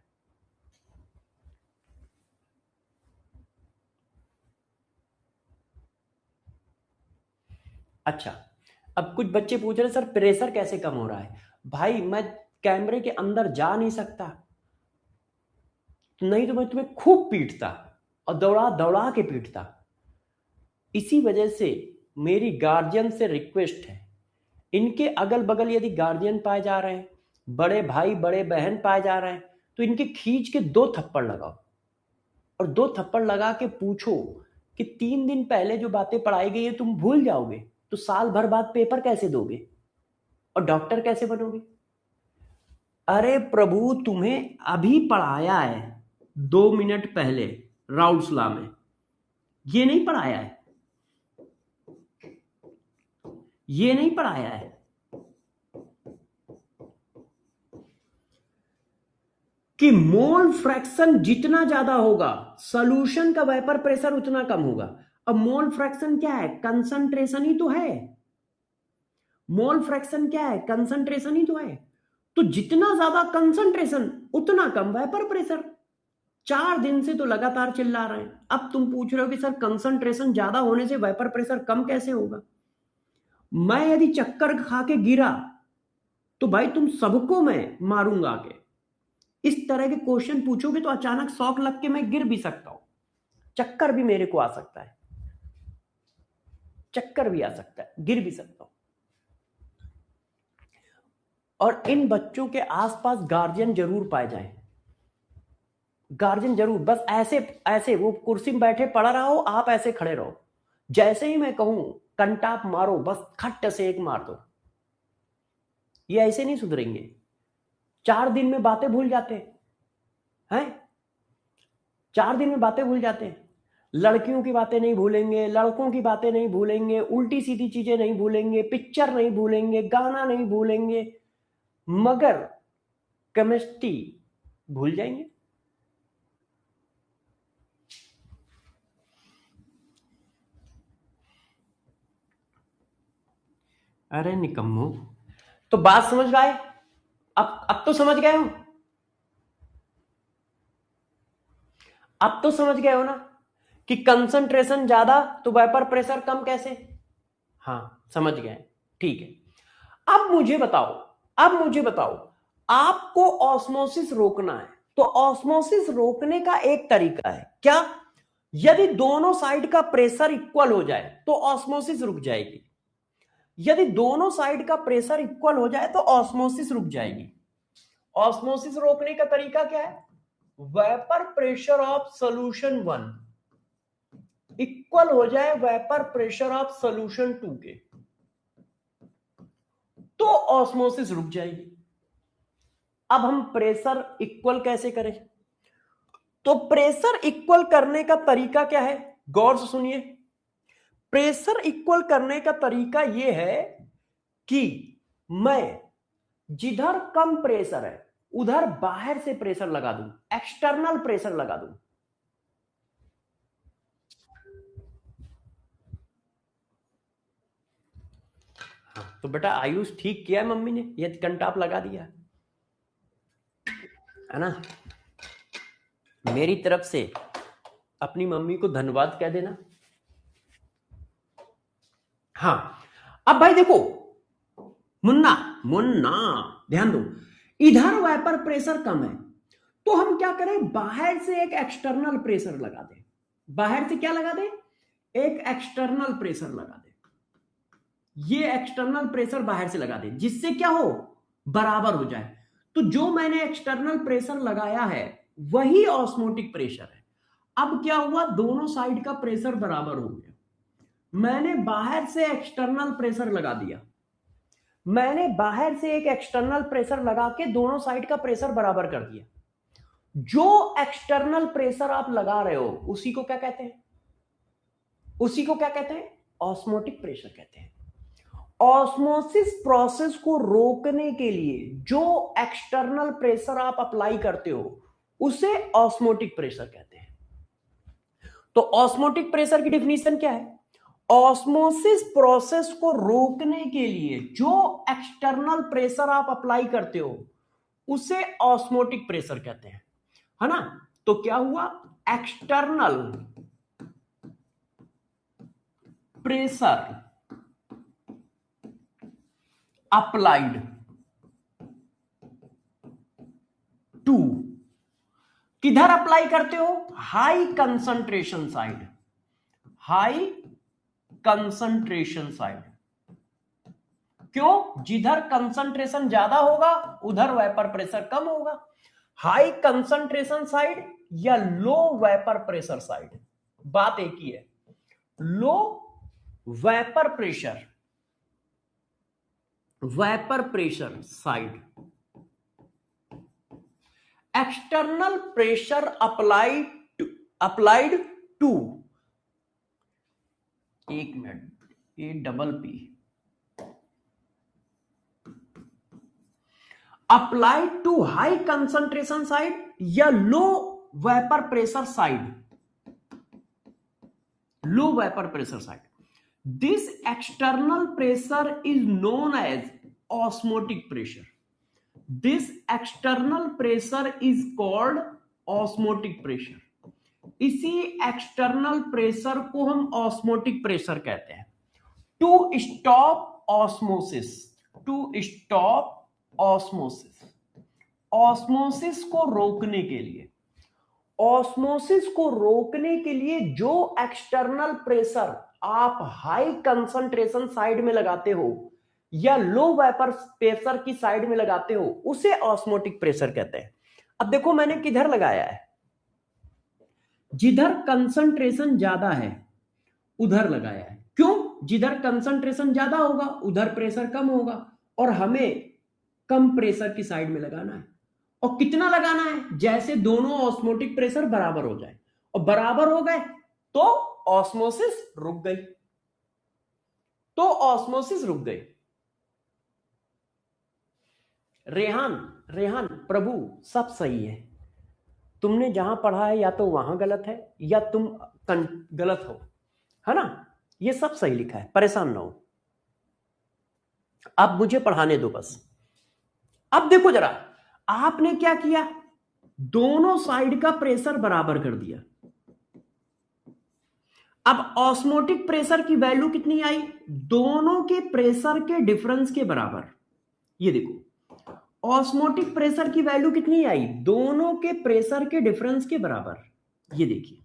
अच्छा, अब कुछ बच्चे पूछ रहे सर प्रेशर कैसे कम हो रहा है? भाई मैं कैमरे के अंदर जा नहीं सकता, नहीं तो मैं तुम्हें खूब पीटता और दौड़ा दौड़ा के पीटता। इसी वजह से मेरी गार्जियन से रिक्वेस्ट है, इनके अगल बगल यदि गार्जियन पाए जा रहे हैं, बड़े भाई बड़े बहन पाए जा रहे हैं, तो इनके खींच के 2 थप्पड़ लगाओ और 2 थप्पड़ लगा के पूछो कि 3 दिन पहले जो बातें पढ़ाई गई है तुम भूल जाओगे तो साल भर बाद पेपर कैसे दोगे और डॉक्टर कैसे बनोगे? अरे प्रभु, तुम्हें अभी पढ़ाया है 2 मिनट पहले राउल्स लॉ में, ये नहीं पढ़ाया है, ये नहीं पढ़ाया है कि मोल फ्रैक्शन जितना ज्यादा होगा सॉल्यूशन का वेपर प्रेशर उतना कम होगा। अब मोल फ्रैक्शन क्या है? कंसंट्रेशन ही तो है। मोल फ्रैक्शन क्या है? कंसंट्रेशन ही तो है। तो जितना ज्यादा कंसंट्रेशन उतना कम वेपर प्रेशर। 4 दिन से तो लगातार चिल्ला रहे हैं, अब तुम पूछ रहे हो कि सर कंसंट्रेशन ज्यादा होने से वेपर प्रेशर कम कैसे होगा? मैं यदि चक्कर खा के गिरा तो भाई तुम सबको मैं मारूंगा आके। इस तरह के क्वेश्चन पूछोगे तो अचानक शॉक लग के मैं गिर भी सकता हूं, चक्कर भी मेरे को आ सकता है, चक्कर भी आ सकता है, गिर भी सकता हूं। और इन बच्चों के आसपास गार्जियन जरूर पाए जाएं, गार्जियन जरूर। बस ऐसे ऐसे वो कुर्सी में बैठे पढ़ा रहा हो, आप ऐसे खड़े रहो, जैसे ही मैं कहूं कंटाप मारो, बस खट्ट से एक मार दो। ये ऐसे नहीं सुधरेंगे, 4 दिन में बातें भूल जाते हैं, 4 दिन में बातें भूल जाते हैं। लड़कियों की बातें नहीं भूलेंगे, लड़कों की बातें नहीं भूलेंगे, उल्टी सीधी चीजें नहीं भूलेंगे, पिक्चर नहीं भूलेंगे, गाना नहीं भूलेंगे, मगर केमिस्ट्री भूल जाएंगे। अरे निकम्मो, तो बात समझ गए? अब तो समझ गए हो, अब तो समझ गए हो ना कि कंसंट्रेशन ज्यादा तो वेपर प्रेशर कम कैसे? हाँ समझ गए, ठीक है। अब मुझे बताओ, आपको ऑस्मोसिस रोकना है, तो ऑस्मोसिस रोकने का एक तरीका है क्या? यदि दोनों साइड का प्रेशर इक्वल हो जाए तो ऑस्मोसिस रुक जाएगी। यदि दोनों साइड का प्रेशर इक्वल हो जाए तो ऑस्मोसिस रुक जाएगी। ऑस्मोसिस रोकने का तरीका क्या है? Vapour pressure of solution 1 equal हो जाए वेपर प्रेशर ऑफ सॉल्यूशन 2 के, तो ऑस्मोसिस रुक जाएगी। अब हम प्रेशर इक्वल कैसे करें? तो प्रेशर इक्वल करने का तरीका क्या है? गौर से सुनिए। प्रेशर इक्वल करने का तरीका यह है कि मैं जिधर कम प्रेशर है उधर बाहर से प्रेशर लगा दूं, एक्सटर्नल प्रेशर लगा दूं। तो बेटा आयुष ठीक किया है मम्मी ने, ये कंटाप लगा दिया है ना। मेरी तरफ से अपनी मम्मी को धन्यवाद कह देना। हाँ अब भाई देखो, मुन्ना मुन्ना ध्यान दो, इधर वेपर प्रेशर कम है तो हम क्या करें? बाहर से एक एक्सटर्नल प्रेशर लगा दें। बाहर से क्या लगा दें? एक एक्सटर्नल प्रेशर लगा दें। ये एक्सटर्नल प्रेशर बाहर से लगा दें, जिससे क्या हो? बराबर हो जाए। तो जो मैंने एक्सटर्नल प्रेशर लगाया है वही ऑस्मोटिक प्रेशर है। अब क्या हुआ? दोनों साइड का प्रेशर बराबर हो गया। मैंने बाहर से एक्सटर्नल प्रेशर लगा दिया, मैंने बाहर से एक एक्सटर्नल प्रेशर लगा के दोनों साइड का प्रेशर बराबर कर दिया। जो एक्सटर्नल प्रेशर आप लगा रहे हो उसी को क्या कहते हैं? उसी को क्या कहते हैं? ऑस्मोटिक प्रेशर कहते हैं। ऑस्मोसिस प्रोसेस को रोकने के लिए जो एक्सटर्नल प्रेशर आप अप्लाई करते हो उसे ऑस्मोटिक प्रेशर कहते हैं। तो ऑस्मोटिक प्रेशर की डिफिनीशन क्या है? ऑस्मोसिस प्रोसेस को रोकने के लिए जो एक्सटर्नल प्रेशर आप अप्लाई करते हो उसे ऑस्मोटिक प्रेशर कहते हैं, है ना। तो क्या हुआ? एक्सटर्नल प्रेशर अप्लाइड टू, किधर अप्लाई करते हो? High concentration side, high concentration side. क्यों? जिधर कंसंट्रेशन ज्यादा होगा उधर वेपर प्रेशर कम होगा। हाई कंसंट्रेशन साइड या लो वेपर प्रेशर साइड, बात एक ही है। Low vapour pressure, vapour pressure side external pressure applied to, एक मिनट, A double P, applied to high concentration side या low vapour pressure side, low vapour pressure side. This external pressure is known as osmotic pressure. This external pressure is called osmotic pressure. इसी एक्सटर्नल प्रेशर को हम ऑस्मोटिक प्रेशर कहते हैं. To stop osmosis, to stop osmosis, osmosis को रोकने के लिए, ऑस्मोसिस को रोकने के लिए जो एक्सटर्नल प्रेशर आप हाई कंसंट्रेशन साइड में लगाते हो या लो वेपर प्रेशर की साइड में लगाते हो उसे ऑस्मोटिक प्रेशर कहते हैं. अब देखो मैंने किधर लगाया है, जिधर कंसंट्रेशन ज्यादा है उधर लगाया है. क्यों? जिधर कंसंट्रेशन ज्यादा होगा उधर प्रेशर कम होगा और हमें कम प्रेशर की साइड में लगाना है. और कितना लगाना है? जैसे दोनों ऑस्मोटिक प्रेशर बराबर हो जाए, और बराबर हो गए तो ऑस्मोसिस रुक गई, तो ऑस्मोसिस रुक गई. रेहान, रेहान प्रभु सब सही है, तुमने जहां पढ़ा है या तो वहां गलत है या तुम गलत हो, है ना. ये सब सही लिखा है, परेशान ना हो, अब मुझे पढ़ाने दो बस. अब देखो जरा, आपने क्या किया, दोनों साइड का प्रेशर बराबर कर दिया. अब ऑस्मोटिक प्रेशर की वैल्यू कितनी आई? दोनों के प्रेशर के डिफरेंस के बराबर. ये देखो ऑस्मोटिक प्रेशर की वैल्यू कितनी आई? दोनों के प्रेशर के डिफरेंस के बराबर. ये देखिए,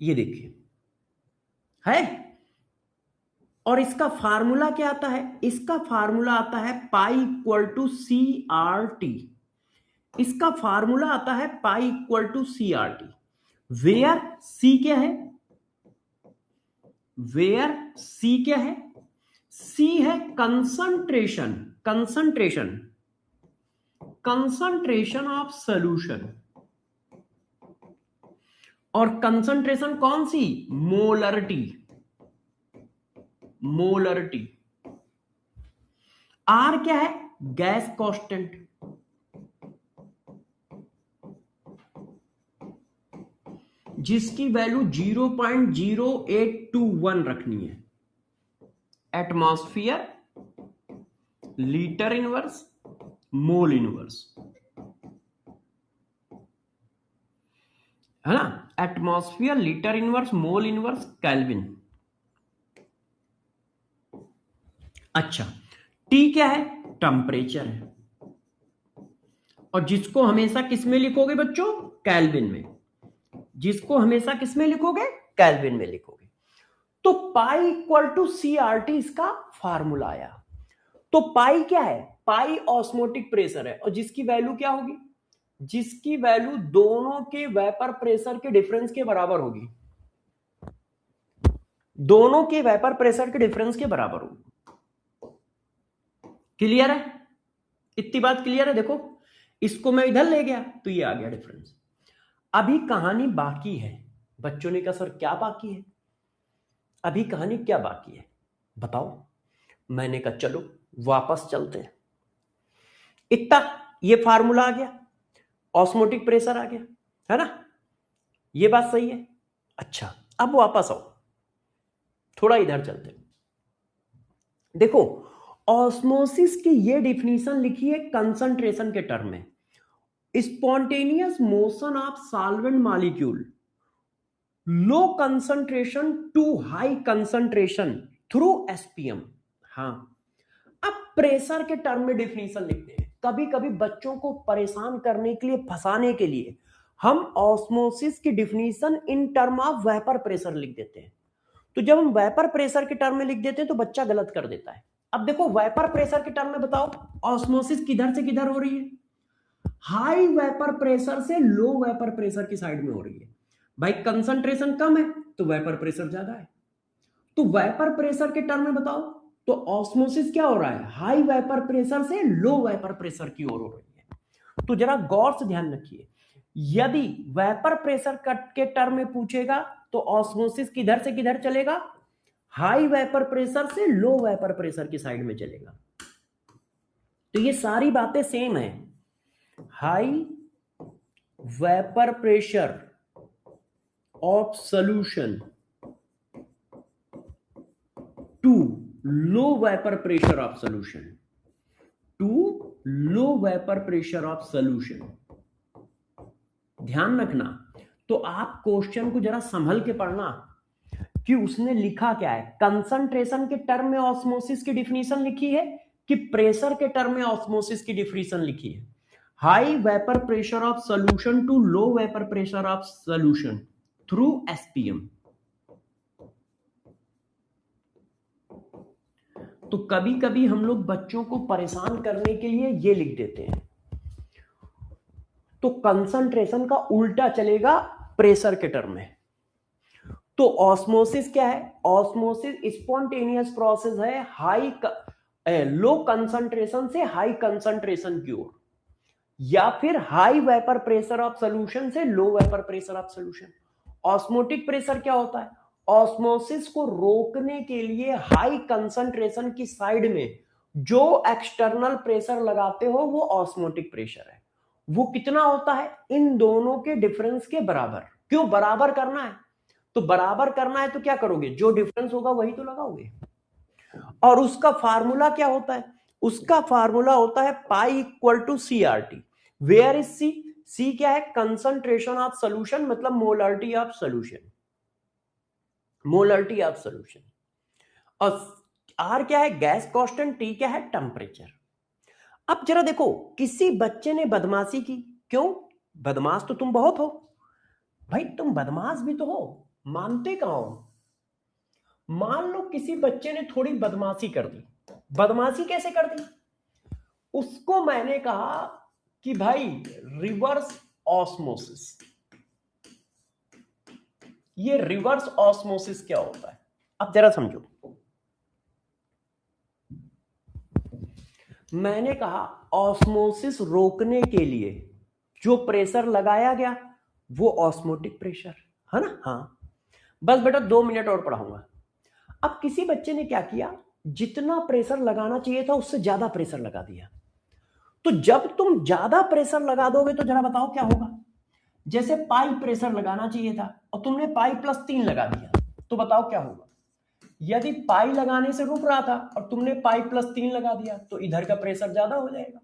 ये देखिए है. और इसका फार्मूला क्या आता है? इसका फार्मूला आता है pi equal to C R T. इसका फार्मूला आता है pi equal to C R T. Where C क्या है? वेयर सी क्या है? सी है concentration, concentration, concentration of solution. और कंसंट्रेशन कौन सी? Molarity, molarity. आर क्या है? Gas constant. जिसकी वैल्यू 0.0821 रखनी है. Atmosphere, litre inverse, mole inverse, है ना. Atmosphere, litre inverse, mole inverse, kelvin. अच्छा, टी क्या है? टेम्परेचर है. और जिसको हमेशा किस में लिखोगे बच्चों? केल्विन में. जिसको हमेशा किस में लिखोगे? केल्विन में लिखोगे. तो pi equal to C R T इसका फार्मूला आया. तो पाई क्या है? पाई ऑस्मोटिक प्रेशर है. और जिसकी वैल्यू क्या होगी? जिसकी वैल्यू दोनों के वेपर प्रेशर के डिफरेंस के बराबर होगी. दोनों के वेपर प्रेशर के डिफरेंस के बराबर होगी. क्लियर है? इतनी बात क्लियर है? देखो इसको मैं इधर ले गया तो ये आ गया डिफरेंस. अभी कहानी बाकी है. बच्चों ने कहा सर क्या बाकी है? अभी कहानी क्या बाकी है बताओ. मैंने कहा चलो वापस चलते हैं. इतना ये फार्मूला आ गया, ऑस्मोटिक प्रेशर आ गया, है ना. ये बात सही है. अच्छा अब वापस आओ, थोड़ा इधर चलते हैं. देखो ऑस्मोसिस की ये डिफिनीशन लिखी है कंसंट्रेशन के टर्म में. Spontaneous motion of solvent molecule, low concentration to high concentration through SPM. हाँ, अब प्रेशर के टर्म में डिफिनीशन लिखते हैं. कभी कभी बच्चों को परेशान करने के लिए, फंसाने के लिए हम ऑस्मोसिस की definition in term of vapour pressure लिख देते हैं. तो जब हम वेपर प्रेशर के टर्म में लिख देते हैं तो बच्चा गलत कर देता है. अब देखो वेपर प्रेशर के टर्म में बताओ ऑस्मोसिस किधर से किधर हो रही है? हाई वेपर प्रेशर से लो वेपर प्रेशर की साइड में हो रही है. भाई कंसंट्रेशन कम है तो वेपर प्रेशर ज्यादा है. तो वेपर प्रेशर के टर्म में बताओ तो ऑस्मोसिस क्या हो रहा है, हाई वेपर प्रेशर से लो वेपर प्रेशर की ओर हो रही है। तो जरा गौर से ध्यान रखिए, यदि वेपर प्रेशर के टर्म में पूछेगा तो ऑस्मोसिस किधर से किधर चलेगा, हाई वेपर प्रेशर से लो वेपर प्रेशर की साइड में चलेगा। तो ये सारी बातें सेम है, high vapour pressure of solution to low vapour pressure of solution, to low vapour pressure of solution. ध्यान रखना, तो आप क्वेश्चन को जरा संभल के पढ़ना कि उसने लिखा क्या है, कंसंट्रेशन के टर्म में ऑस्मोसिस की डिफिनीशन लिखी है कि प्रेशर के टर्म में ऑस्मोसिस की डिफिनीशन लिखी है। High vapour pressure of solution to low vapour pressure of solution through SPM. तो कभी कभी हम लोग बच्चों को परेशान करने के लिए ये लिख देते हैं, तो कंसंट्रेशन का उल्टा चलेगा प्रेशर के टर्म में। तो ऑस्मोसिस क्या है, ऑस्मोसिस स्पॉन्टेनियस प्रोसेस है हाई लो कंसंट्रेशन से हाई कंसंट्रेशन की ओर, या फिर high vapour pressure of solution से low vapour pressure of solution. Osmotic pressure क्या होता है, ऑस्मोसिस को रोकने के लिए हाई कंसंट्रेशन की साइड में जो एक्सटर्नल प्रेशर लगाते हो वो ऑस्मोटिक प्रेशर है। वो कितना होता है, इन दोनों के डिफरेंस के बराबर। क्यों बराबर करना है, तो बराबर करना है तो क्या करोगे, जो डिफरेंस होगा वही तो लगाओगे। और उसका फार्मूला क्या होता है, उसका फार्मूला होता है pi equal to C R T. Where is C, C क्या है, कंसंट्रेशन ऑफ सॉल्यूशन, मतलब molarity of solution, molarity of solution. और आर क्या है, गैस कांस्टेंट, टी क्या है, टेम्परेचर। अब जरा देखो, किसी बच्चे ने बदमाशी की, क्यों, बदमाश तो तुम बहुत हो भाई, तुम बदमाश भी तो हो, मानते कहां हो। मान लो किसी बच्चे ने थोड़ी बदमाशी कर दी, बदमाशी कैसे कर दी, उसको मैंने कहा कि भाई रिवर्स ऑस्मोसिस। ये रिवर्स ऑस्मोसिस क्या होता है, अब जरा समझो। मैंने कहा ऑस्मोसिस रोकने के लिए जो प्रेशर लगाया गया वो ऑस्मोटिक प्रेशर है ना, हाँ। बस बेटा 2 मिनट और पढ़ाऊंगा। अब किसी बच्चे ने क्या किया, जितना प्रेशर लगाना चाहिए था उससे ज्यादा प्रेशर लगा दिया। तो जब तुम ज्यादा प्रेशर लगा दोगे तो जरा बताओ क्या होगा, जैसे पाई प्रेशर लगाना चाहिए था और तुमने पाई +3 लगा दिया, तो बताओ क्या होगा। यदि पाई लगाने से रुक रहा था और तुमने पाई +3 लगा दिया तो इधर का प्रेशर ज्यादा हो जाएगा,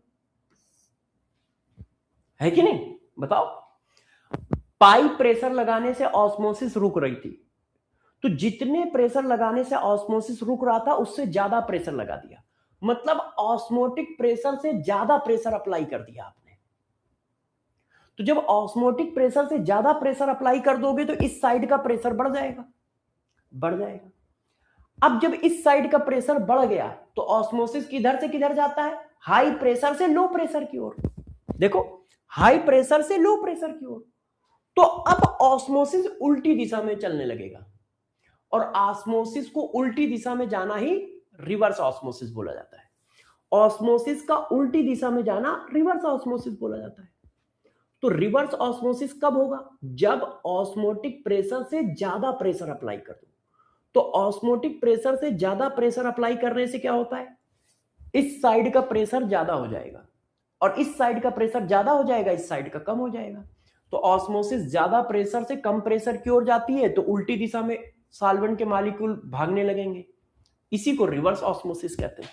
है कि नहीं, बताओ। पाई प्रेशर लगाने से ऑस्मोसिस रुक रही थी, तो जितने प्रेशर लगाने से ऑस्मोसिस रुक रहा था उससे ज्यादा प्रेशर लगा दिया, मतलब ऑस्मोटिक प्रेशर से ज्यादा प्रेशर अप्लाई कर दिया आपने। तो जब ऑस्मोटिक प्रेशर से ज्यादा प्रेशर अप्लाई कर दोगे तो इस साइड का प्रेशर बढ़ जाएगा, बढ़ जाएगा। अब जब इस साइड का प्रेशर बढ़ गया तो ऑस्मोसिस किधर से किधर जाता है, हाई प्रेशर से लो प्रेशर की ओर। देखो, हाई प्रेशर से लो प्रेशर की ओर। तो अब ऑस्मोसिस उल्टी दिशा में चलने लगेगा, और ऑस्मोसिस को उल्टी दिशा में जाना ही रिवर्स ऑस्मोसिस बोला जाता है। ऑस्मोसिस का उल्टी दिशा में जाना रिवर्स ऑस्मोसिस बोला जाता है। तो रिवर्स ऑस्मोसिस कब होगा, जब ऑस्मोटिक प्रेशर से ज्यादा प्रेशर अप्लाई कर दो। तो ऑस्मोटिक प्रेशर से ज्यादा प्रेशर अप्लाई करने से क्या होता है, इस साइड का प्रेशर ज्यादा हो जाएगा, और इस साइड का प्रेशर ज्यादा हो जाएगा, इस साइड का कम हो जाएगा। तो ऑस्मोसिस ज्यादा प्रेशर से कम प्रेशर की ओर जाती है, तो उल्टी दिशा में सॉल्वेंट के मॉलिक्यूल भागने लगेंगे। इसी को रिवर्स ऑस्मोसिस कहते हैं,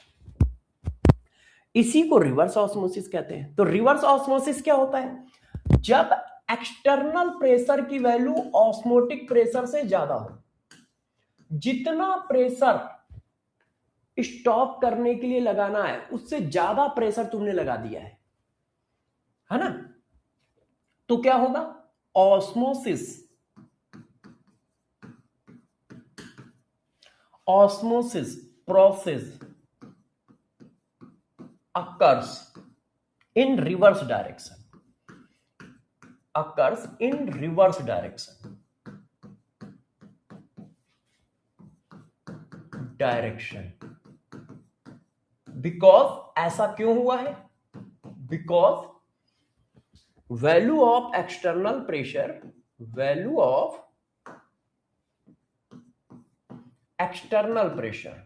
इसी को रिवर्स ऑस्मोसिस कहते हैं। तो रिवर्स ऑस्मोसिस क्या होता है, जब एक्सटर्नल प्रेशर की वैल्यू ऑस्मोटिक प्रेशर से ज्यादा हो। जितना प्रेशर स्टॉप करने के लिए लगाना है उससे ज्यादा प्रेशर तुमने लगा दिया है ना, तो क्या होगा, osmosis, osmosis process occurs in reverse direction, occurs in reverse direction, direction because ऐसा क्यों हुआ है? Because value of external pressure, value of external pressure,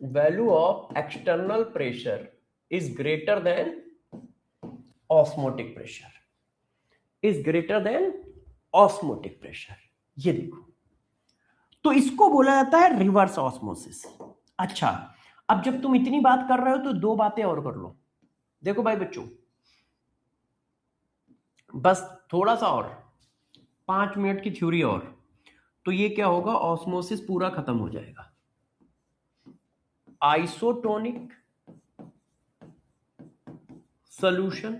value of external pressure is greater than osmotic pressure, is greater than osmotic pressure. ये देखो, तो इसको बोला जाता है रिवर्स ऑस्मोसिस। अच्छा, अब जब तुम इतनी बात कर रहे हो तो दो बातें और कर लो। देखो भाई बच्चों, बस थोड़ा सा और 5 मिनट की थ्योरी और, तो ये क्या होगा, ऑस्मोसिस पूरा खत्म हो जाएगा। Isotonic solution,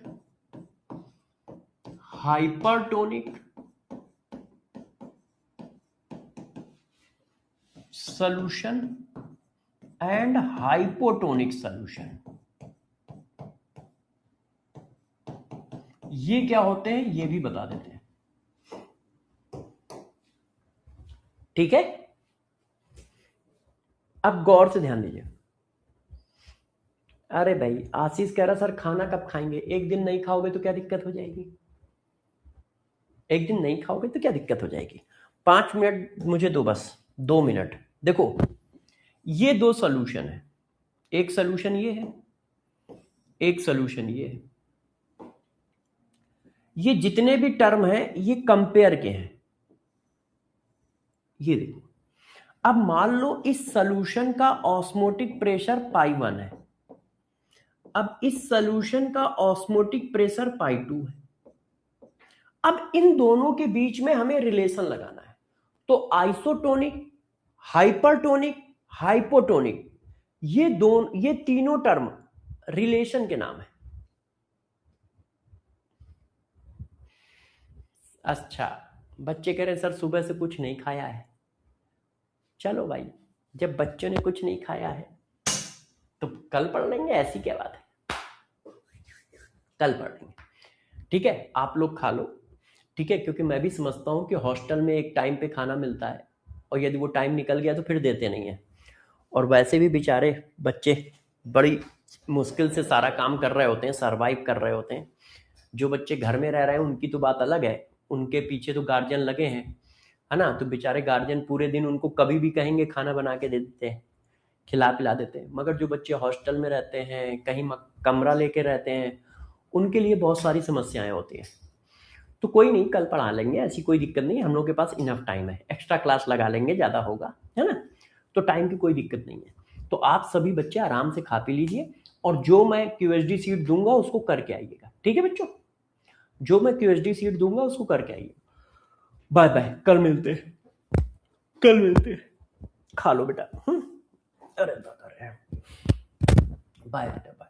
hypertonic solution and hypotonic solution, ये क्या होते हैं ये भी बता देते हैं। ठीक है, अब गौर से ध्यान दीजिए। अरे भाई आशीष कह रहा सर खाना कब खाएंगे? एक दिन नहीं खाओगे तो क्या दिक्कत हो जाएगी? एक दिन नहीं खाओगे तो क्या दिक्कत हो जाएगी? 5 मिनट मुझे दो, बस 2 मिनट। देखो ये दो सॉल्यूशन है, एक सॉल्यूशन ये है, एक सॉल्यूशन ये है। ये जितने भी टर्म हैं ये कंपेयर के हैं। ये देखो, अब मान लो इस सॉल्यूशन का ऑस्मोटिक प्रेशर पाई 1 है, अब इस सॉल्यूशन का ऑस्मोटिक प्रेशर पाई 2 है। अब इन दोनों के बीच में हमें रिलेशन लगाना है। तो आइसोटोनिक, हाइपरटोनिक, हाइपोटोनिक, ये तीनों टर्म रिलेशन के नाम है। अच्छा, बच्चे कह रहे सर सुबह से कुछ नहीं खाया है। चलो भाई, जब बच्चों ने कुछ नहीं खाया है तो कल पढ़ लेंगे, ऐसी क्या बात है, कल पढ़ लेंगे। ठीक है, आप लोग खा लो। ठीक है, क्योंकि मैं भी समझता हूँ कि हॉस्टल में एक टाइम पे खाना मिलता है और यदि वो टाइम निकल गया तो फिर देते नहीं है। और वैसे भी बेचारे बच्चे बड़ी मुश्किल से सारा काम कर रहे होते हैं, सरवाइव कर रहे होते हैं। जो बच्चे घर में रह रहे हैं उनकी तो बात अलग है, उनके पीछे तो गार्जियन लगे हैं, है ना। तो बेचारे गार्जियन पूरे दिन उनको कभी भी कहेंगे खाना बना के दे देते हैं, खिला पिला देते हैं। मगर जो बच्चे हॉस्टल में रहते हैं, कहीं कमरा लेके रहते हैं, उनके लिए बहुत सारी समस्याएं होती हैं। तो कोई नहीं, कल पढ़ा लेंगे, ऐसी कोई दिक्कत नहीं, हम लोग के पास इनफ टाइम है, एक्स्ट्रा क्लास लगा लेंगे, ज़्यादा होगा, है ना। तो टाइम की कोई दिक्कत नहीं है। तो आप सभी बच्चे आराम से खा पी लीजिए, और जो मैं QHD सीट दूंगा उसको करके आइएगा। ठीक है बच्चों, जो मैं QHD सीट दूंगा उसको करके आइए। बाय बाय, कल मिलते, कल मिलते। खा लो बेटा। अरे दादा रे, बाय बेटा, बाय।